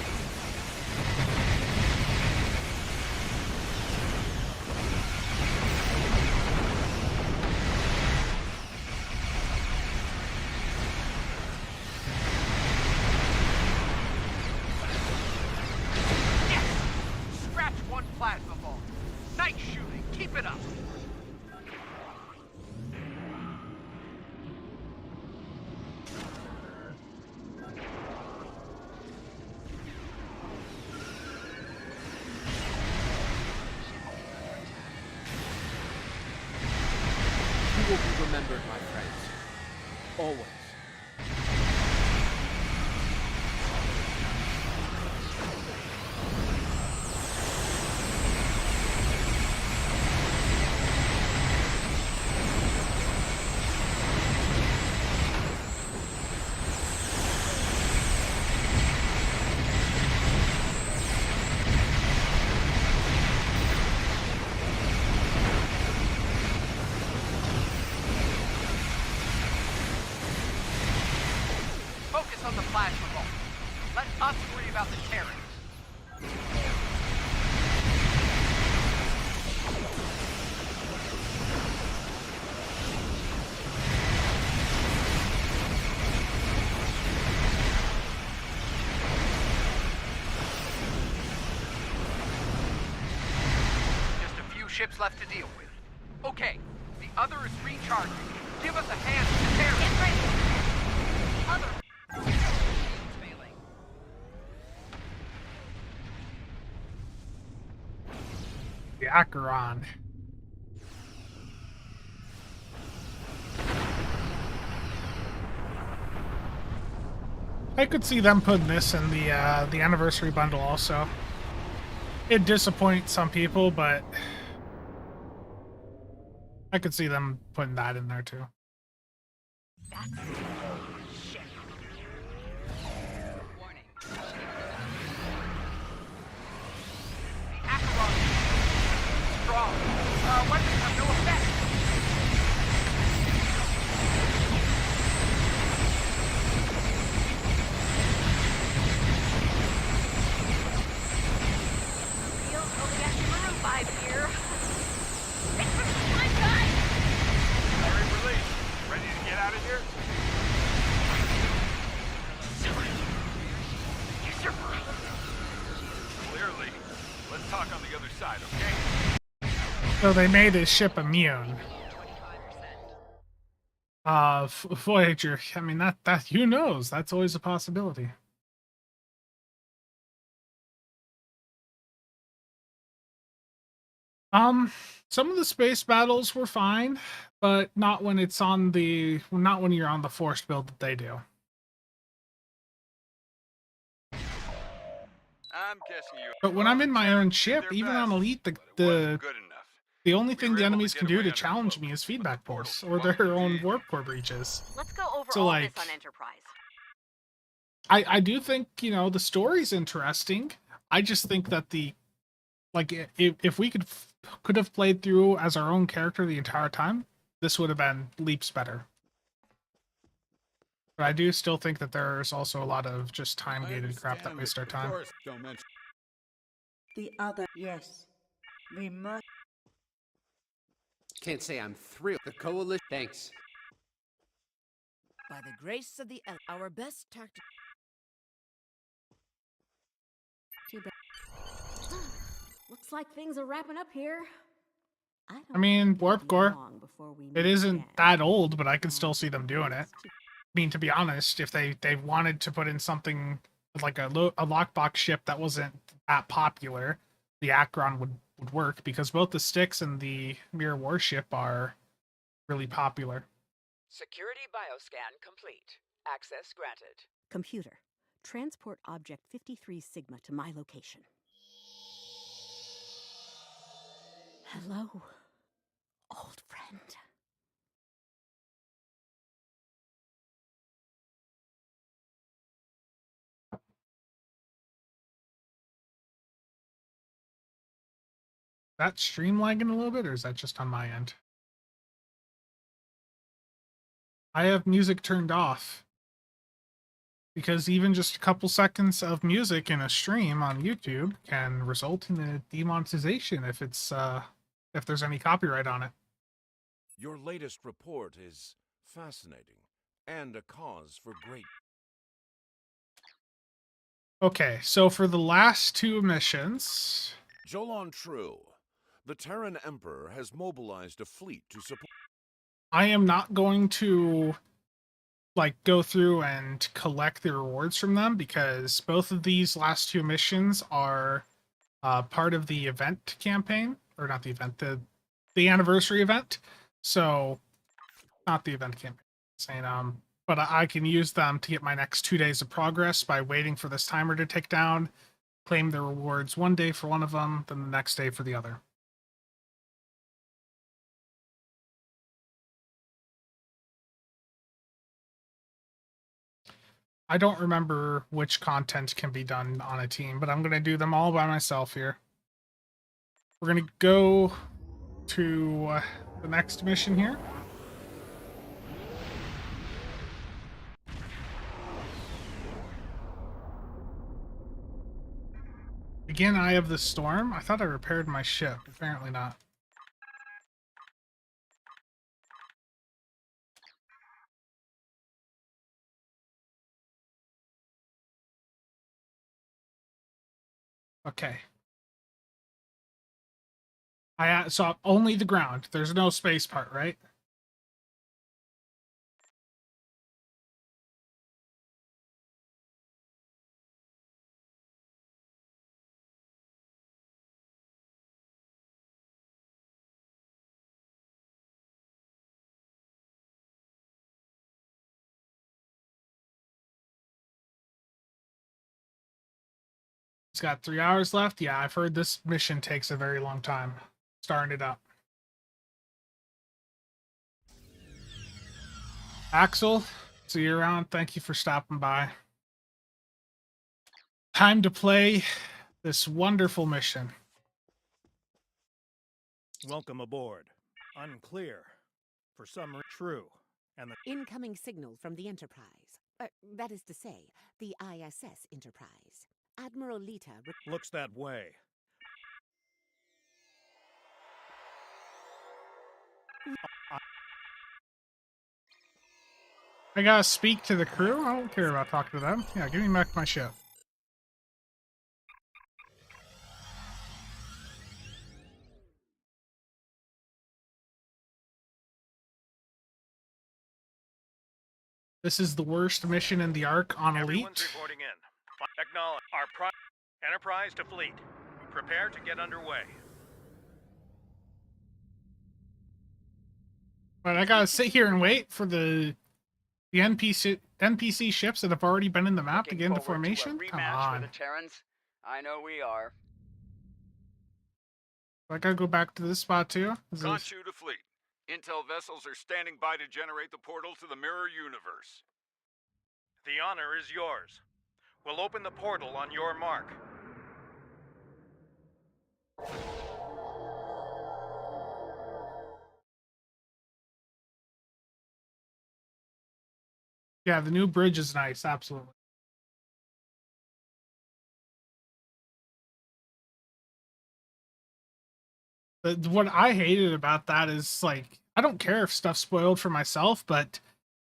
Scratch one plasma ball. Nice shooting. Keep it up. You will be remembered, my friends. Always. Focus on the plasma ball. Let us worry about the Terran. Just a few ships left to deal with. Okay, the other is recharging. Give us a hand with the Terran. Get ready! Other... Failing. The Acheron. I could see them putting this in the anniversary bundle also. It disappoints some people, but I could see them putting that in there too. That's... shit. Warning. The Acheron is strong. Weapons have no effect. Real Obiakimaru vibe here. It's for my guys! Firing release. Ready to get out of here? You survived. Clearly. Let's talk on the other side, okay? So they made his ship immune. Voyager. I mean, that who knows? That's always a possibility. Some of the space battles were fine, but not when it's on the not when you're on the forced build that they do. I'm guessing you. But when I'm in my own ship, even on Elite, the only thing the enemies can do to challenge me is feedback pulse or their own warp core breaches. Let's go over So, all like, this on Enterprise. I do think, you know, the story's interesting. I just think that if we could have played through as our own character the entire time, this would have been leaps better. But I do still think that there's also a lot of just time-gated crap that wastes our time. The other, yes. We must. Can't say I'm thrilled. The coalition. Thanks. By the grace of the our best tactic. Too bad. Looks like things are wrapping up here. I mean, warp core. It isn't that old, but I can still see them doing it. I mean, to be honest, if they wanted to put in something like a lockbox ship that wasn't that popular, the Acheron would work, because both the Styx and the Mirror Warship are really popular. Security bioscan complete. Access granted. Computer, transport object 53 Sigma to my location. Hello, old friend. That stream lagging a little bit, or is that just on my end? I have music turned off because even just a couple seconds of music in a stream on YouTube can result in a demonetization if it's if there's any copyright on it. Your latest report is fascinating and a cause for great. Okay, so for the last two missions, Jolon True, the Terran Emperor has mobilized a fleet to support. I am not going to like go through and collect the rewards from them because both of these last two missions are part of the event campaign, or not the event, the anniversary event. So not the event campaign, saying but I can use them to get my next 2 days of progress by waiting for this timer to tick down, claim the rewards one day for one of them, then the next day for the other. I don't remember which content can be done on a team, but I'm going to do them all by myself here. We're going to go to the next mission here. Again, Eye of the Storm. I thought I repaired my ship. Apparently not. Okay. I saw only the ground. There's no space part, right? It's got 3 hours left. Yeah, I've heard this mission takes a very long time. Starting it up. Axel, see you around. Thank you for stopping by. Time to play this wonderful mission. Welcome aboard. Unclear. For some true. And the Incoming signal from the Enterprise. That is to say, the ISS Enterprise. Admiral Lita looks that way. I gotta speak to the crew? I don't care about talking to them. Yeah, give me back my ship. This is the worst mission in the arc on Everyone's Elite. reporting in. Acknowledge our Enterprise to fleet. Prepare to get underway. But I gotta sit here and wait for the NPC ships that have already been in the map to get into formation? Come on. For the Terrans? I know we are. I gotta go back to this spot too? Conchu to fleet. Intel vessels are standing by to generate the portal to the mirror universe. The honor is yours. We'll open the portal on your mark. Yeah, the new bridge is nice, absolutely. But what I hated about that is, like, I don't care if stuff's spoiled for myself, but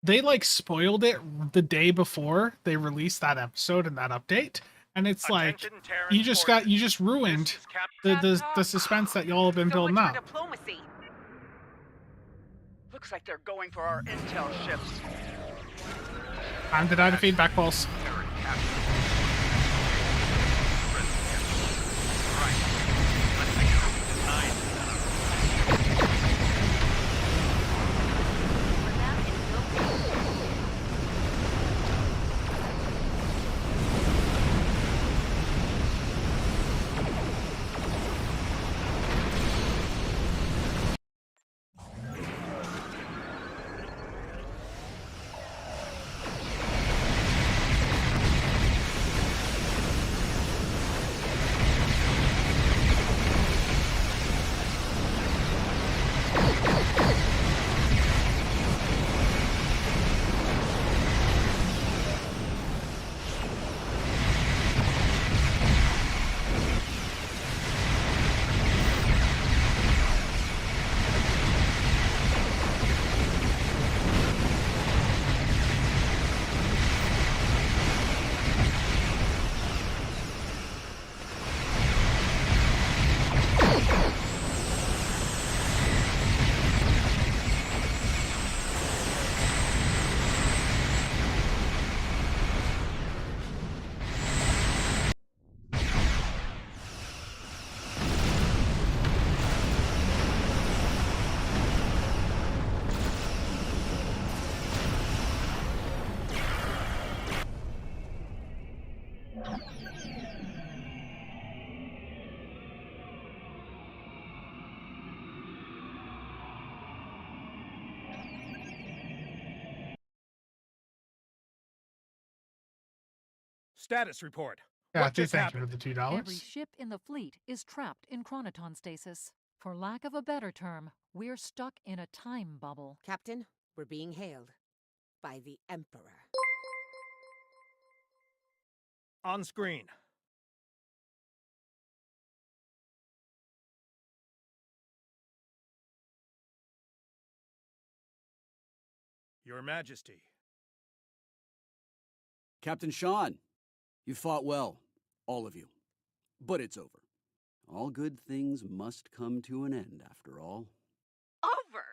they, like, spoiled it the day before they released that episode and that update. And it's like, you just ruined the suspense that y'all have been building up. Diplomacy. Looks like they're going for our intel ships. Time to die to feedback pulse. Status report. Yeah, What just thank you happened? for the Every $2. ship in the fleet is trapped in chronoton stasis. For lack of a better term, we're stuck in a time bubble. Captain, we're being hailed by the Emperor. On screen. Your Majesty. Captain Sean, you fought well, all of you. But it's over. All good things must come to an end, after all. Over?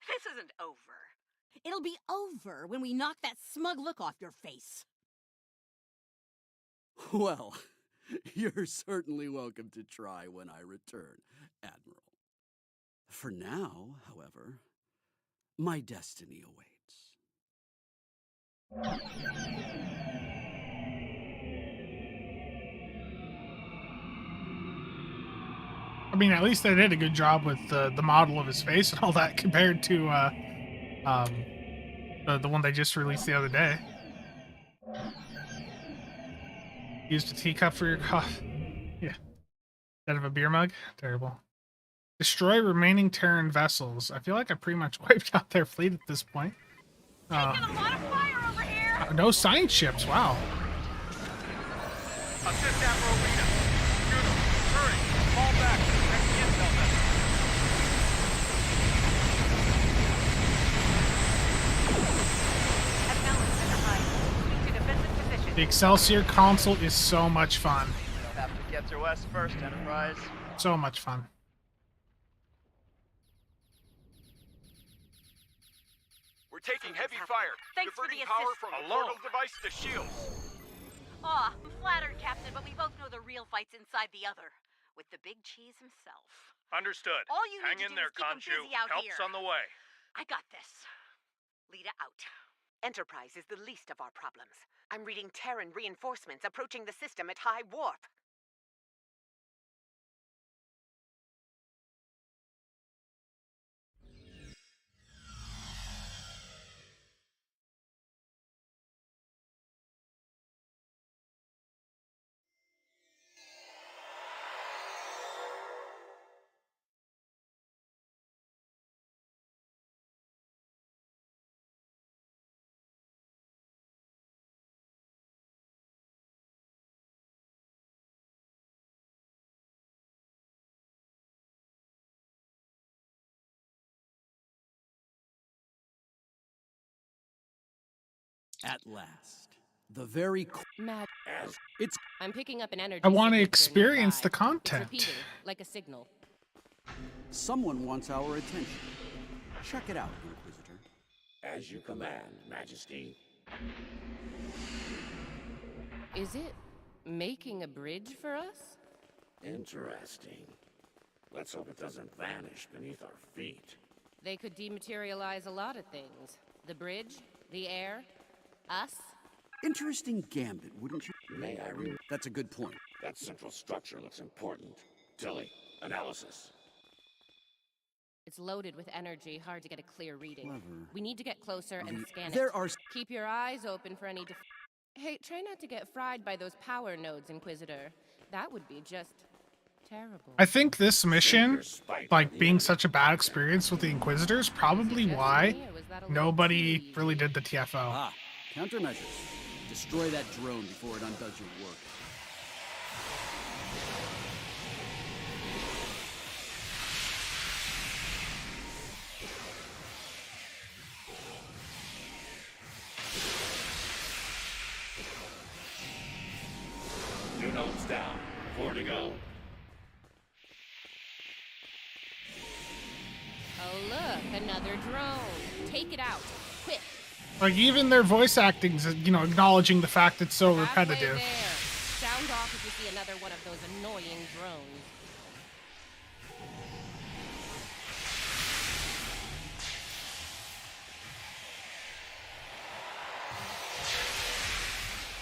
This isn't over. It'll be over when we knock that smug look off your face. Well, you're certainly welcome to try when I return, Admiral. For now, however, my destiny awaits. I mean, at least they did a good job with the model of his face and all that compared to the one they just released the other day. Used a teacup for your coffee. Yeah. Instead of a beer mug? Terrible. Destroy remaining Terran vessels. I feel like I pretty much wiped out their fleet at this point. Taking a lot of fire over here. No science ships. Wow. Assist Admiral Rita. Shoot him. Hurry. Fall back. Check the intel message. To defensive position. The Excelsior console is so much fun. You'll have to get to us first, Enterprise. So much fun. We're taking heavy fire. Thanks for Diverting the power assist. from a portal device to shields. Aw, I'm flattered, Captain, but we both know the real fight's inside the other, with the big cheese himself. Understood. All you Hang need to in do there, is keep 'em Khonshu. busy out Help's here. on the way. I got this. Lita out. Enterprise is the least of our problems. I'm reading Terran reinforcements approaching the system at high warp. At last. The very... Mad. It's... I'm picking up an energy. I want to signature experience the nearby. It's content. repeating, like a signal. Someone wants our attention. Check it out, Inquisitor. As you command, Majesty. Is it making a bridge for us? Interesting. Let's hope it doesn't vanish beneath our feet. They could dematerialize a lot of things. The bridge, the air, us. Interesting gambit, wouldn't you? May I read? That's a good point. That central structure looks important. Tilly, analysis. It's loaded with energy, hard to get a clear reading. Clever. We need to get closer and scan There it. are... Keep your eyes open for any Hey, try not to get fried by those power nodes, Inquisitor. That would be just terrible. I think this mission, like being such a bad experience with the Inquisitors, probably why nobody really did the TFO. Ah, countermeasures. Destroy that drone before it undoes your work. Two notes down. 4 to go. Oh, look, another drone. Take it out, quick. Like, even their voice acting's, acknowledging the fact it's so Halfway repetitive. there. Sound off if you see another one of those annoying drones.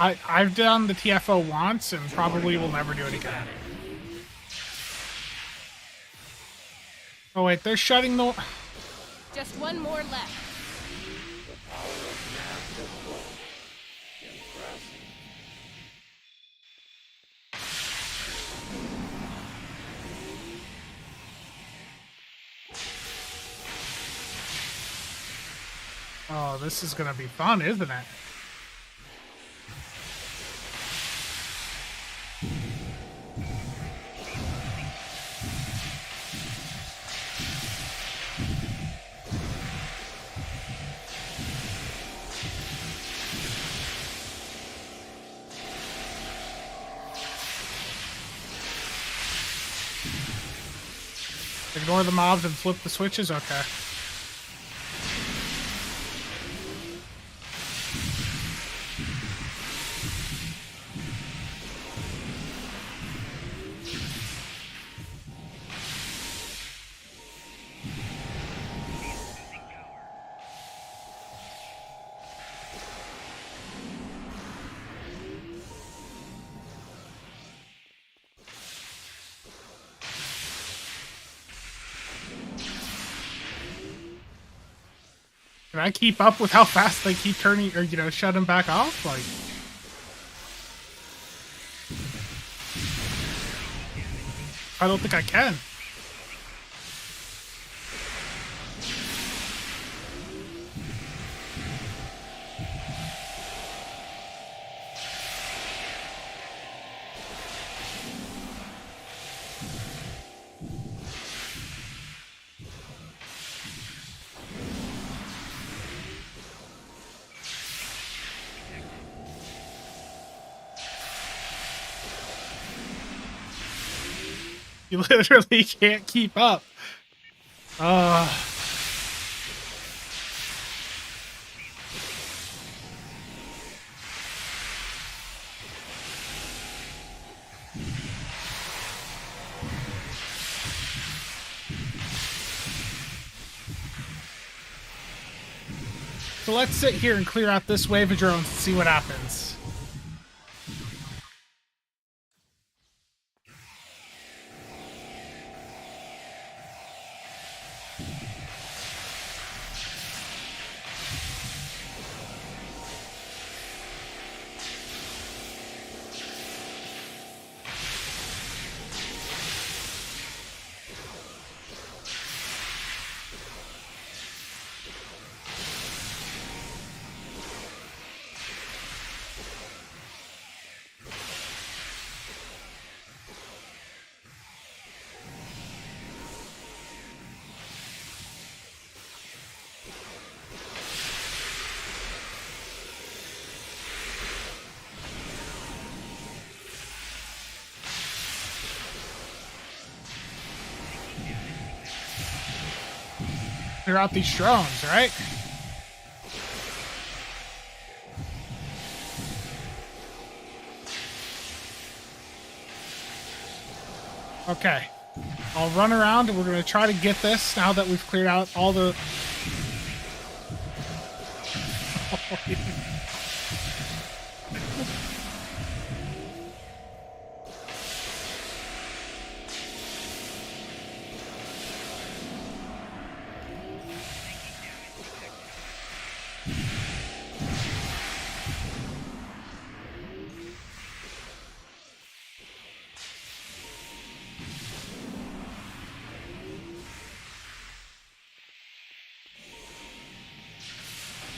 I've done the TFO once and probably will never do it again. Oh wait, they're shutting the... Just one more left. Oh, this is gonna be fun, isn't it? Ignore the mobs and flip the switches? Okay. Can I keep up with how fast they keep turning, or, you know, shutting back off? Like... I don't think I can. You literally can't keep up. So let's sit here and clear out this wave of drones and see what happens. Clear out these drones, right? Okay. I'll run around and we're going to try to get this now that we've cleared out all the...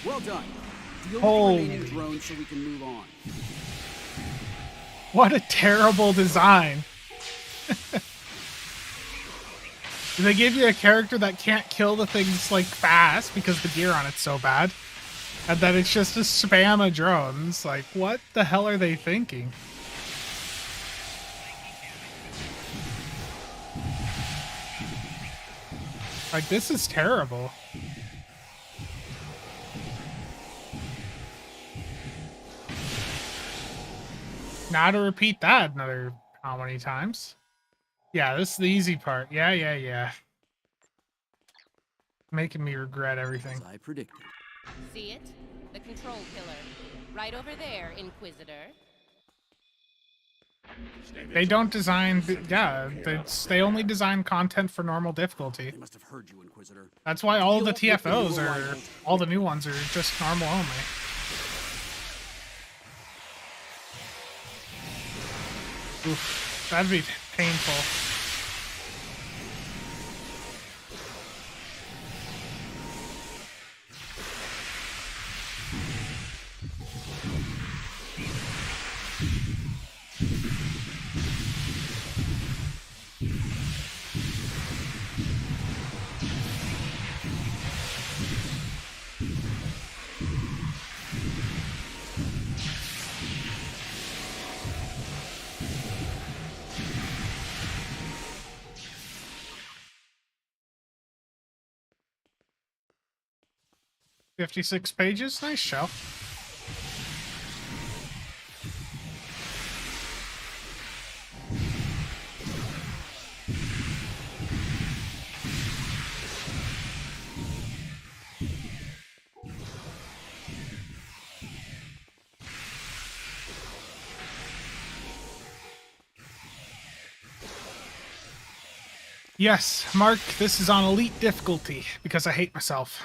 Well done. Deal with the Holy. remaining drones so we can move on. What a terrible design. They give you a character that can't kill the things like fast because the gear on it's so bad. And then it's just a spam of drones. Like, what the hell are they thinking? Like, this is terrible. Now to repeat that another how many times? Yeah, this is the easy part. Yeah. Making me regret everything. As I predicted. See it? The control pillar. Right over there, Inquisitor. They don't design, yeah, they only design content for normal difficulty. They must have heard you, Inquisitor. That's why all the Deal with the TFOs new are, arrivals all the new ones are just normal only. Oof, that'd be painful. "56 pages? Nice show." Yes, Mark, this is on elite difficulty because I hate myself.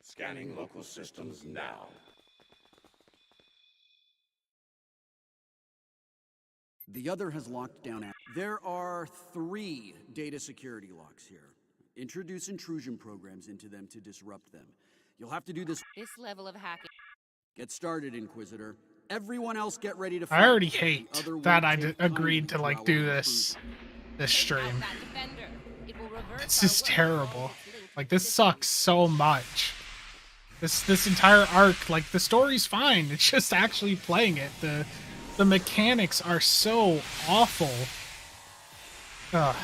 Scanning local systems now. The other has locked down. There are 3 data security locks here. Introduce intrusion programs into them to disrupt them. You'll have to do this. This level of hacking. Get started, Inquisitor. Everyone else get ready to fight. I already hate that I agreed to like do this stream. This is terrible. Like, this sucks so much. This entire arc, like, the story's fine. It's just actually playing it. The mechanics are so awful. Ugh.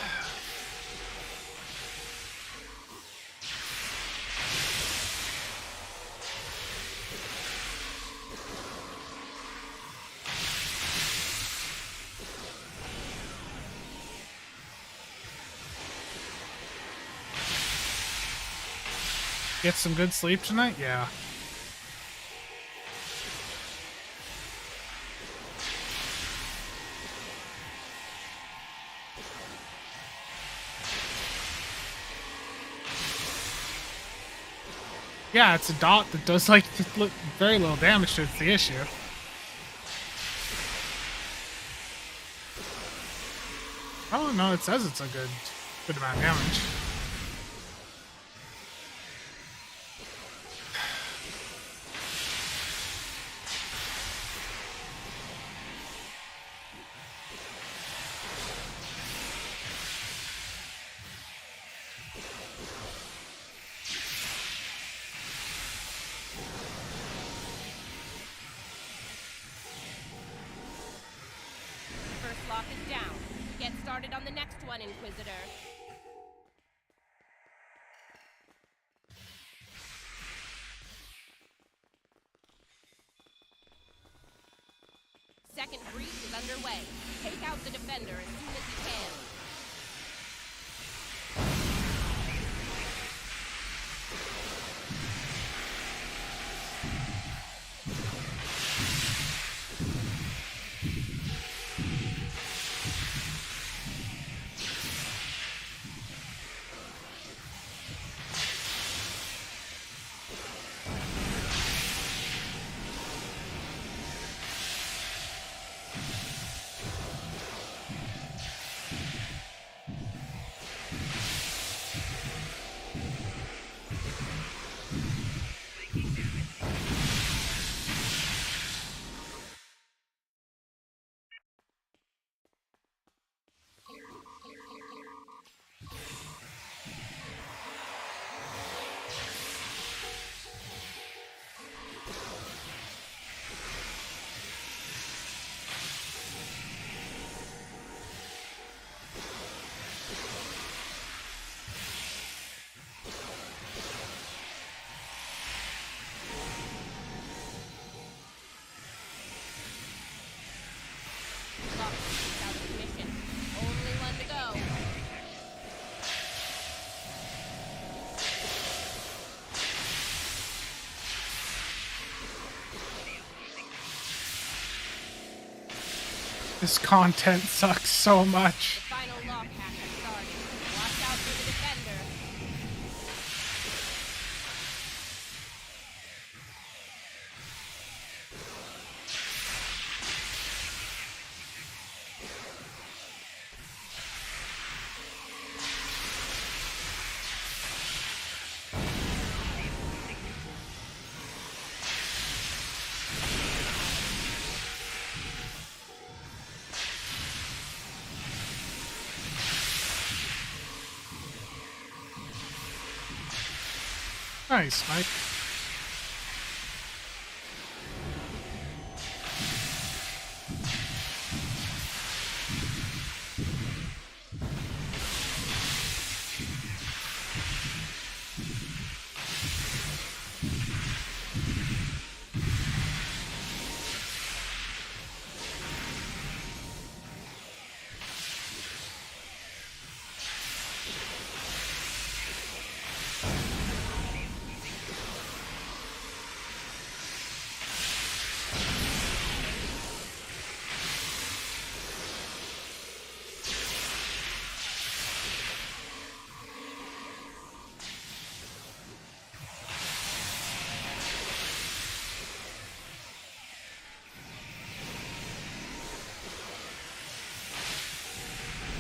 Get some good sleep tonight? Yeah. Yeah, it's a dot that does like very little damage to it. It's the issue. Oh no, it says it's a good amount of damage. Lock is down. Get started on the next one, Inquisitor. Second breach is underway. Take out the defender as soon as you can. This content sucks so much. The final lock hack has started. Watch out for the defender. Nice, Mike.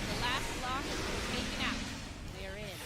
The last lock has been taken out. They're in.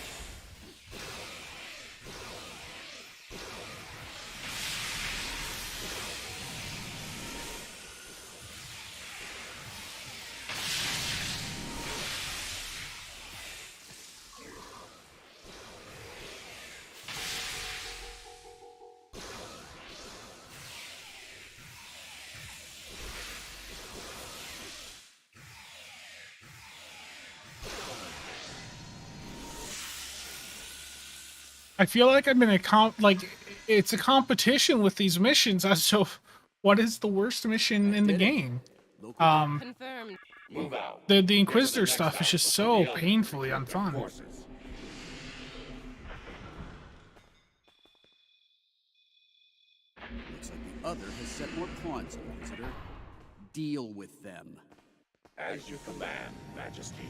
I feel like I'm in a it's a competition with these missions as to what is the worst mission in the game. Confirmed. Move out. The Inquisitor stuff is just so painfully unfun. Looks like the other has set more pawns on the visitor. Deal with them. As you command, Majesty.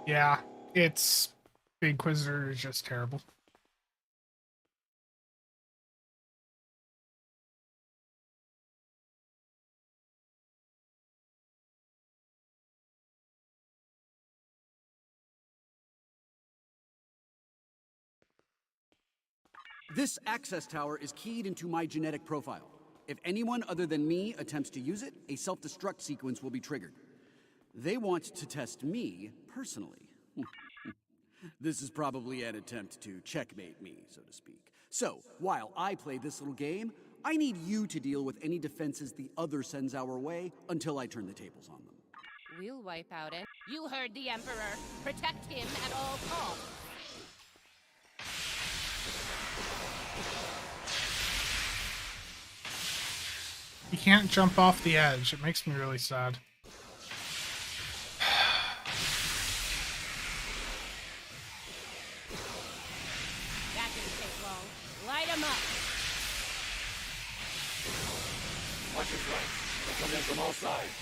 Yeah, the Inquisitor is just terrible. This access tower is keyed into my genetic profile. If anyone other than me attempts to use it, a self-destruct sequence will be triggered. They want to test me personally. This is probably an attempt to checkmate me, so to speak. So, while I play this little game, I need you to deal with any defenses the other sends our way until I turn the tables on them. We'll wipe out it. You heard the Emperor. Protect him at all costs. You can't jump off the edge. It makes me really sad. That didn't take long. Light him up. Watch your front. They're coming in from all sides.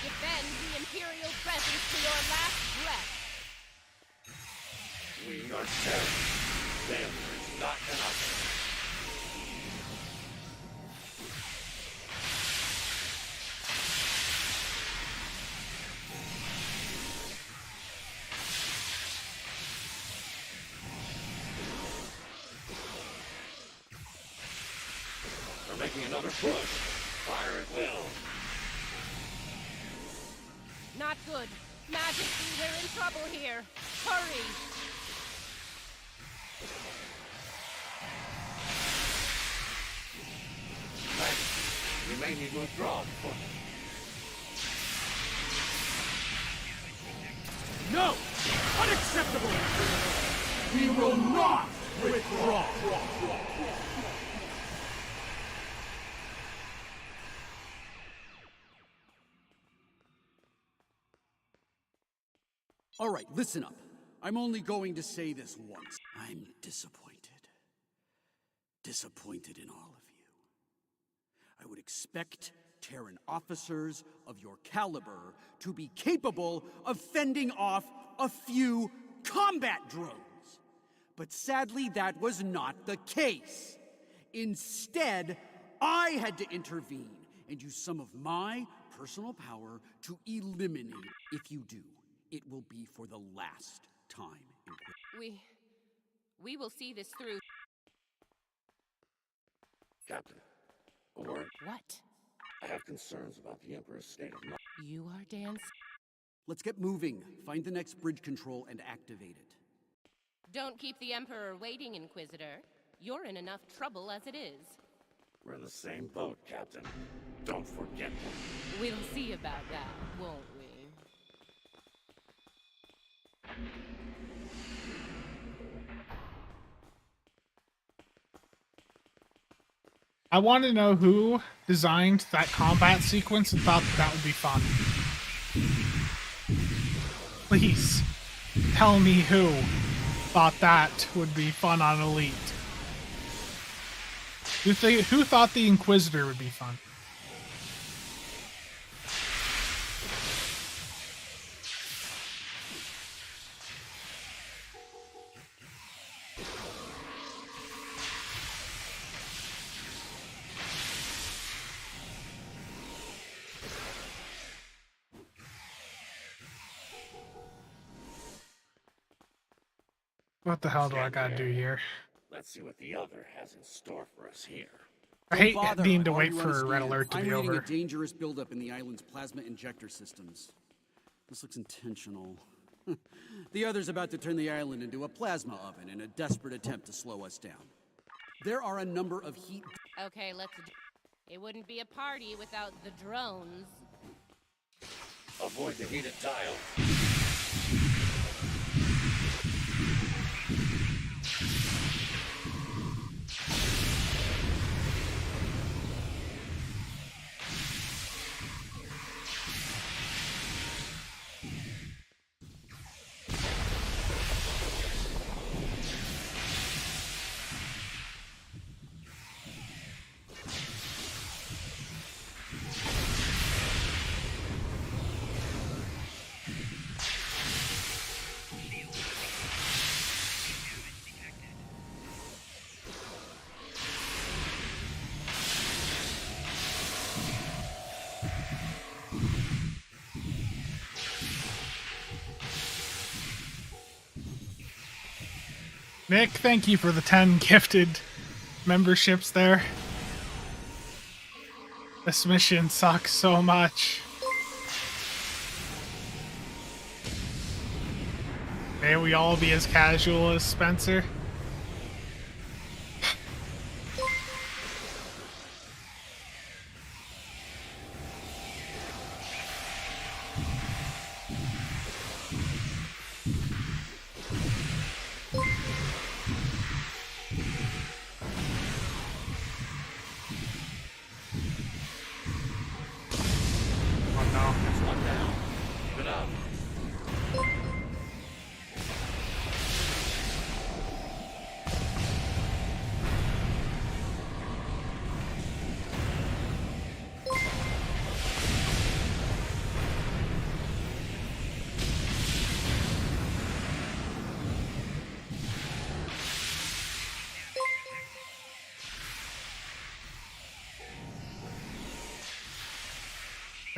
Defend the Imperial presence to your last breath. We are Terran. They are not enough. They're making another push. Fire at will. Not good. Majesty, we're in trouble here. Hurry! Majesty, we may need to withdraw. No! Unacceptable! We will not withdraw! All right, listen up. I'm only going to say this once. I'm disappointed. Disappointed in all of you. I would expect Terran officers of your caliber to be capable of fending off a few combat drones. But sadly, that was not the case. Instead, I had to intervene and use some of my personal power to eliminate. If you do, it will be for the last time. We will see this through. Captain, a word. What? I have concerns about the Emperor's state of mind. You are Dan. Let's get moving. Find the next bridge control and activate it. Don't keep the Emperor waiting, Inquisitor. You're in enough trouble as it is. We're in the same boat, Captain. Don't forget that. We'll see about that, won't we? I want to know who designed that combat sequence and thought that would be fun. Please, tell me who thought that would be fun on Elite. Who thought the Inquisitor would be fun? What the hell do I gotta do here? Let's see what the other has in store for us here. I hate needing to wait for a red alert to be I'm reading over. a dangerous buildup in the island's plasma injector systems. This looks intentional. The other's about to turn the island into a plasma oven in a desperate attempt to slow us down. There are a number of heat... Okay, let's do... It wouldn't be a party without the drones. Avoid the heated tile. Nick, thank you for the 10 gifted memberships there. This mission sucks so much. May we all be as casual as Spencer.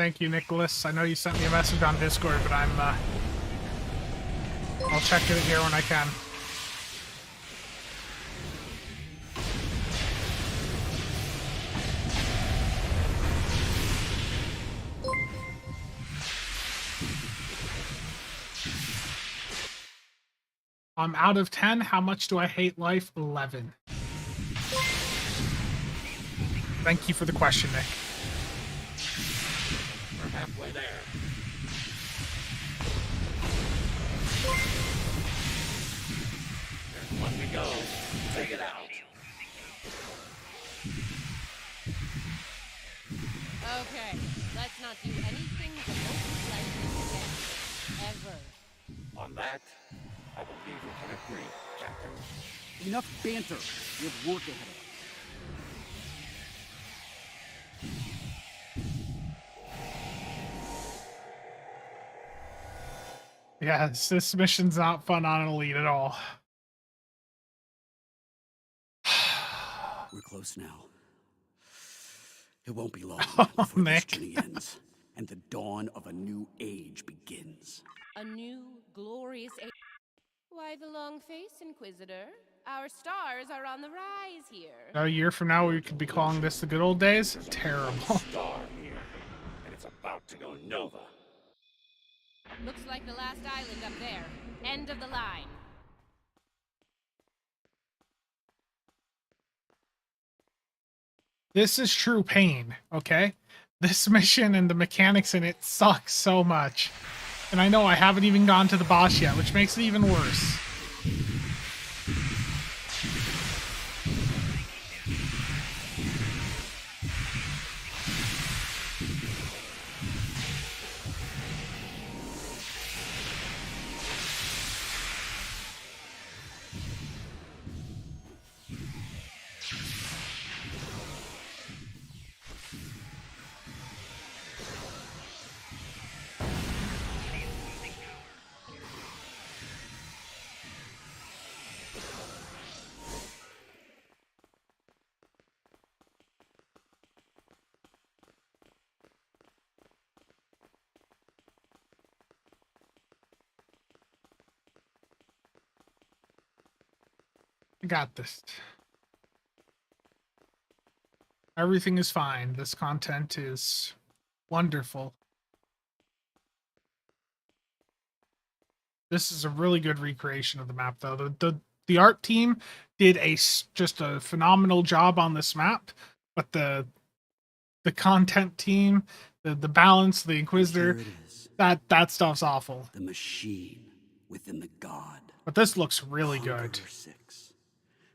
Thank you, Nicholas. I know you sent me a message on Discord, but I'll check it here when I can. I'm out of 10. How much do I hate life? 11. Thank you for the question, Nick. We're halfway there. There's one to go. Take it out. Okay, let's not do anything remotely like this again. Ever. On that, I believe we can agree, Captain. Enough banter. We have work ahead of us. Yeah, this mission's not fun on Elite at all. We're close now. It won't be long Oh, before Nick. this journey ends, and the dawn of a new age begins. A new, glorious age. Why the long face, Inquisitor? Our stars are on the rise here. A year from now, we could be calling this the good old days. Terrible. Star here, and it's about to go Nova. Looks like the last island up there. End of the line. This is true pain, okay? This mission and the mechanics in it suck so much. And I know I haven't even gone to the boss yet, which makes it even worse. I got this. Everything is fine. This content is wonderful. This is a really good recreation of the map, though. The art team did just a phenomenal job on this map, but the content team, the balance, the Inquisitor, that stuff's awful. The machine within the god. But this looks really good. 6,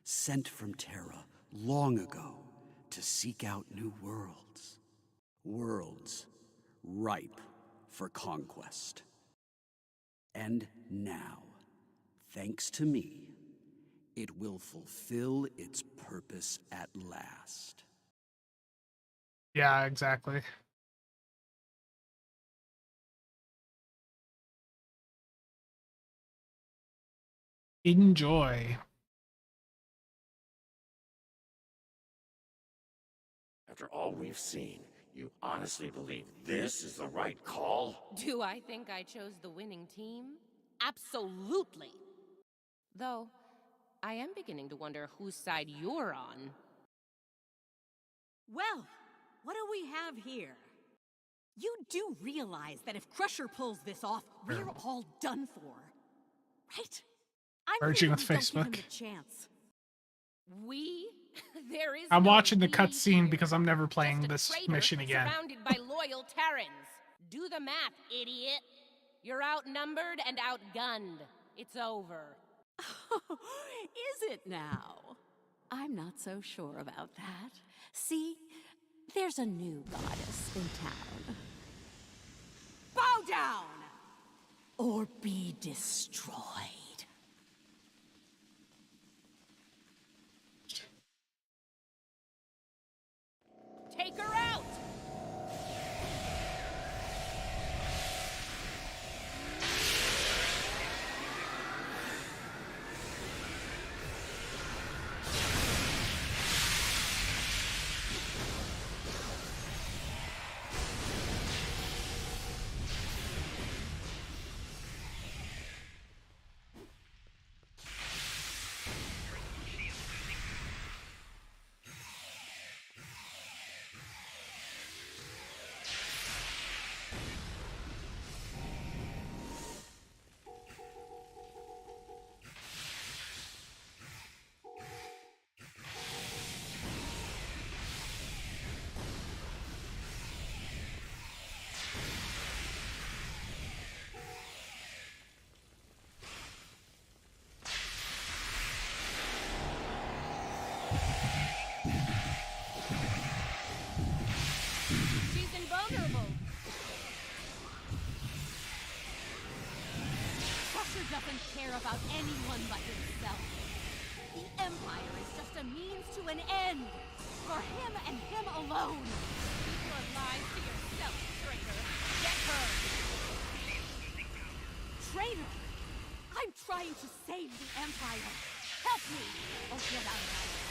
sent from Terra long ago to seek out new worlds. Worlds ripe for conquest. And now, thanks to me, it will fulfill its purpose at last. Yeah, exactly. Enjoy. After all we've seen, you honestly believe this is the right call? Do I think I chose the winning team? Absolutely. Though, I am beginning to wonder whose side you're on. Well, what do we have here? You do realize that if Crusher pulls this off, we're all done for, right? Merging with Don't give him Facebook. the chance. We? There is I'm no watching the we cutscene here. because I'm never playing Just a this traitor mission again. Surrounded by loyal Terrans. Do the math, idiot. You're outnumbered and outgunned. It's over. Is it now? I'm not so sure about that. See, there's a new goddess in town. Bow down! Or be destroyed. Take her out! doesn't care about anyone but himself. The Empire is just a means to an end. For him and him alone. Keep your lies to yourself, traitor. Get her! Traitor! I'm trying to save the Empire. Help me, or get out of my way.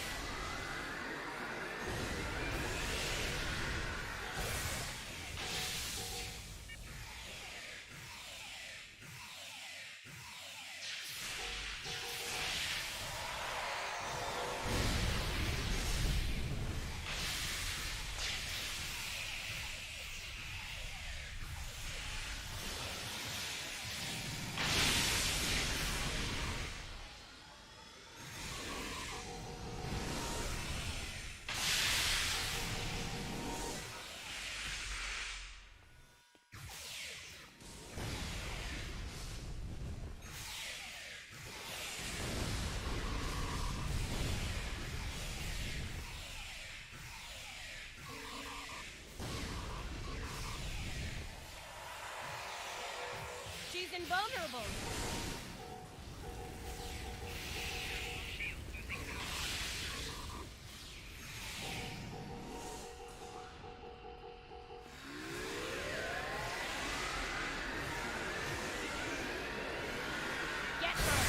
She's invulnerable. Get her.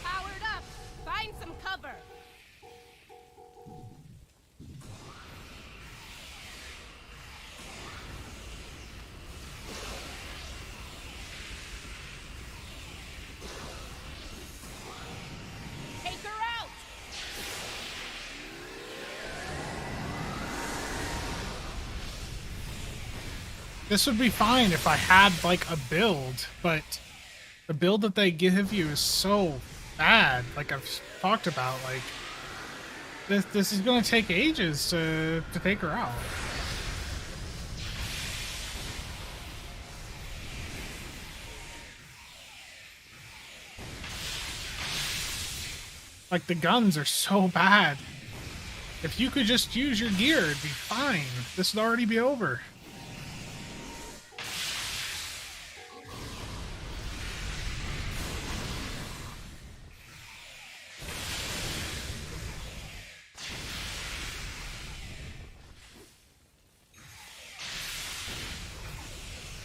Powered up. Find some cover. Take her out. This would be fine if I had like a build, but the build that they give you is so bad. Like I've talked about, like this is gonna take ages to take her out. Like the guns are so bad. If you could just use your gear, it'd be fine. This would already be over.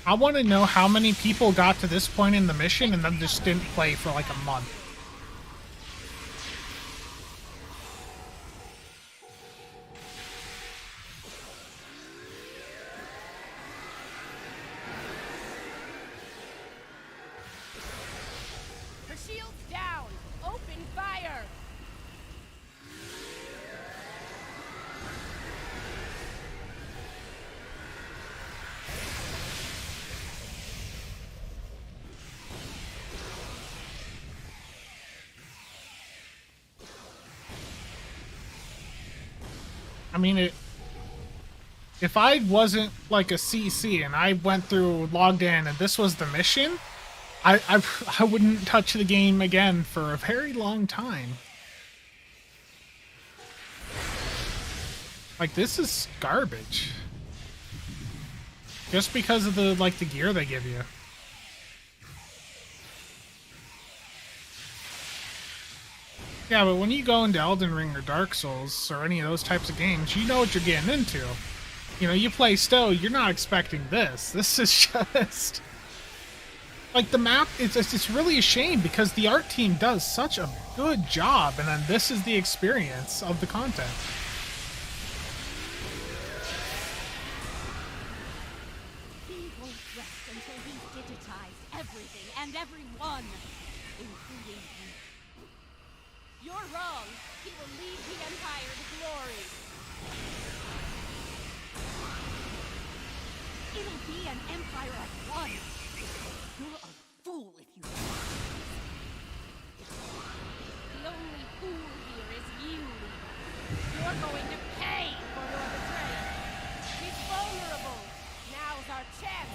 I want to know how many people got to this point in the mission and then just didn't play for like a month. Her shield's down. Open fire. I mean, if I wasn't like a CC and I went through, logged in, and this was the mission, I wouldn't touch the game again for a very long time. Like, this is garbage. Just because of the gear they give you. Yeah, but when you go into Elden Ring or Dark Souls or any of those types of games, you know what you're getting into. You know, you play Stowe, you're not expecting this. This is just... Like, the map, it's really a shame because the art team does such a good job, and then this is the experience of the content. He won't rest until he's digitized everything and everyone, including you. You're wrong. He will lead the Empire to glory. It'll be an empire of one. You're a fool if you don't. The only fool here is you, leader. You're going to pay for your betrayal. He's vulnerable. Now's our chance.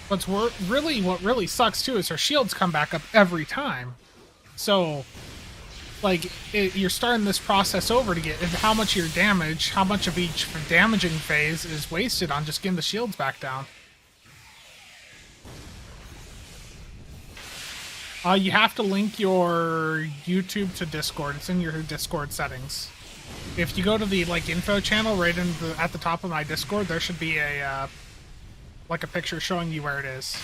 What really sucks too is her shields come back up every time. So, like, you're starting this process over to get how much of your damage, how much of each damaging phase is wasted on just getting the shields back down. You have to link your YouTube to Discord. It's in your Discord settings. If you go to the info channel right at the top of my Discord, there should be a a picture showing you where it is.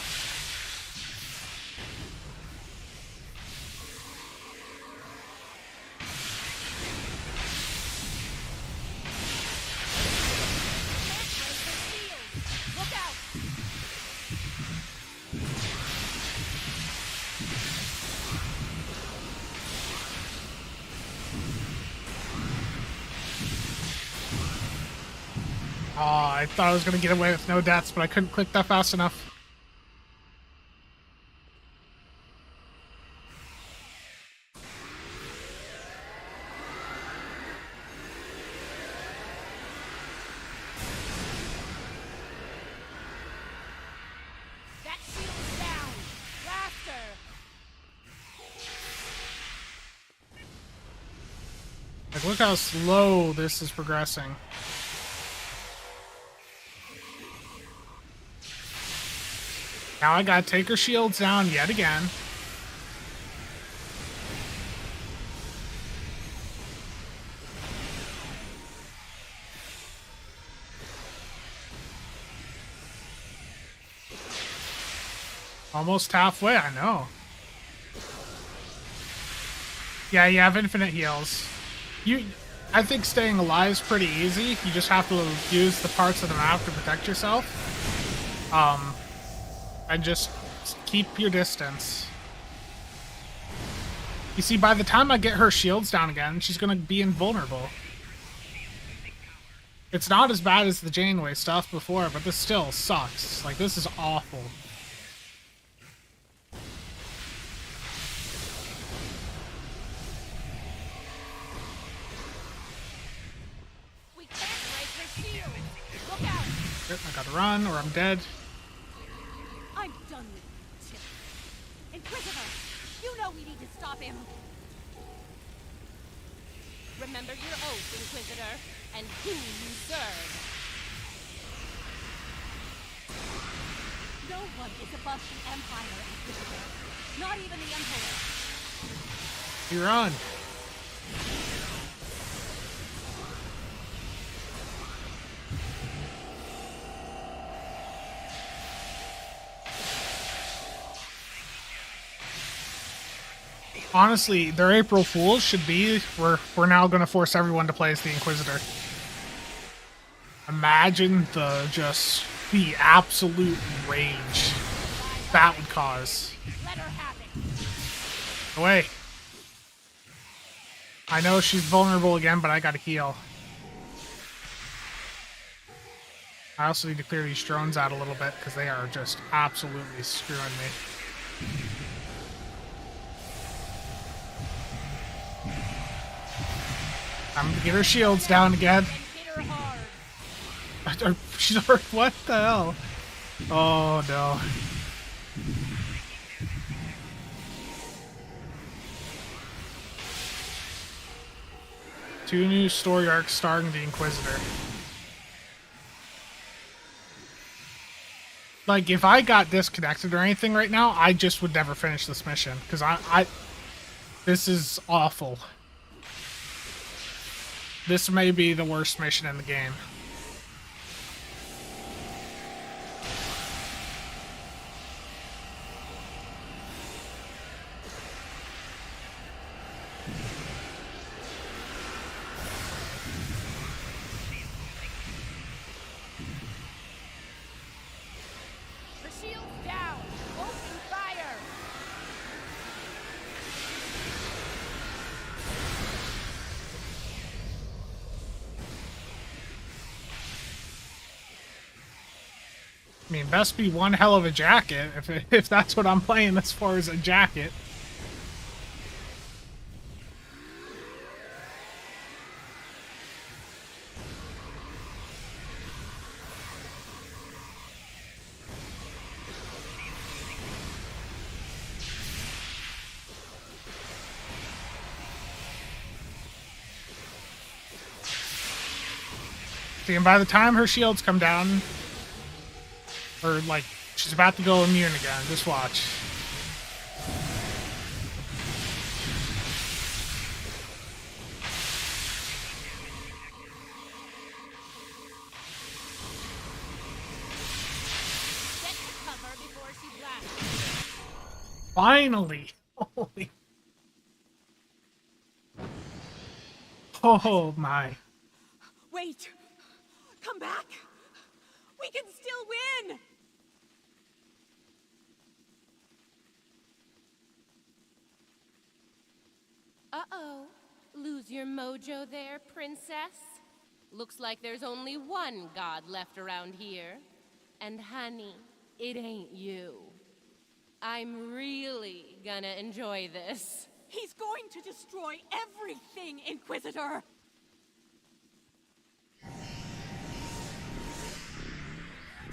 Oh, I thought I was going to get away with no deaths, but I couldn't click that fast enough. That shield's down. Faster. Like, look how slow this is progressing. Now I gotta take her shields down yet again. Almost halfway, I know. Yeah, you have infinite heals. I think staying alive is pretty easy. You just have to use the parts of the map to protect yourself. And just keep your distance. You see, by the time I get her shields down again, she's gonna be invulnerable. It's not as bad as the Janeway stuff before, but this still sucks. Like, this is awful. We can't break her shield. Look out. I gotta run or I'm dead. I'm done with you, Chip. Inquisitor, you know we need to stop him. Remember your oath, Inquisitor, and who you serve. No one is above the Empire, Inquisitor. Not even the Emperor. You run. Honestly, their April Fools should be we're now going to force everyone to play as the Inquisitor. Imagine the absolute rage that would cause. Away. I know she's vulnerable again, but I gotta heal. I also need to clear these drones out a little bit because they are just absolutely screwing me. I'm gonna get her shields down again. She's already, what the hell? Oh no. Two new story arcs starring the Inquisitor. Like, if I got disconnected or anything right now, I just would never finish this mission. Because this is awful. This may be the worst mission in the game. The shield's down! Open fire! I mean, best be one hell of a jacket, if that's what I'm playing as far as a jacket. See, and by the time her shields come down, or like she's about to go immune again, just watch. Get to cover before she blasts. Finally! Holy. Oh my. Wait! Come back! We can still win! Uh-oh. Lose your mojo there, princess? Looks like there's only one god left around here. And honey, it ain't you. I'm really gonna enjoy this. He's going to destroy everything, Inquisitor!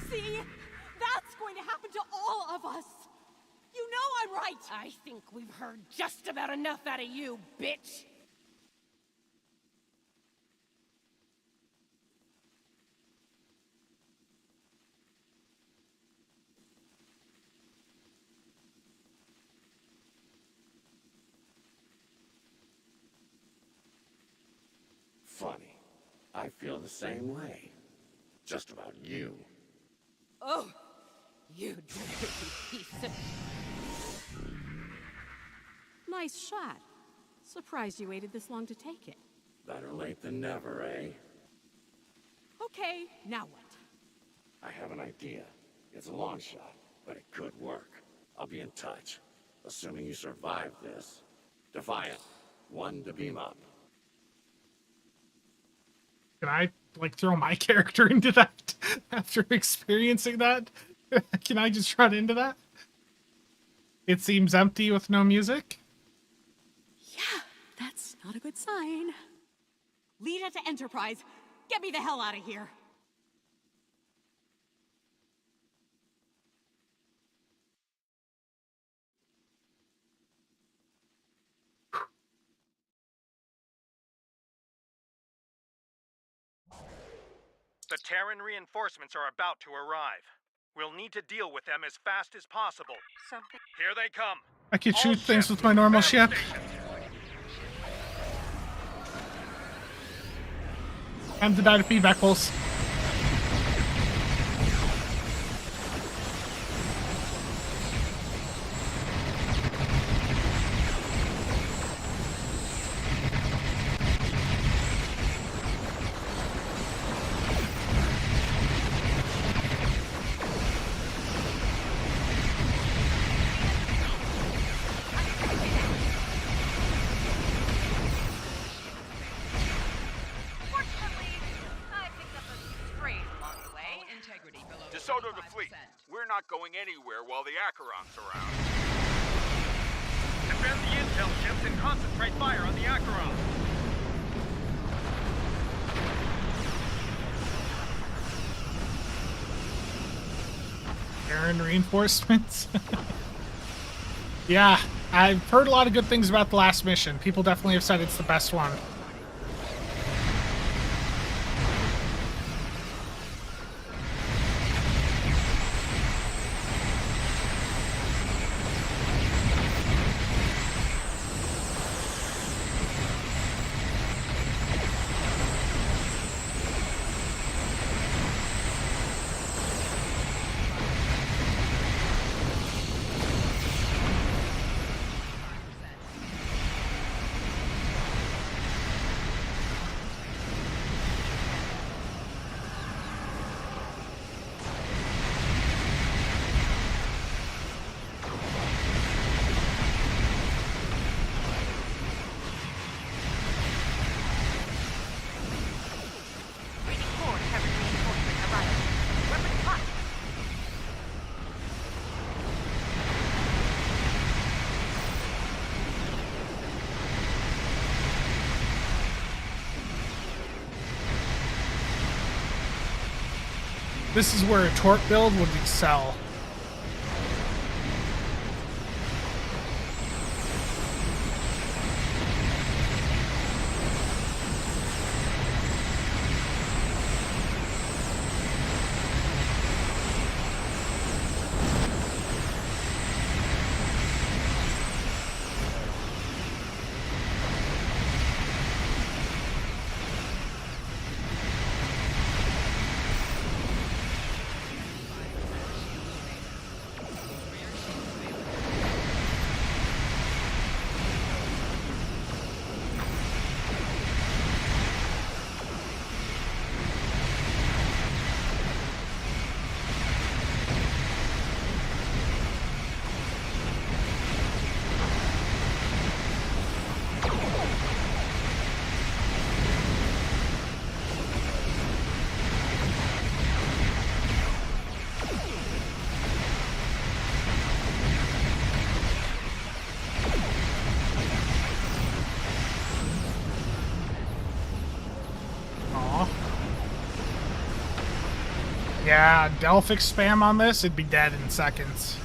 See? That's going to happen to all of us! You know I'm right! I think we've heard just about enough out of you, bitch! Funny. I feel the same way. Just about you. Oh, you dirty piece of... Nice shot. Surprised you waited this long to take it. Better late than never, eh? Okay, now what? I have an idea. It's a long shot, but it could work. I'll be in touch. Assuming you survive this. Defiant. 1 to beam up. Can I, like, throw my character into that after experiencing that? Can I just run into that? It seems empty with no music. Yeah, that's not a good sign. Lead it to Enterprise. Get me the hell out of here. The Terran reinforcements are about to arrive. We'll need to deal with them as fast as possible. Here they come. I can All shoot things ships with my normal ship. stations. Time to die to feedback holes. Fortunately, I picked up a few strays along the way. DeSoto to fleet. We're not going anywhere while the Acheron's around. Defend the intel ships and concentrate fire on the Acheron. Terran reinforcements. Yeah, I've heard a lot of good things about the last mission. People definitely have said it's the best one. This is where a torp build would excel. Yeah, Delphic spam on this, it'd be dead in seconds.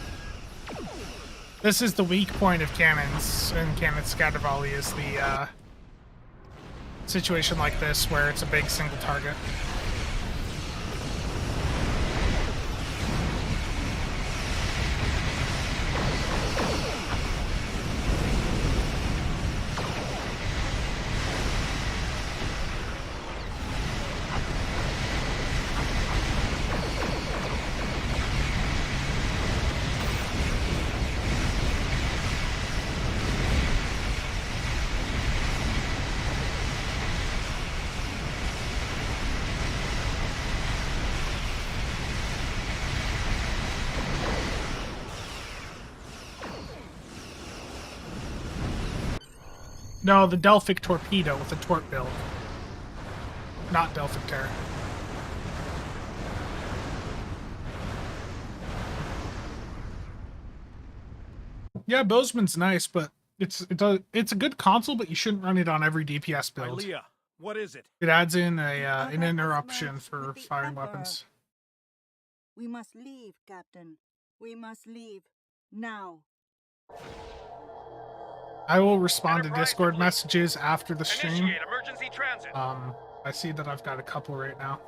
This is the weak point of cannons, and cannon scatter volley is the situation like this where it's a big single target. No, the Delphic torpedo with the torp build. Not Delphic Terran. Yeah, Bozeman's nice, but it's a good console, but you shouldn't run it on every DPS build. Ilea, what is it? It adds in a an interruption for firing weapons. We must leave, Captain. We must leave. Now. I will respond to Discord messages after the stream. Initiate emergency transit. I see that I've got a couple right now.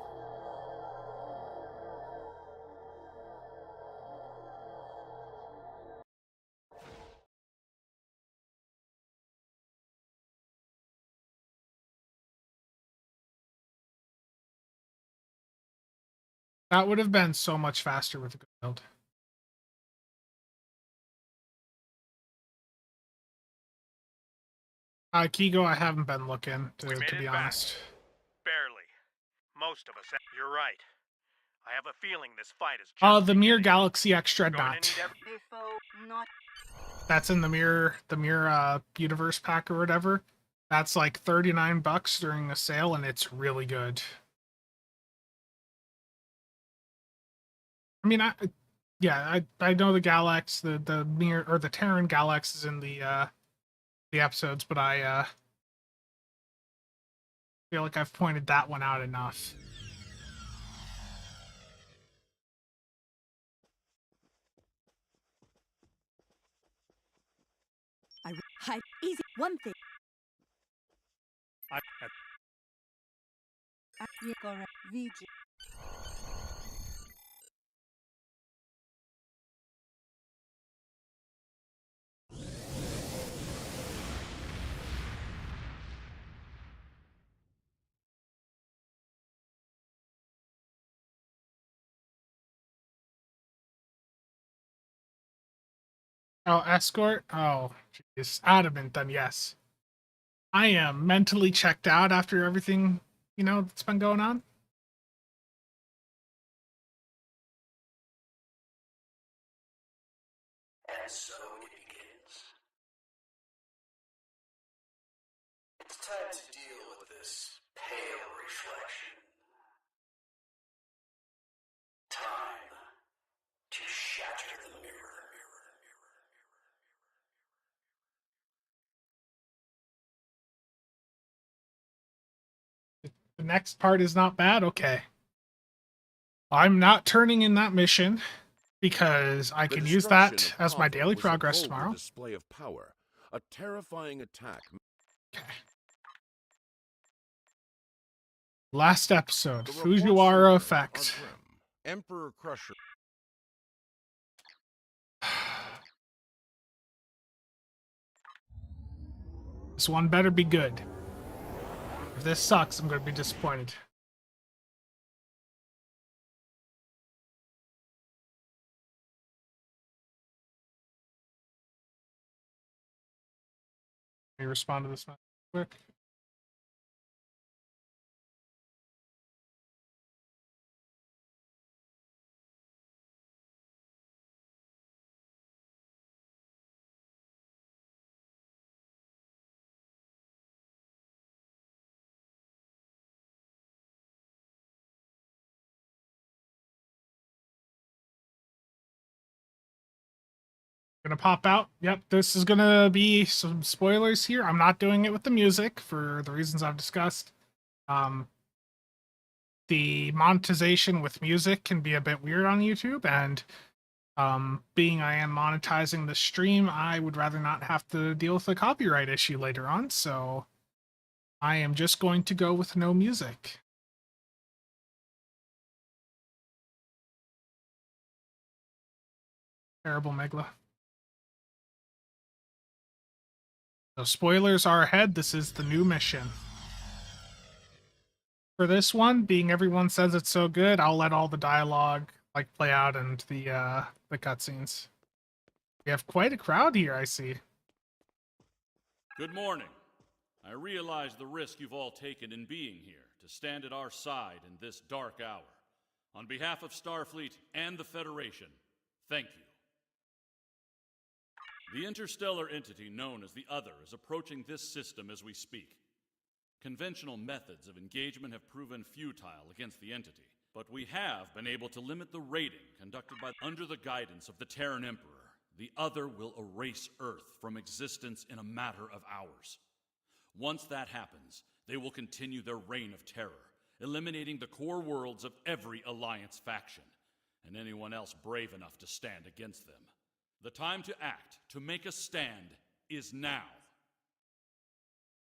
That would have been so much faster with a good build. Kigo, I haven't been looking, to be honest. Barely. Most of us. You're right. I have a feeling this fight is. The Mir Galaxy X Dreadnought. That's in the Mir Universe pack or whatever. That's like $39 during the sale, and it's really good. I mean, I know the Galax, the Mir or the Terran Galax is in the episodes, but I feel like I've pointed that one out enough. I easy one thing. Oh, escort? Oh, jeez. Adamant, then yes. I am mentally checked out after everything, that's been going on. And so it begins. It's time to deal with this pale reflection. Time to shatter the mirror. The next part is not bad? Okay. I'm not turning in that mission because I can use that as my daily progress tomorrow. Display of power, a terrifying attack. Okay. Last episode, Fujiwara effect. Emperor Crusher. This one better be good. If this sucks, I'm going to be disappointed. Let me respond to this one quick. Gonna pop out. Yep, this is gonna be some spoilers here. I'm not doing it with the music for the reasons I've discussed. The monetization with music can be a bit weird on YouTube, and being I am monetizing the stream, I would rather not have to deal with a copyright issue later on, so I am just going to go with no music. Terrible Megla. So spoilers are ahead. This is the new mission. For this one, being everyone says it's so good, I'll let all the dialogue like play out and the cutscenes. We have quite a crowd here, I see. Good morning. I realize the risk you've all taken in being here to stand at our side in this dark hour. On behalf of Starfleet and the Federation, thank you. The interstellar entity known as the Other is approaching this system as we speak. Conventional methods of engagement have proven futile against the entity, but we have been able to limit the raiding conducted under the guidance of the Terran Emperor. The Other will erase Earth from existence in a matter of hours. Once that happens, they will continue their reign of terror, eliminating the core worlds of every Alliance faction, and anyone else brave enough to stand against them. The time to act, to make a stand, is now.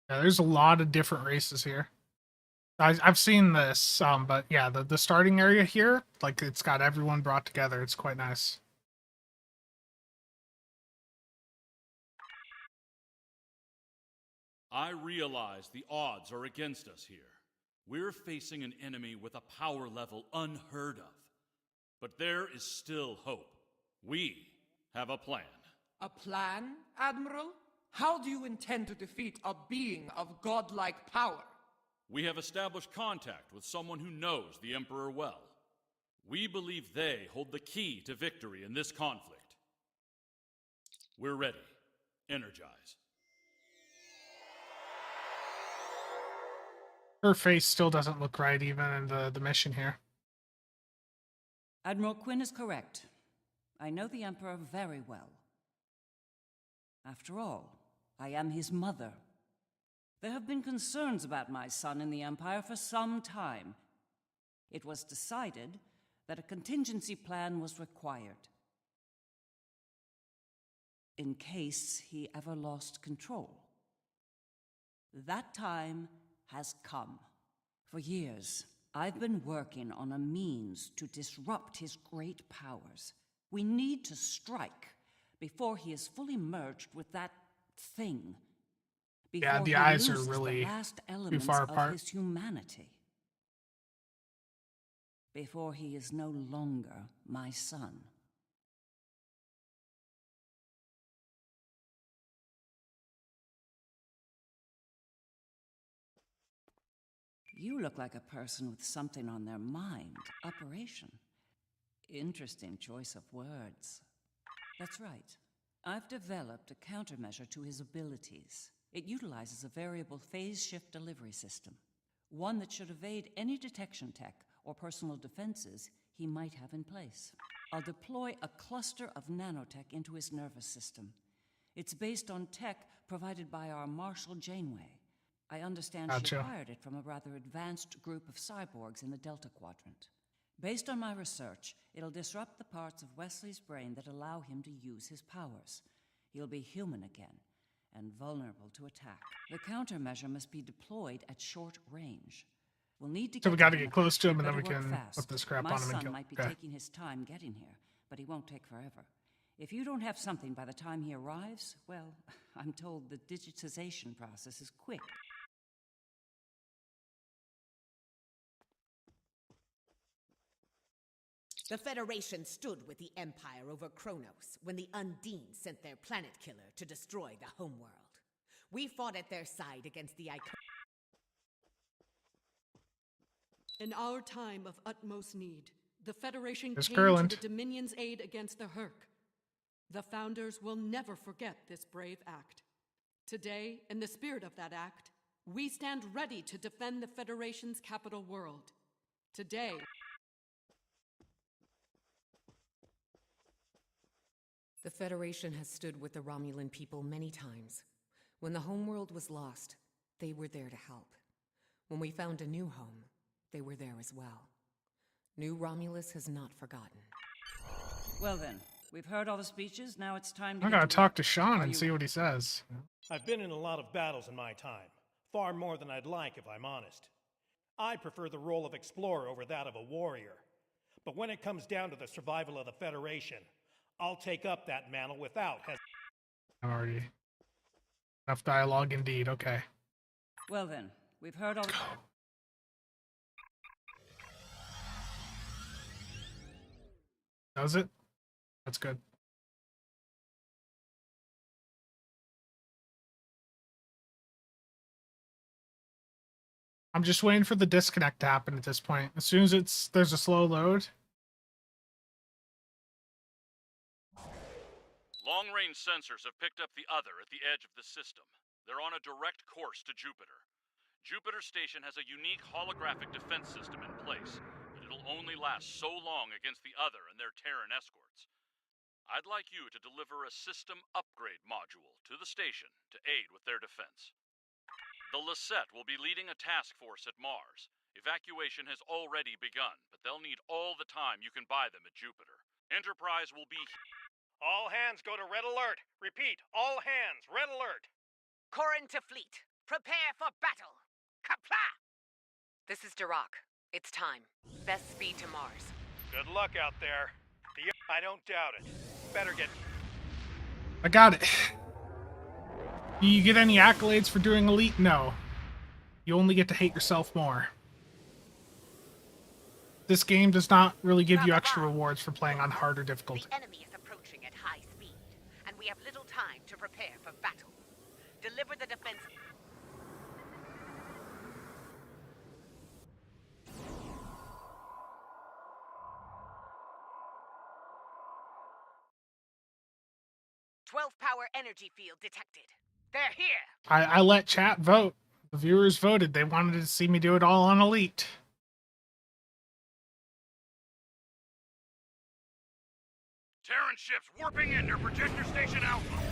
Yeah, there's a lot of different races here. I've seen this, but yeah, the starting area here, like it's got everyone brought together. It's quite nice. I realize the odds are against us here. We're facing an enemy with a power level unheard of. But there is still hope. We have a plan. A plan, Admiral? How do you intend to defeat a being of godlike power? We have established contact with someone who knows the Emperor well. We believe they hold the key to victory in this conflict. We're ready. Energize. Her face still doesn't look right even in the mission here. Admiral Quinn is correct. I know the Emperor very well. After all, I am his mother. There have been concerns about my son in the Empire for some time. It was decided that a contingency plan was required, in case he ever lost control. That time has come. For years, I've been working on a means to disrupt his great powers. We need to strike before he is fully merged with that thing. Yeah, the eyes are really too far apart. His humanity. Before he is no longer my son. You look like a person with something on their mind. Operation. Interesting choice of words. That's right. I've developed a countermeasure to his abilities. It utilizes a variable phase shift delivery system. One that should evade any detection tech or personal defenses he might have in place. I'll deploy a cluster of nanotech into his nervous system. It's based on tech provided by our Marshal Janeway. I understand she acquired it from a rather advanced group of cyborgs in the Delta Quadrant. Based on my research, it'll disrupt the parts of Wesley's brain that allow him to use his powers. He'll be human again, and vulnerable to attack. The countermeasure must be deployed at short range. We'll need to So we got to get close to him, and then we can put this crap My on him and son kill him. might be Okay. taking his time getting here, but he won't take forever. If you don't have something by the time he arrives, well, I'm told the digitization process is quick. The Federation stood with the Empire over Kronos when the Undine sent their planet killer to destroy the homeworld. We fought at their side against the In our time of utmost need, the Federation Miss came Kurland. to the Dominion's aid against the Herc. The Founders will never forget this brave act. Today, in the spirit of that act, we stand ready to defend the Federation's capital world. Today, The Federation has stood with the Romulan people many times. When the homeworld was lost, they were there to help. When we found a new home, they were there as well. New Romulus has not forgotten. Well then, we've heard all the speeches, now it's time to I get gotta to talk work. to Sean Are and you- see what he says. I've been in a lot of battles in my time. Far more than I'd like, if I'm honest. I prefer the role of explorer over that of a warrior. But when it comes down to the survival of the Federation, I'll take up that mantle without Already. Enough dialogue indeed. Okay. Well then, we've heard all the... Does it? That's good. I'm just waiting for the disconnect to happen at this point. As soon as there's a slow load. Long-range sensors have picked up the other at the edge of the system. They're on a direct course to Jupiter. Jupiter Station has a unique holographic defense system in place, but it'll only last so long against the other and their Terran escorts. I'd like you to deliver a system upgrade module to the station to aid with their defense. The Lisette will be leading a task force at Mars. Evacuation has already begun, but they'll need all the time you can buy them at Jupiter. Enterprise will be... All hands go to red alert. Repeat, all hands, red alert. Corin to fleet. Prepare for battle. Kapla! This is Dirac. It's time. Best speed to Mars. Good luck out there. I don't doubt it. Better get... I got it. Do you get any accolades for doing Elite? No. You only get to hate yourself more. This game does not really give you extra rewards for playing on harder difficulty. The enemy is approaching at high speed, and we have little time to prepare for battle. Deliver the defense... power energy field detected. They're here! I let chat vote. The viewers voted. They wanted to see me do it all on Elite. Terran ships warping in near Projector Station Alpha.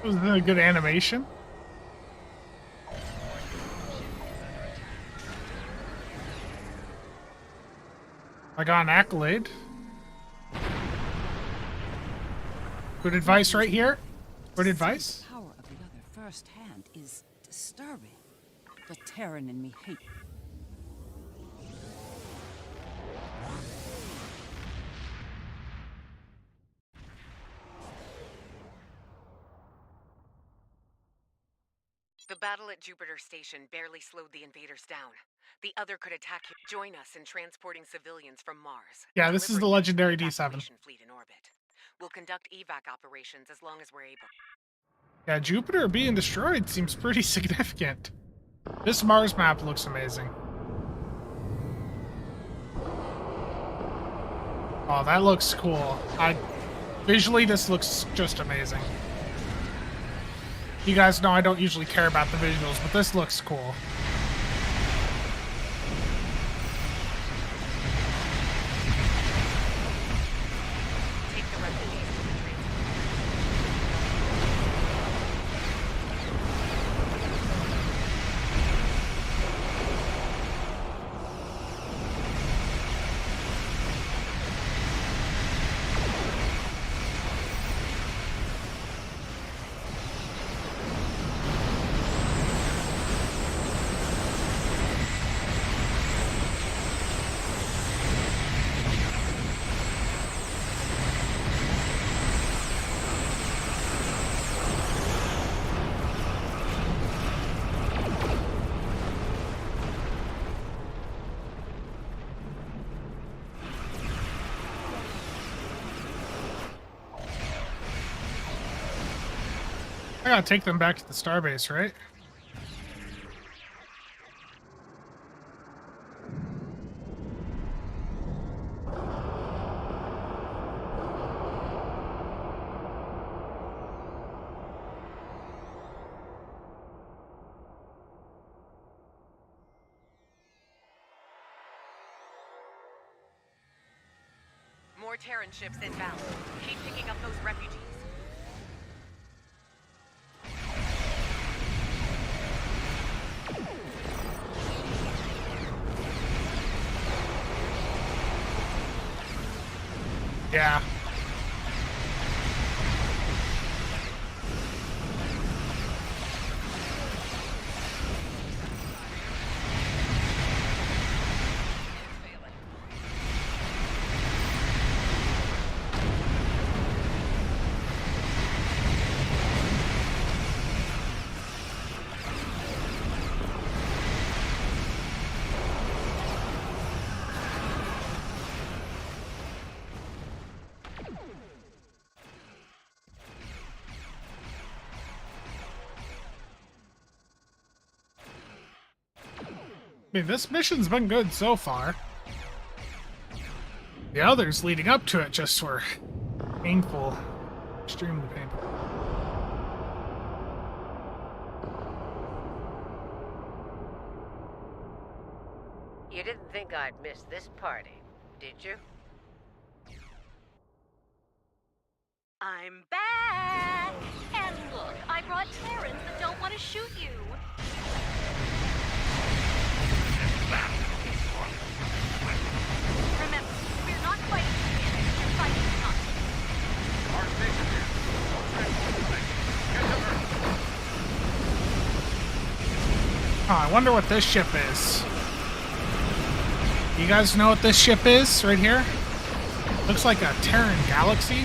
Was it a good animation? I got an accolade. Good advice right here. Good advice. The power of the other firsthand is disturbing. The Terran in me hates. The battle at Jupiter Station barely slowed the invaders down. The other could attack you. Join us in transporting civilians from Mars. Yeah, this is the legendary D7. Fleet in orbit. We'll conduct evac operations as long as we're able. Yeah, Jupiter being destroyed seems pretty significant. This Mars map looks amazing. Oh, that looks cool. Visually, this looks just amazing. You guys know I don't usually care about the visuals, but this looks cool. I gotta take them back to the starbase, right? More Terran ships inbound. Keep picking up those refugees. Yeah. I mean, this mission's been good so far. The others leading up to it just were painful. Extremely painful. You didn't think I'd miss this party, did you? I'm back! And look, I brought Terrans that don't want to shoot you. Remember, we're not fighting together, we're fighting us. Our station here. Get to Earth. Oh, I wonder what this ship is. You guys know what this ship is right here? Looks like a Terran Galaxy.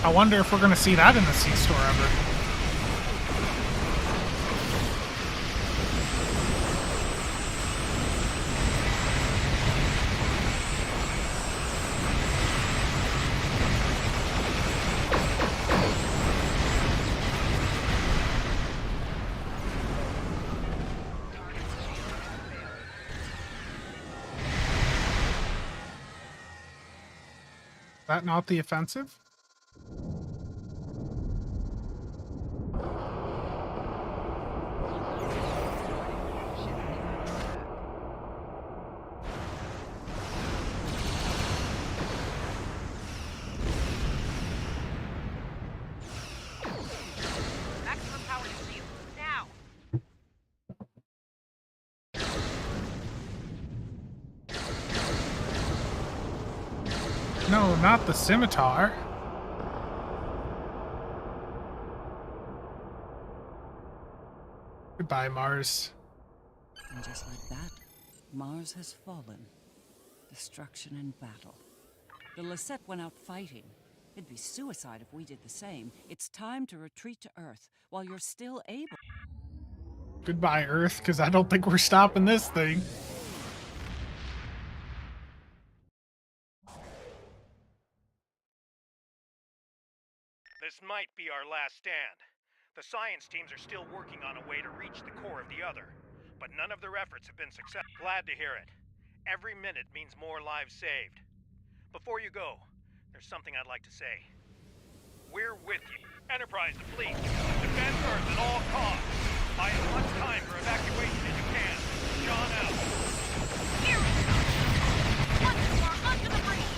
I wonder if we're going to see that in the C-Store ever. Is that not the offensive? not the scimitar. Goodbye, Mars. And just like that, Mars has fallen. Destruction and battle. The Lisette went out fighting. It'd be suicide if we did the same. It's time to retreat to Earth while you're still able. Goodbye, Earth, because I don't think we're stopping this thing. This might be our last stand. The science teams are still working on a way to reach the core of the other, but none of their efforts have been successful. Glad to hear it. Every minute means more lives saved. Before you go, there's something I'd like to say. We're with you. Enterprise to fleet. Defend Earth at all costs. Buy as much time for evacuation as you can. John out. Here we go. Once more, onto the breach.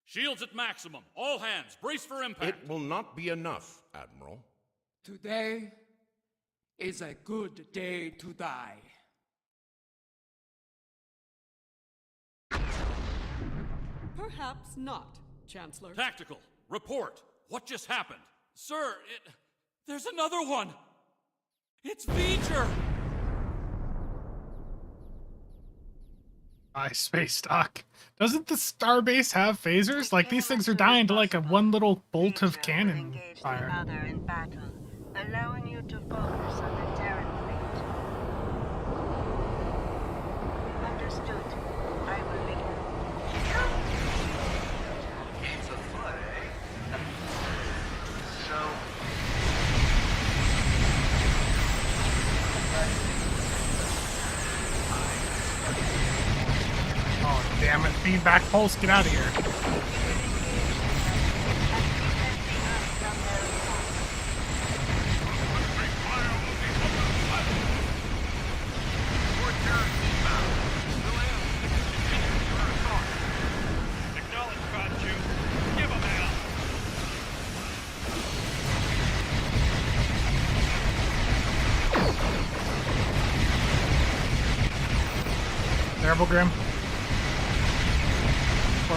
Shields at maximum. All hands, brace for impact. It will not be enough, Admiral. Today is a good day to die. Perhaps not, Chancellor. Tactical, report. What just happened? Sir, there's another one. It's Beecher. Space dock. Doesn't the starbase have phasers? Like, these things are dying to like a one little bolt of cannon fire. Other in battle, allowing you to focus on the Terran fleet. Understood. I will begin. It's a foot, eh? So... Oh, damn it. Feedback pulse, get out of here. Terrible Grim.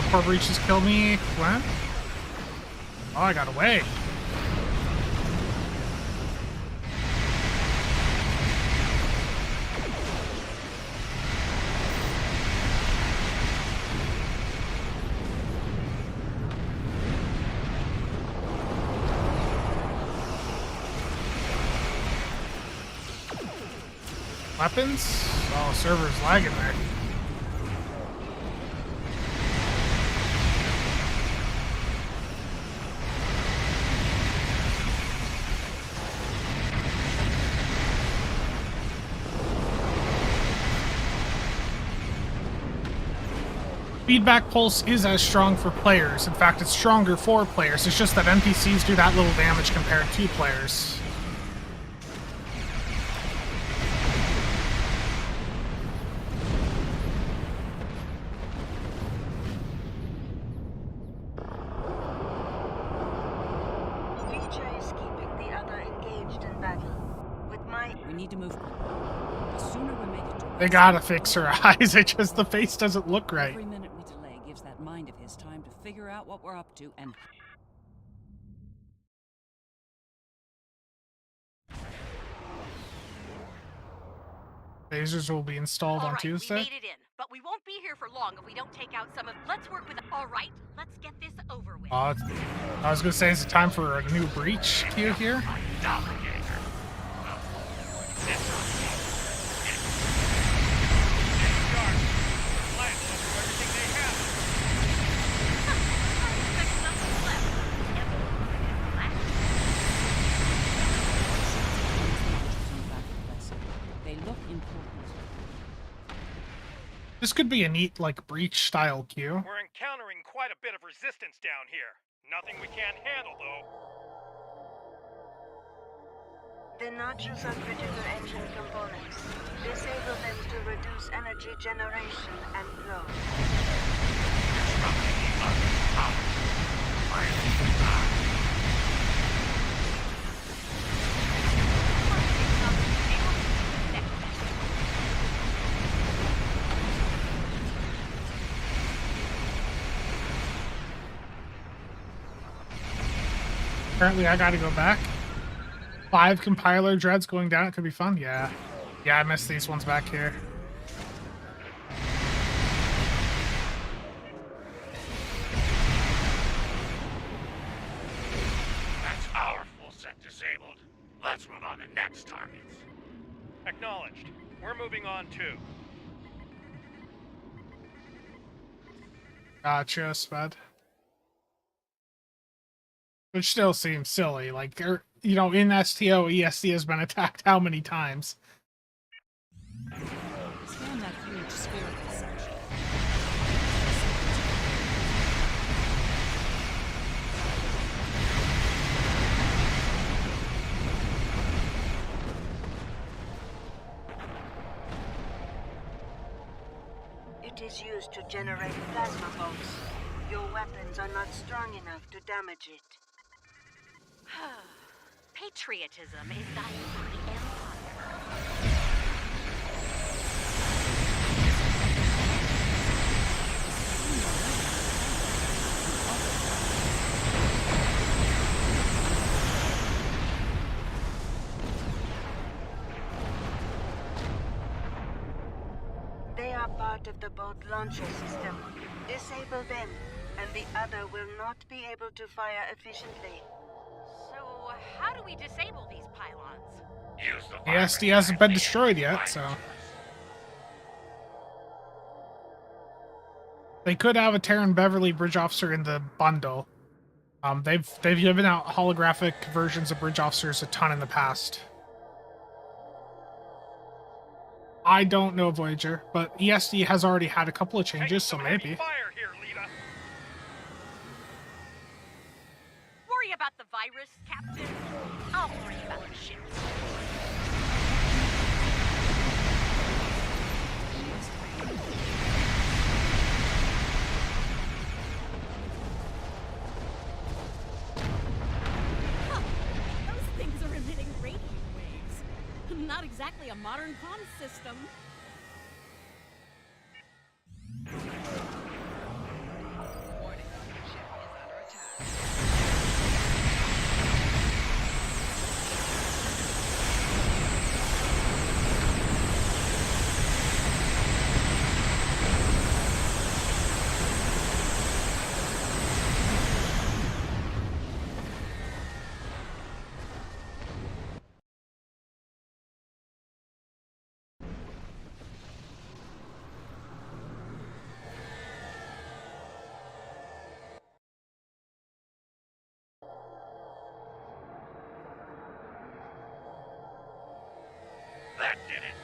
Poor breaches kill me. What? Oh, I got away. Weapons? Oh, server's lagging there. Feedback pulse is as strong for players. In fact, it's stronger for players. It's just that NPCs do that little damage compared to players. Reacher is keeping the other engaged in battle. With my... We need to move. The sooner we make it to They gotta fix her eyes. It's just the face doesn't look right. Every minute we delay gives that mind of his time to figure out what we're up to and... Lasers will be installed on Tuesday. We made it in, but we won't be here for long if we don't take out some of... Let's work with... All right, let's get this over with. I was gonna say, is it time for a new breach queue here? This could be a neat, like, breach-style queue. We're encountering quite a bit of resistance down here. Nothing we can't handle, though. The nodules are critical engine components. Disable them to reduce energy generation and flow. Apparently I gotta go back. 5 compiler dreads going down, it could be fun. Yeah. Yeah, I missed these ones back here. That's our full set disabled. Let's move on to next targets. Acknowledged. We're moving on too. Gotcha, Spud. Which still seems silly. Like, they're, you know, in STO, ESD has been attacked how many times? Scan that huge spherical section. It is used to generate plasma bolts. Your weapons are not strong enough to damage it. Patriotism is dying for the Empire. They are part of the boat launcher system. Disable them, and the other will not be able to fire efficiently. So, how do we disable these pylons? ESD hasn't been destroyed yet, so... They could have a Terran Beverly Bridge Officer in the bundle. They've given out holographic versions of Bridge Officers a ton in the past. I don't know Voyager, but ESD has already had a couple of changes, so maybe. Worry about the virus, Captain. I'll worry about the ship. Huh. Those things are emitting radio waves. Not exactly a modern comm system. That did it.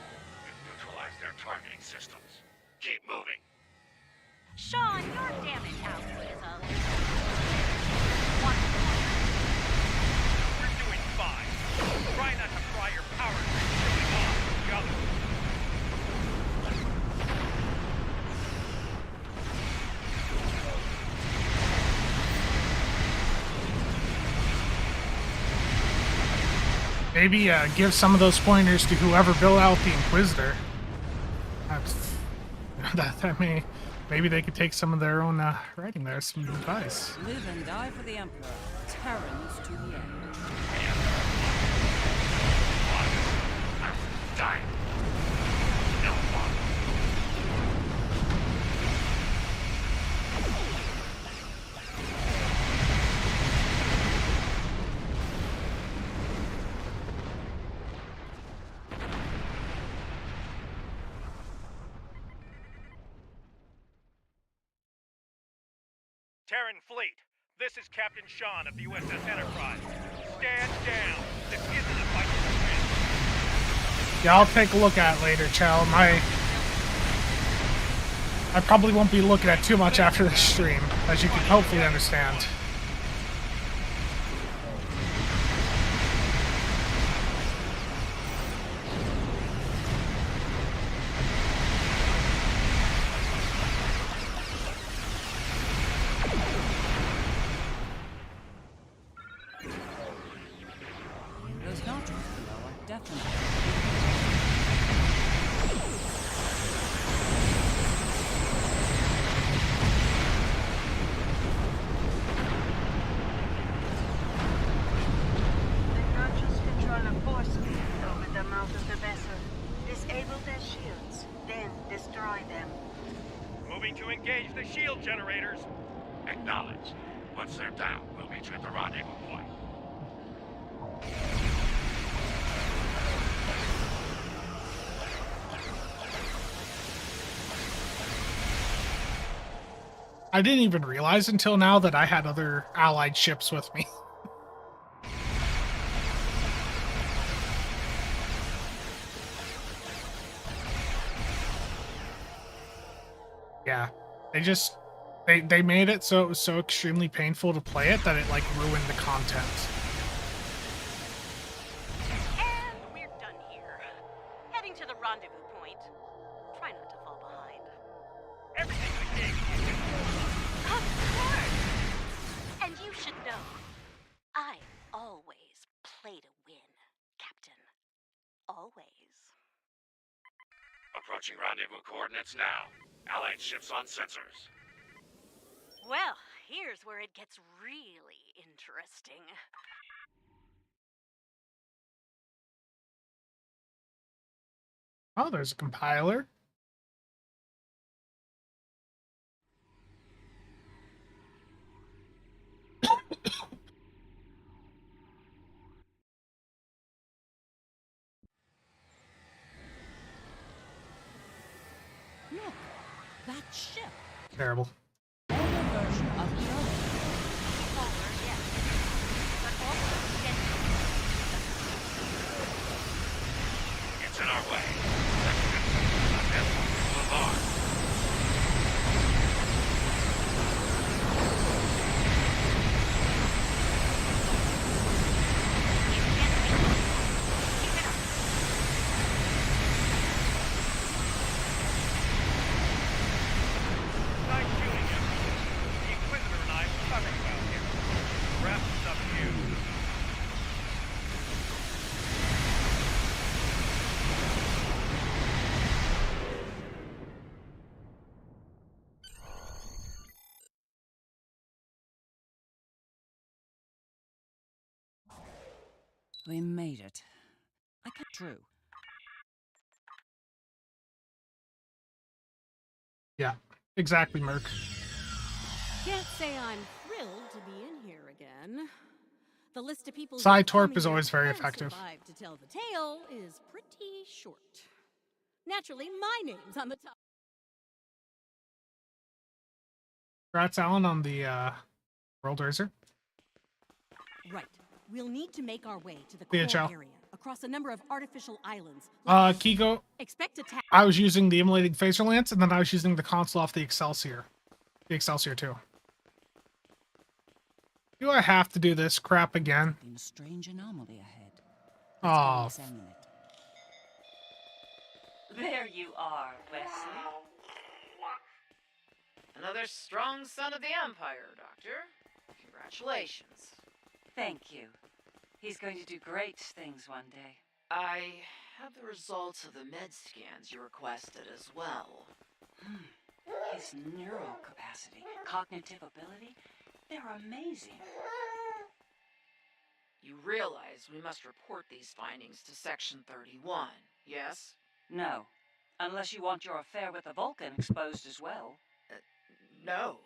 We've neutralized their targeting systems. Keep moving. Sean, your damage output is a... We're doing fine. Try not to fry your power grid shooting off each other. Maybe give some of those pointers to whoever built out the Inquisitor. That may Maybe they could take some of their own writing there, some advice. Live and die for the Emperor. Terrans to the end. Die. Terran Fleet, this is Captain Sean of the USS Enterprise. Stand down. This isn't a fight to win. Yeah, I'll take a look at it later, Chow. I probably won't be looking at too much after this stream, as you can hopefully understand. Those nodules below are definitely. The nodules control a force field over the mouth of the vessel. Disable their shields, then destroy them. Moving to engage the shield generators. Acknowledged. Once they're down, we'll meet you at the rendezvous point. I didn't even realize until now that I had other allied ships with me. Yeah, they made it so it was so extremely painful to play it that it like ruined the content. And we're done here. Heading to the rendezvous point. Try not to fall behind. Everything we gave you. Of course! And you should know, I always play to win, Captain. Always. Approaching rendezvous coordinates now. Allied ships on sensors. Well, here's where it gets really interesting. Oh, there's a compiler. Look, that ship. Terrible. Older version of the other. Older, yes. But also deadly. It's in our way. Move on. Nice shooting, Emperor. The Inquisitor and I were talking about you. The rest is up to you. We made it. I can't. True. Yeah, exactly, Merc. Can't say I'm thrilled to be in here again. The list of people Side who've come torp is here always very and effective. survived to tell the tale is pretty short. Naturally, my name's on the top. Congrats, Alan, on the World Racer. Right. We'll need to make our way to the Yeah, core ciao. area across a number of artificial islands. Kiko, Expect attack. I was using the immolating phaser lance, and then I was using the console off the Excelsior. The Excelsior too. Do I have to do this crap again? A strange anomaly ahead. Oh, Examine it. There you are, Wesley. Another strong son of the Empire, Doctor. Congratulations. Thank you. He's going to do great things one day. I have the results of the med scans you requested as well. His neural capacity, cognitive ability, they're amazing. You realize we must report these findings to Section 31, yes? No. Unless you want your affair with the Vulcan exposed as well. No.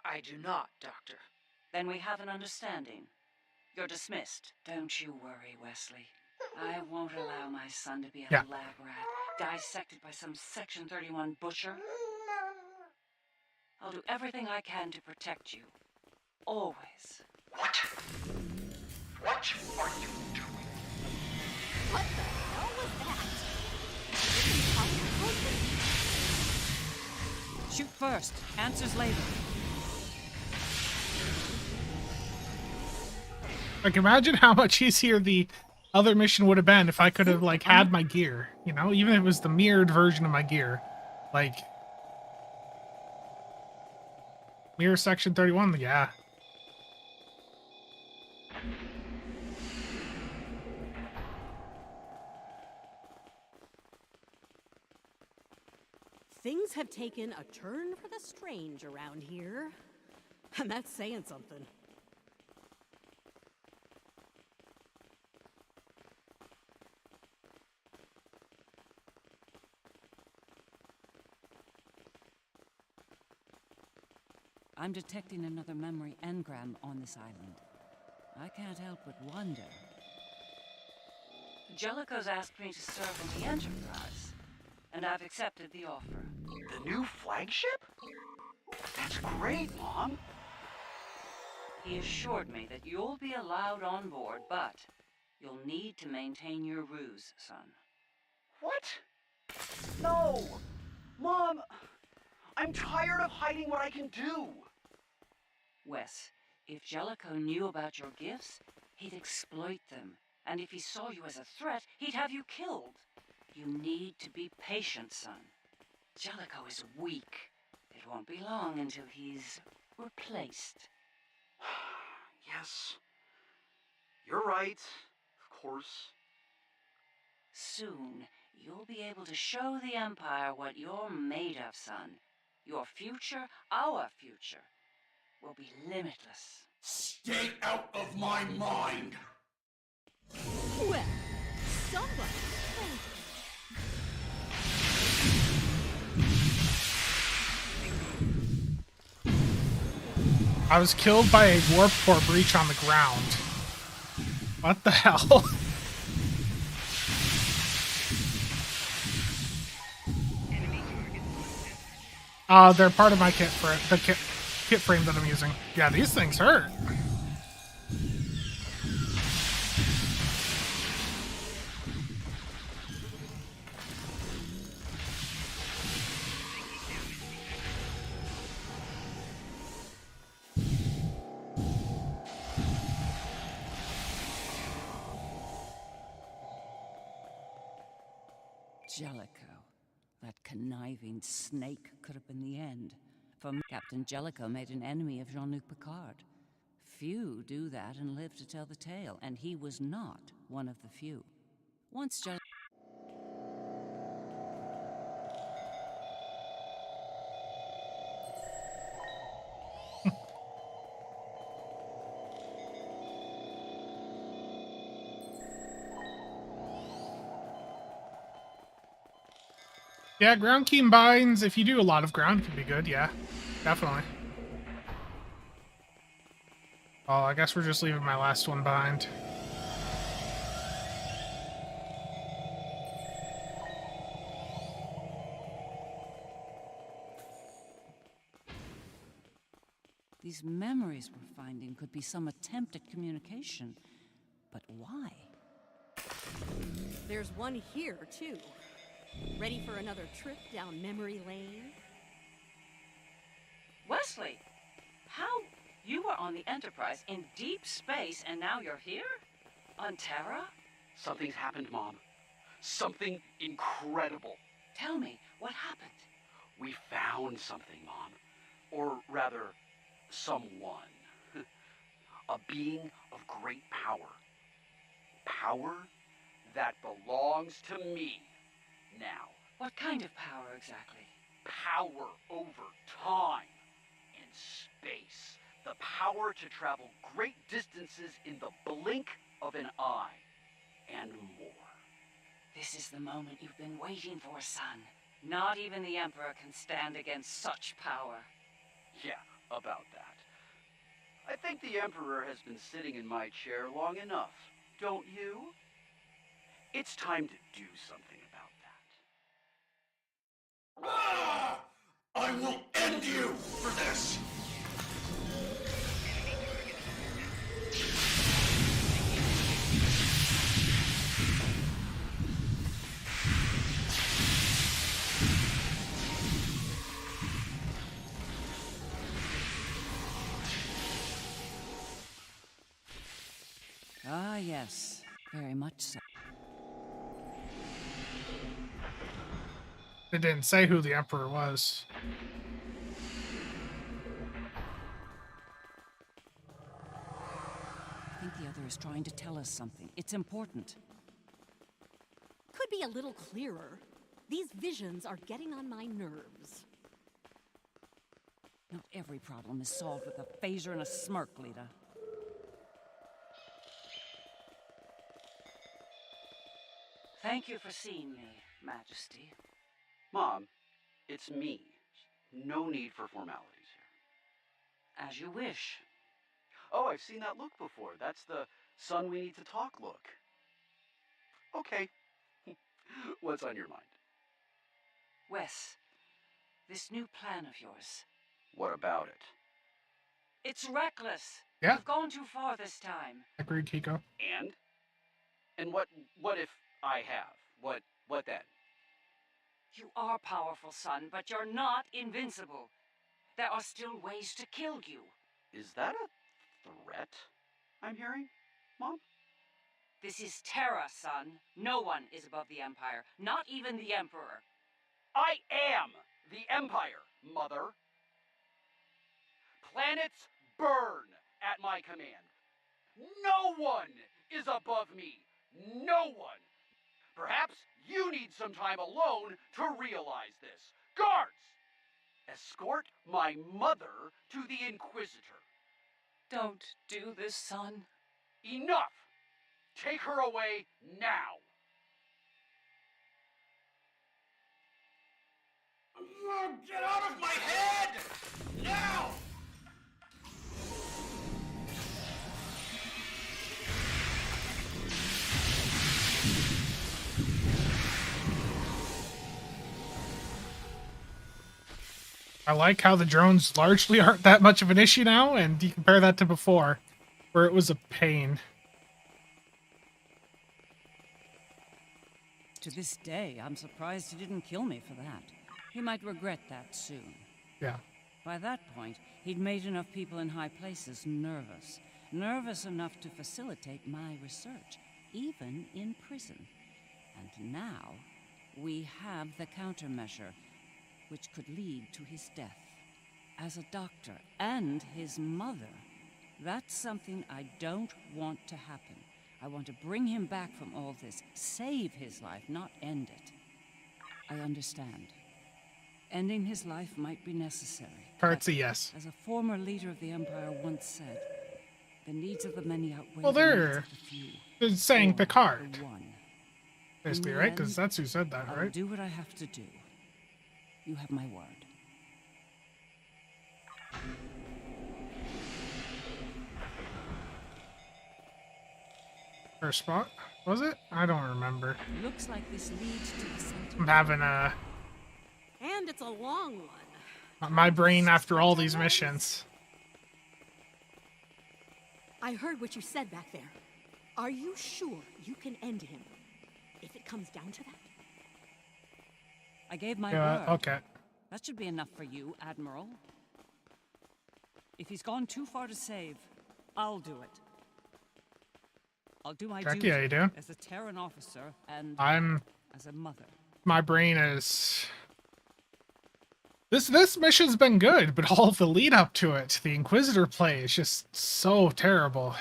I do not, Doctor. Then we have an understanding. You're dismissed. Don't you worry, Wesley. I won't allow my son to be a lab rat, dissected by some Section 31 butcher. I'll do everything I can to protect you. Always. What? What are you doing? What the hell was that? Shoot first. Answers later. Like, imagine how much easier the other mission would have been if I could have, like, had my gear. You know, even if it was the mirrored version of my gear. Like, mirror Section 31, yeah. Things have taken a turn for the strange around here. And that's saying something. I'm detecting another memory engram on this island. I can't help but wonder. Jellicoe's asked me to serve on the Enterprise, and I've accepted the offer. The new flagship? That's great, Mom. He assured me that you'll be allowed on board, but you'll need to maintain your ruse, son. What? No! Mom! I'm tired of hiding what I can do! Wes, if Jellicoe knew about your gifts, he'd exploit them. And if he saw you as a threat, he'd have you killed. You need to be patient, son. Jellicoe is weak. It won't be long until he's replaced. Yes. You're right, of course. Soon, you'll be able to show the Empire what you're made of, son. Your future, our future, will be limitless. Stay out of my mind! Well, somebody. I was killed by a warp core breach on the ground. What the hell? They're part of my kit for the kit frame that I'm using. Yeah, these things hurt. Jellicoe. That conniving snake could have been the end. For Captain Jellicoe made an enemy of Jean-Luc Picard. Few do that and live to tell the tale, and he was not one of the few. Once Jellicoe... Yeah, ground key binds, if you do a lot of ground, can be good, yeah. Definitely. Oh, I guess we're just leaving my last one behind. These memories we're finding could be some attempt at communication. But why? There's one here, too. Ready for another trip down memory lane? Wesley, how? You were on the Enterprise in deep space, and now you're here? On Terra? Something's happened, Mom. Something incredible. Tell me, what happened? We found something, Mom. Or rather, someone. A being of great power. Power that belongs to me now. What kind of power exactly? power over time and space. The power to travel great distances in the blink of an eye. And more. This is the moment you've been waiting for, son. Not even the Emperor can stand against such power. Yeah, about that. I think the Emperor has been sitting in my chair long enough, don't you? It's time to do something about that. Ah! I will end you for this! Ah, yes. Very much so. It didn't say who the Emperor was. I think the other is trying to tell us something. It's important. Could be a little clearer. These visions are getting on my nerves. Not every problem is solved with a phaser and a smirk, Lita. Thank you for seeing me, Majesty. Mom, it's me. No need for formalities here. As you wish. Oh, I've seen that look before. That's the son we need to talk look. Okay. What's on your mind? Wes, this new plan of yours. What about it? It's reckless. Yeah. You've gone too far this time. Agreed, Kiko. And? And what if I have? What then? You are powerful, son, but you're not invincible. There are still ways to kill you. Is that a threat I'm hearing, Mom? This is Terra, son. No one is above the Empire, not even the Emperor. I am the Empire, Mother. Planets burn at my command. No one is above me. No one. Perhaps you need some time alone to realize this. Guards! Escort my mother to the Inquisitor. Don't do this, son. Enough! Take her away now! Get out of my head! Now! I like how the drones largely aren't that much of an issue now, and you compare that to before, where it was a pain. To this day, I'm surprised he didn't kill me for that. He might regret that soon. Yeah. By that point, he'd made enough people in high places nervous. Nervous enough to facilitate my research, even in prison. And now, we have the countermeasure, which could lead to his death. As a doctor and his mother, that's something I don't want to happen. I want to bring him back from all this, save his life, not end it. I understand. Ending his life might be necessary. Part's a yes. As a former leader of the Empire once said, the needs of the many outweigh Well, the needs they're of the few. saying Or Picard. the one. Basically, In the right? Because end, that's who said that, I'll right? do what I have to do. You have my word. First spot? Was it? I don't remember. Looks like this leads to the center. I'm having a... And it's a long one. my brain after all these missions. I heard what you said back there. Are you sure you can end him? If it comes down to that? I gave my Yeah, word. okay. That should be enough for you, Admiral. If he's gone too far to save, I'll do it. I'll do my Jackie, duty how you doing? as a Terran officer and as a mother. My brain is... This mission's been good, but all of the lead up to it, the Inquisitor play is just so terrible.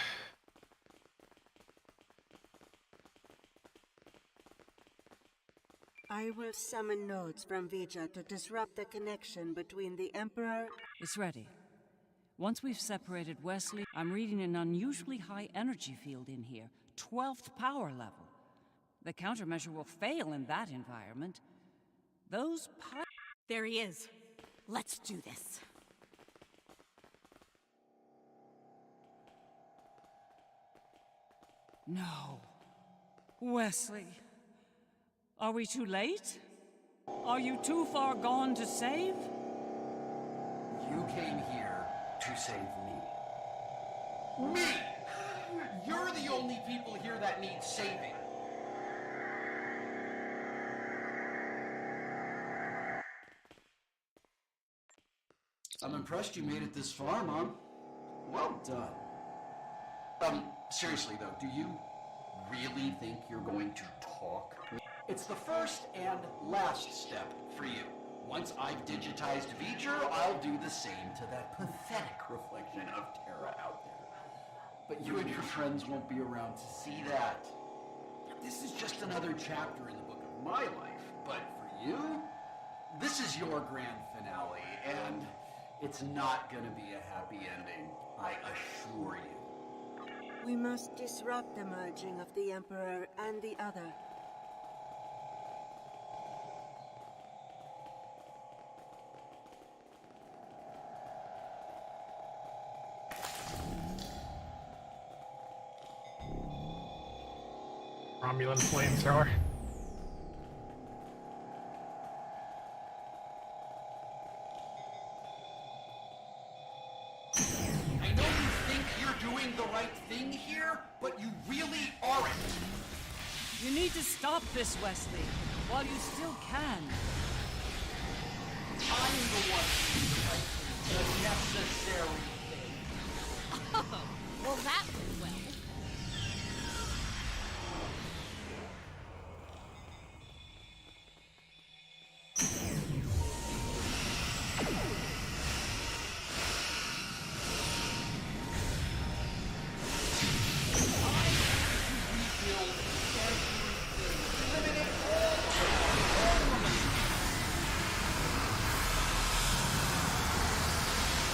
I will summon nodes from Vija to disrupt the connection between the Emperor... It's ready. Once we've separated Wesley, I'm reading an unusually high energy field in here. 12th power level. The countermeasure will fail in that environment. Those There he is. Let's do this. No. Wesley. Are we too late? Are you too far gone to save? You came here to save me. Me! You're the only people here that need saving. I'm impressed you made it this far, Mom. Well done. Seriously though, do you really think you're going to talk? It's the first and last step for you. Once I've digitized V'ger, I'll do the same to that pathetic reflection of Terra out there. But you and your friends won't be around to see that. This is just another chapter in the book of my life, but for you, this is your grand finale, and it's not gonna be a happy ending, I assure you. We must disrupt the merging of the Emperor and the other. Romulan flamethrower. I know you think you're doing the right thing here, but you really aren't. You need to stop this, Wesley, while you still can. I'm the one who's the right thing, the necessary thing. Oh, well that went well.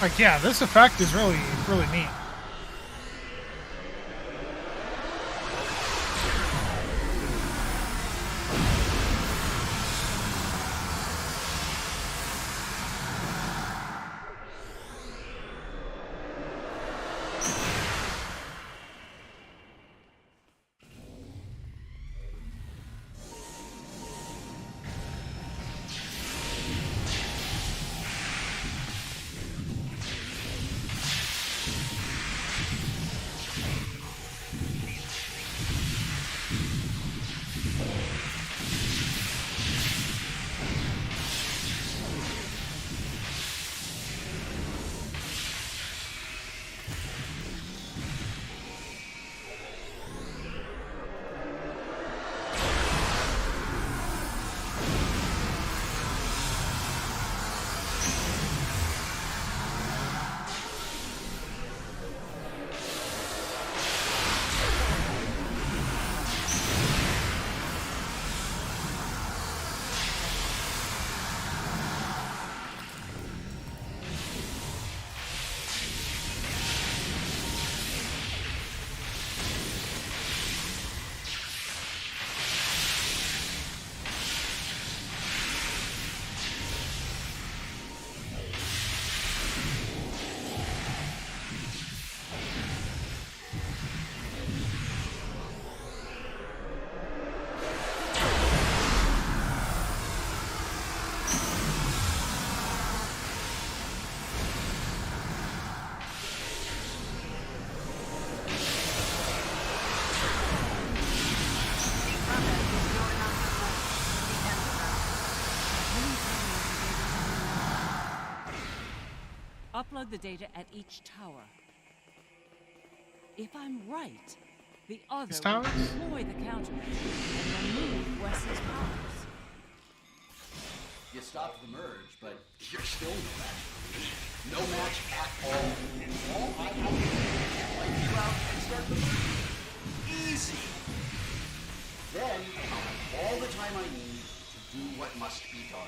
Like, yeah, this effect is really neat. Upload the data at each tower. If I'm right, the other will deploy the countermeasure and remove Wesley's powers. You stopped the merge, but you're still no match for me. No match at all. All I have to do is wipe you out and start the merge. Easy. Then I'll have all the time I need to do what must be done.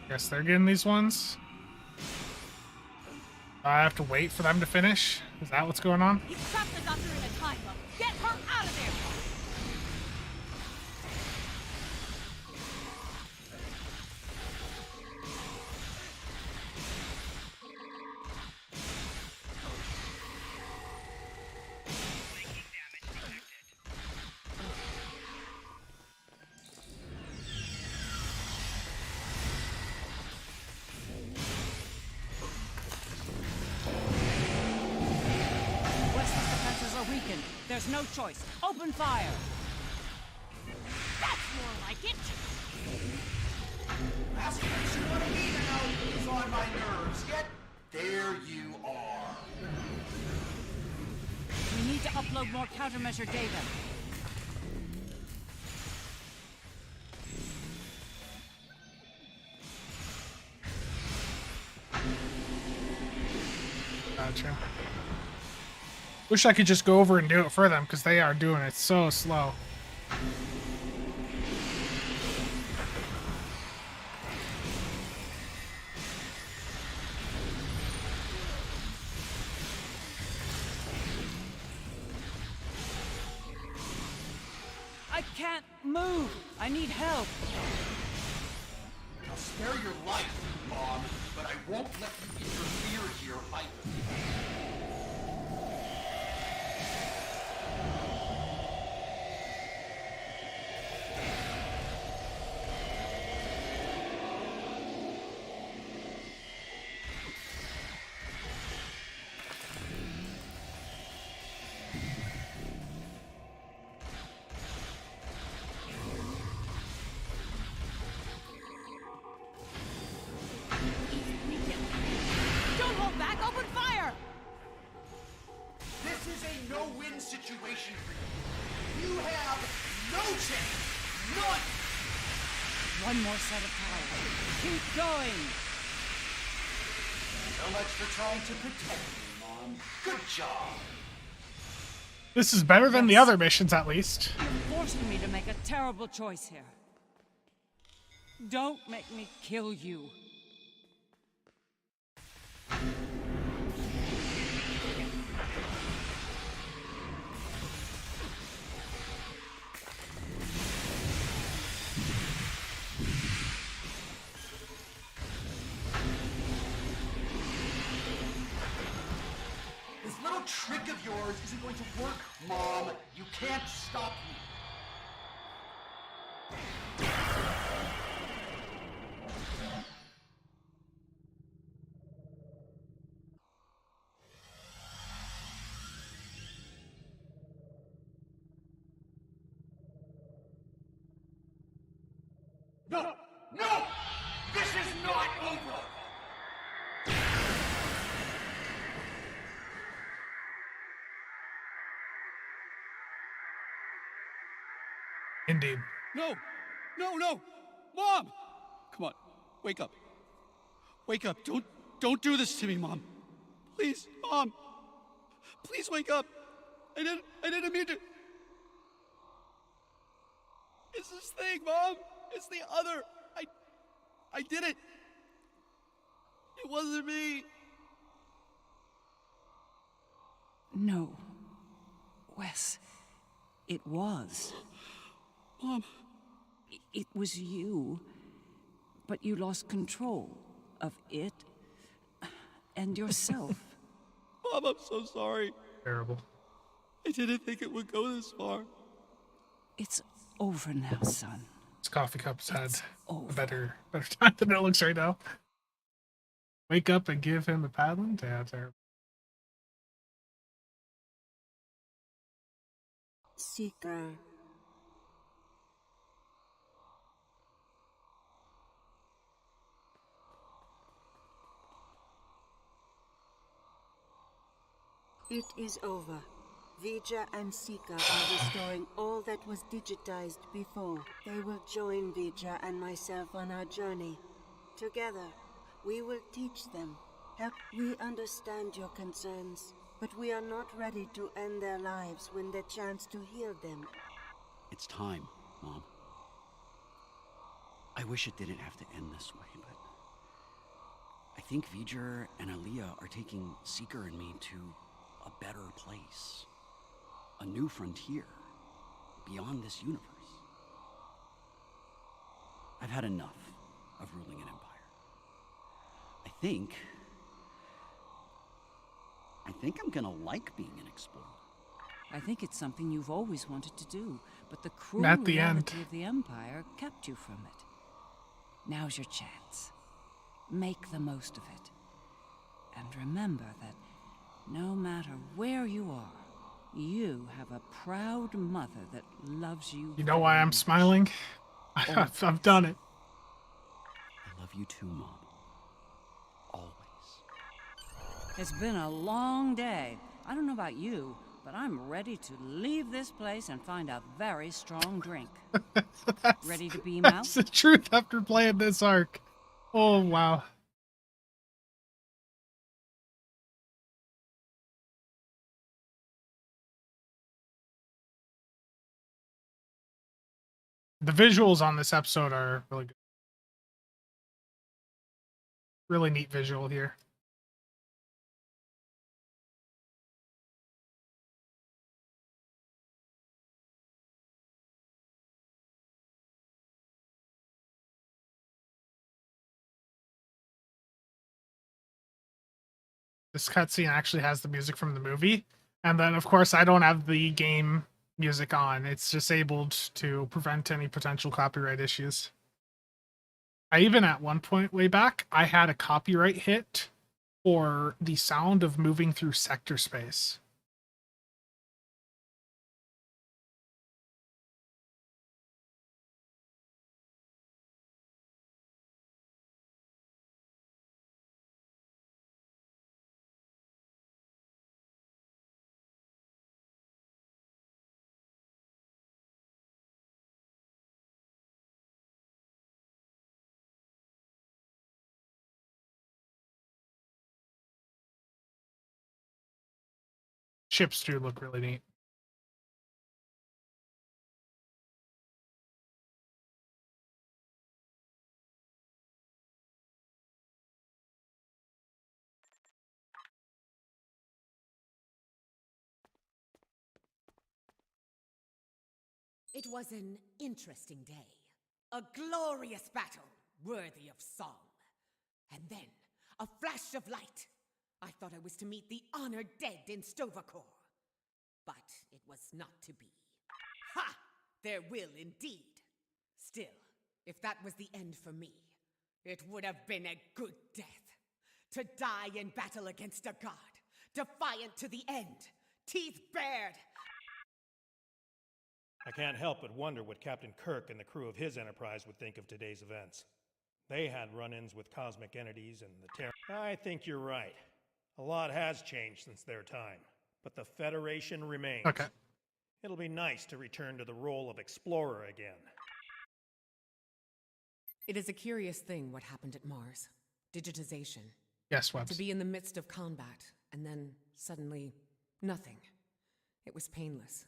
Guess they're getting these ones. I have to wait for them to finish? Is that what's going on? He's trapped the doctor in a time loop. Get her out of there! There's no choice. Open fire! That's more like it! Last place you want to be now is on my nerves, yet there you are. We need to upload more countermeasure data. Gotcha. Wish I could just go over and do it for them, because they are doing it so slow. I can't move! I need help! I'll spare your life, Bob, but I won't let you interfere here either. Don't hold back! Open fire! This is a no-win situation for you. You have no chance. None. One more set of power. Keep going! So much for trying to protect me, Mom. Good job. This is better than the other missions, at least. You're forcing me to make a terrible choice here. Don't make me kill you. This little trick of yours isn't going to work, Mom. You can't stop me. No! No! This is not over! Indeed. No! No, no! Mom! Come on, wake up. Wake up. Don't do this to me, Mom. Please, Mom. Please wake up. I didn't mean to. It's this thing, Mom. It's the other. I did it. It wasn't me. No. Wes, it was. Mom. It was you. But you lost control of it and yourself. Mom, I'm so sorry. Terrible. I didn't think it would go this far. It's over now, son. This coffee cup's had over. a better time than it looks right now. Wake up and give him a paddling? Yeah, terrible. Seeker. It is over. Vija and Sika are restoring all that was digitized before. They will join Vija and myself on our journey. Together, we will teach them. Help. We understand your concerns, but we are not ready to end their lives when the chance to heal them. It's time, Mom. I wish it didn't have to end this way, but I think V'ger and Aaliyah are taking Seeker and me to a better place. A new frontier, beyond this universe. I've had enough of ruling an empire. I think I'm gonna like being an explorer. I think it's something you've always wanted to do, but the cruel At the reality end. of the Empire kept you from it. Now's your chance. Make the most of it. And remember that no matter where you are, you have a proud mother that loves you. You know why I'm smiling? I've done it. I love you too, Mom. Always. It's been a long day. I don't know about you, but I'm ready to leave this place and find a very strong drink. Ready to beam out? That's the truth after playing this arc. Oh, wow. The visuals on this episode are really good. Really neat visual here. This cutscene actually has the music from the movie. And then, of course, I don't have the game music on. It's disabled to prevent any potential copyright issues. I even, at one point way back, I had a copyright hit for the sound of moving through sector space. Ships do look really neat. It was an interesting day. A glorious battle, worthy of song. And then, a flash of light. I thought I was to meet the honored dead in Stovacore. But it was not to be. Ha! There will indeed. Still, if that was the end for me, it would have been a good death. To die in battle against a god, defiant to the end, teeth bared. I can't help but wonder what Captain Kirk and the crew of his Enterprise would think of today's events. They had run-ins with cosmic entities and the Terran. I think you're right. A lot has changed since their time, but the Federation remains. Okay. It'll be nice to return to the role of explorer again. It is a curious thing what happened at Mars. Digitization. Yes, Webs. To be in the midst of combat, and then suddenly, nothing. It was painless.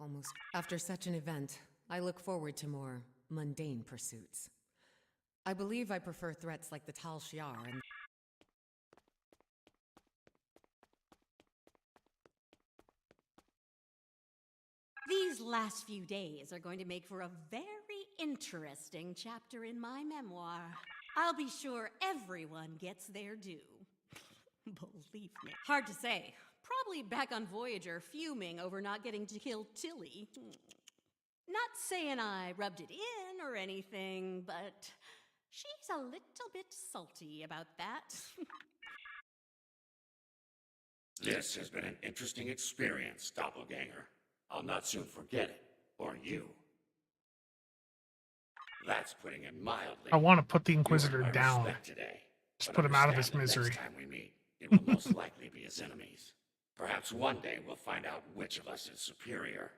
Almost. After such an event, I look forward to more mundane pursuits. I believe I prefer threats like the Tal Shiar and... These last few days are going to make for a very interesting chapter in my memoir. I'll be sure everyone gets their due. Believe me. Hard to say. Probably back on Voyager, fuming over not getting to kill Tilly. Not saying I rubbed it in or anything, but she's a little bit salty about that. This has been an interesting experience, Doppelganger. I'll not soon forget it, or you. That's putting it mildly. I want to put the Inquisitor You earned my down. respect today, Just but put him out of understand his that misery. Next time we meet, it will most likely be as enemies. Perhaps one day we'll find out which of us is superior,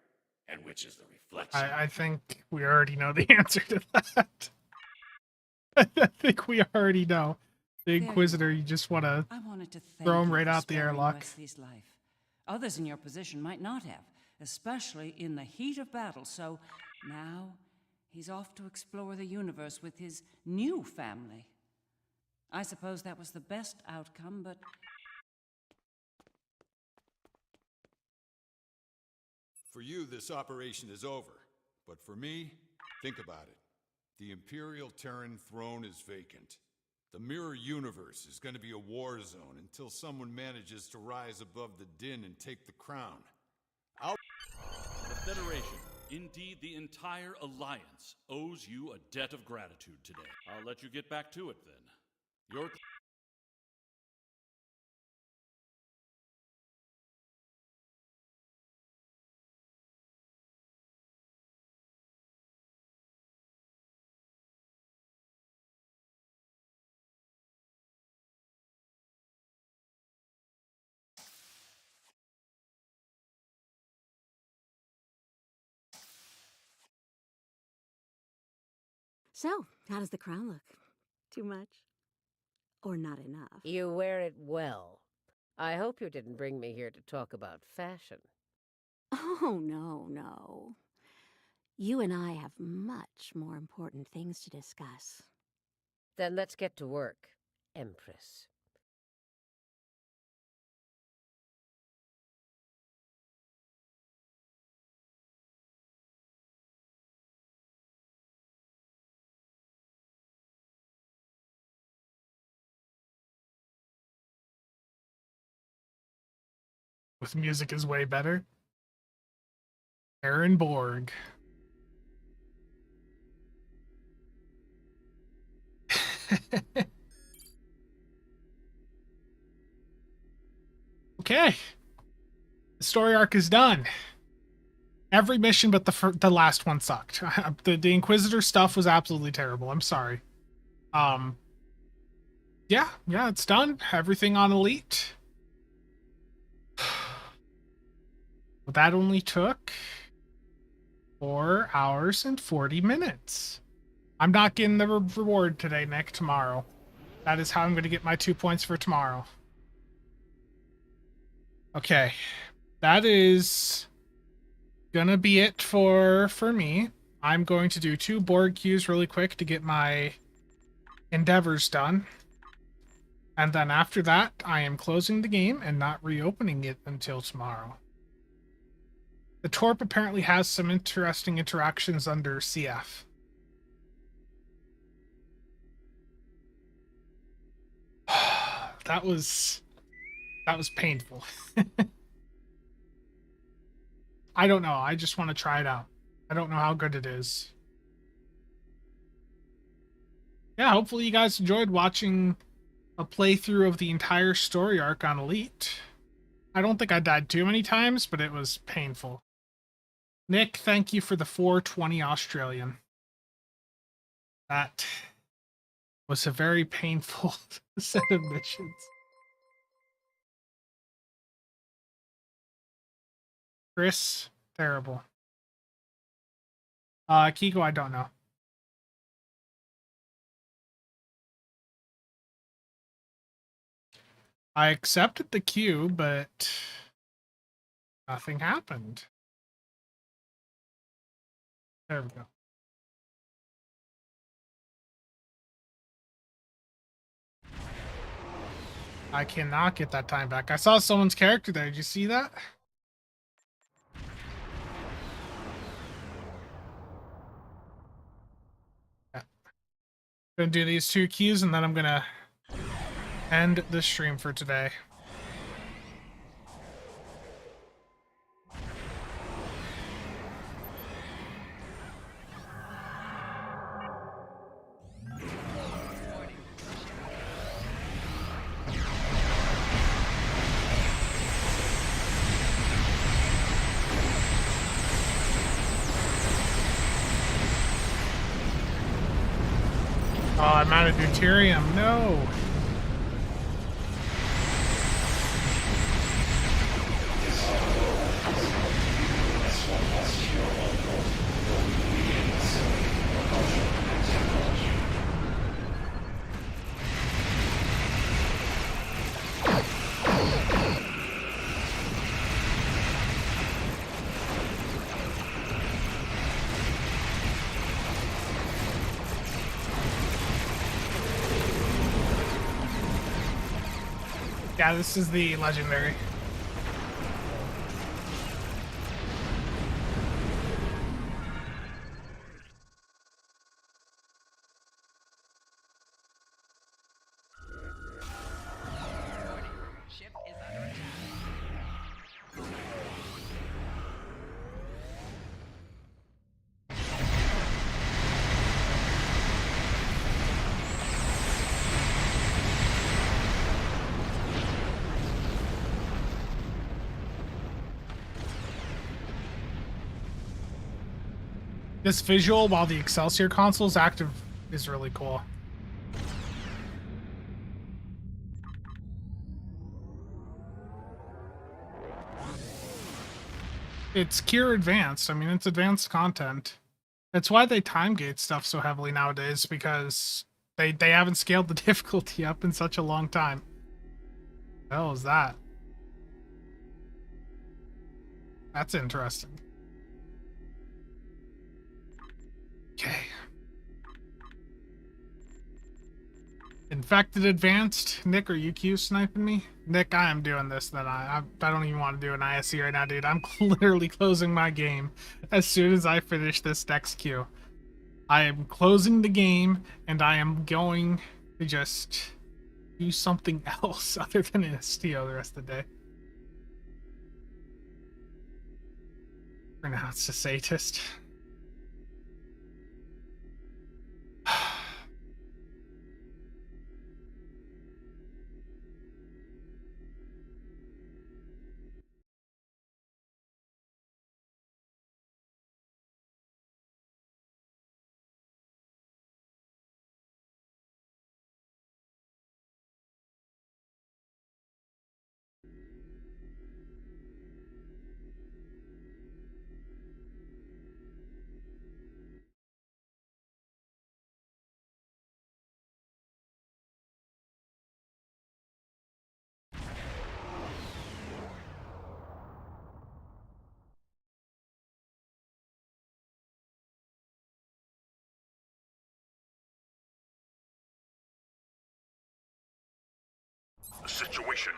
and which is the reflection. I think we already know the answer to that. I think we already know. The Inquisitor, you just want to throw him right out the airlock. Wesley's life. Others in your position might not have, especially in the heat of battle, so now he's off to explore the universe with his new family. I suppose that was the best outcome, but... For you, this operation is over. But for me, think about it. The Imperial Terran throne is vacant. The Mirror Universe is going to be a war zone until someone manages to rise above the din and take the crown. The Federation, indeed the entire Alliance, owes you a debt of gratitude today. I'll let you get back to it then. Your... So, how does the crown look? Too much? Or not enough? You wear it well. I hope you didn't bring me here to talk about fashion. Oh, no. You and I have much more important things to discuss. Then let's get to work, Empress. With music is way better. Aaron Borg. Okay. The story arc is done. Every mission but the last one sucked. The Inquisitor stuff was absolutely terrible. I'm sorry. Yeah, it's done. Everything on Elite. That only took 4 hours and 40 minutes. I'm not getting the reward today, Nick. Tomorrow. That is how I'm going to get my 2 points for tomorrow. Okay. That is gonna be it for me. I'm going to do 2 board queues really quick to get my endeavors done. And then after that, I am closing the game and not reopening it until tomorrow. The Torp apparently has some interesting interactions under CF. That was painful. I don't know. I just want to try it out. I don't know how good it is. Yeah, hopefully you guys enjoyed watching a playthrough of the entire story arc on Elite. I don't think I died too many times, but it was painful. Nick, thank you for the 420 Australian. That was a very painful set of missions. Chris, terrible. Kiko, I don't know. I accepted the queue, but nothing happened. There we go. I cannot get that time back. I saw someone's character there. Did you see that? Yeah. Gonna do these 2 queues and then I'm gonna end the stream for today. Oh, I'm out of deuterium. No. Yeah, this is the legendary. This visual while the Excelsior console is active is really cool. It's Cure Advanced. I mean, it's advanced content. That's why they time gate stuff so heavily nowadays, because they haven't scaled the difficulty up in such a long time. What the hell is that? That's interesting. Okay. Infected Advanced. Nick, are you Q sniping me? Nick, I am doing this. Then I don't even want to do an ISE right now, dude. I'm literally closing my game as soon as I finish this next queue. I am closing the game, and I am going to just do something else other than an STO the rest of the day. For now, it's a sadist. The situation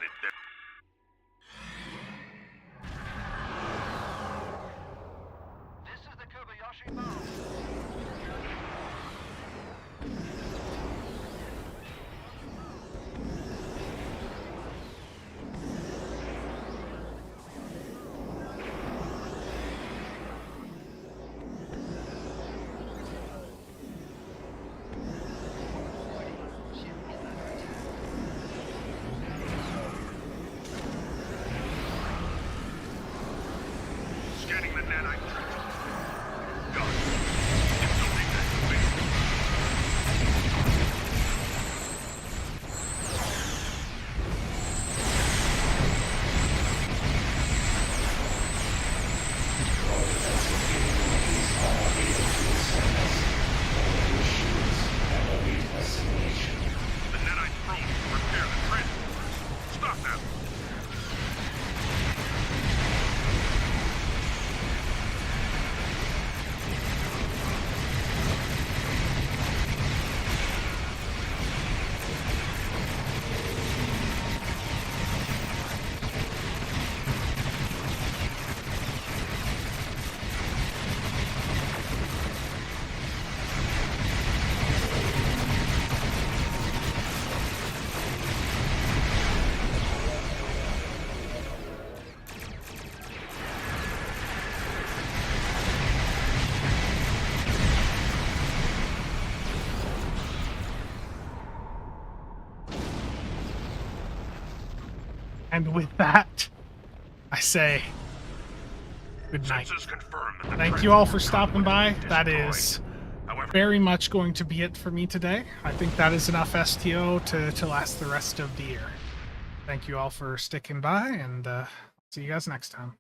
This is the Kobayashi Maru. Scanning the nanite trench. Done. Infiltrate that base. The nanite probe will repair the trench. Stop them. And with that, I say good night. Thank you all for stopping by. That is very much going to be it for me today. I think that is enough STO to last the rest of the year. Thank you all for sticking by, and see you guys next time.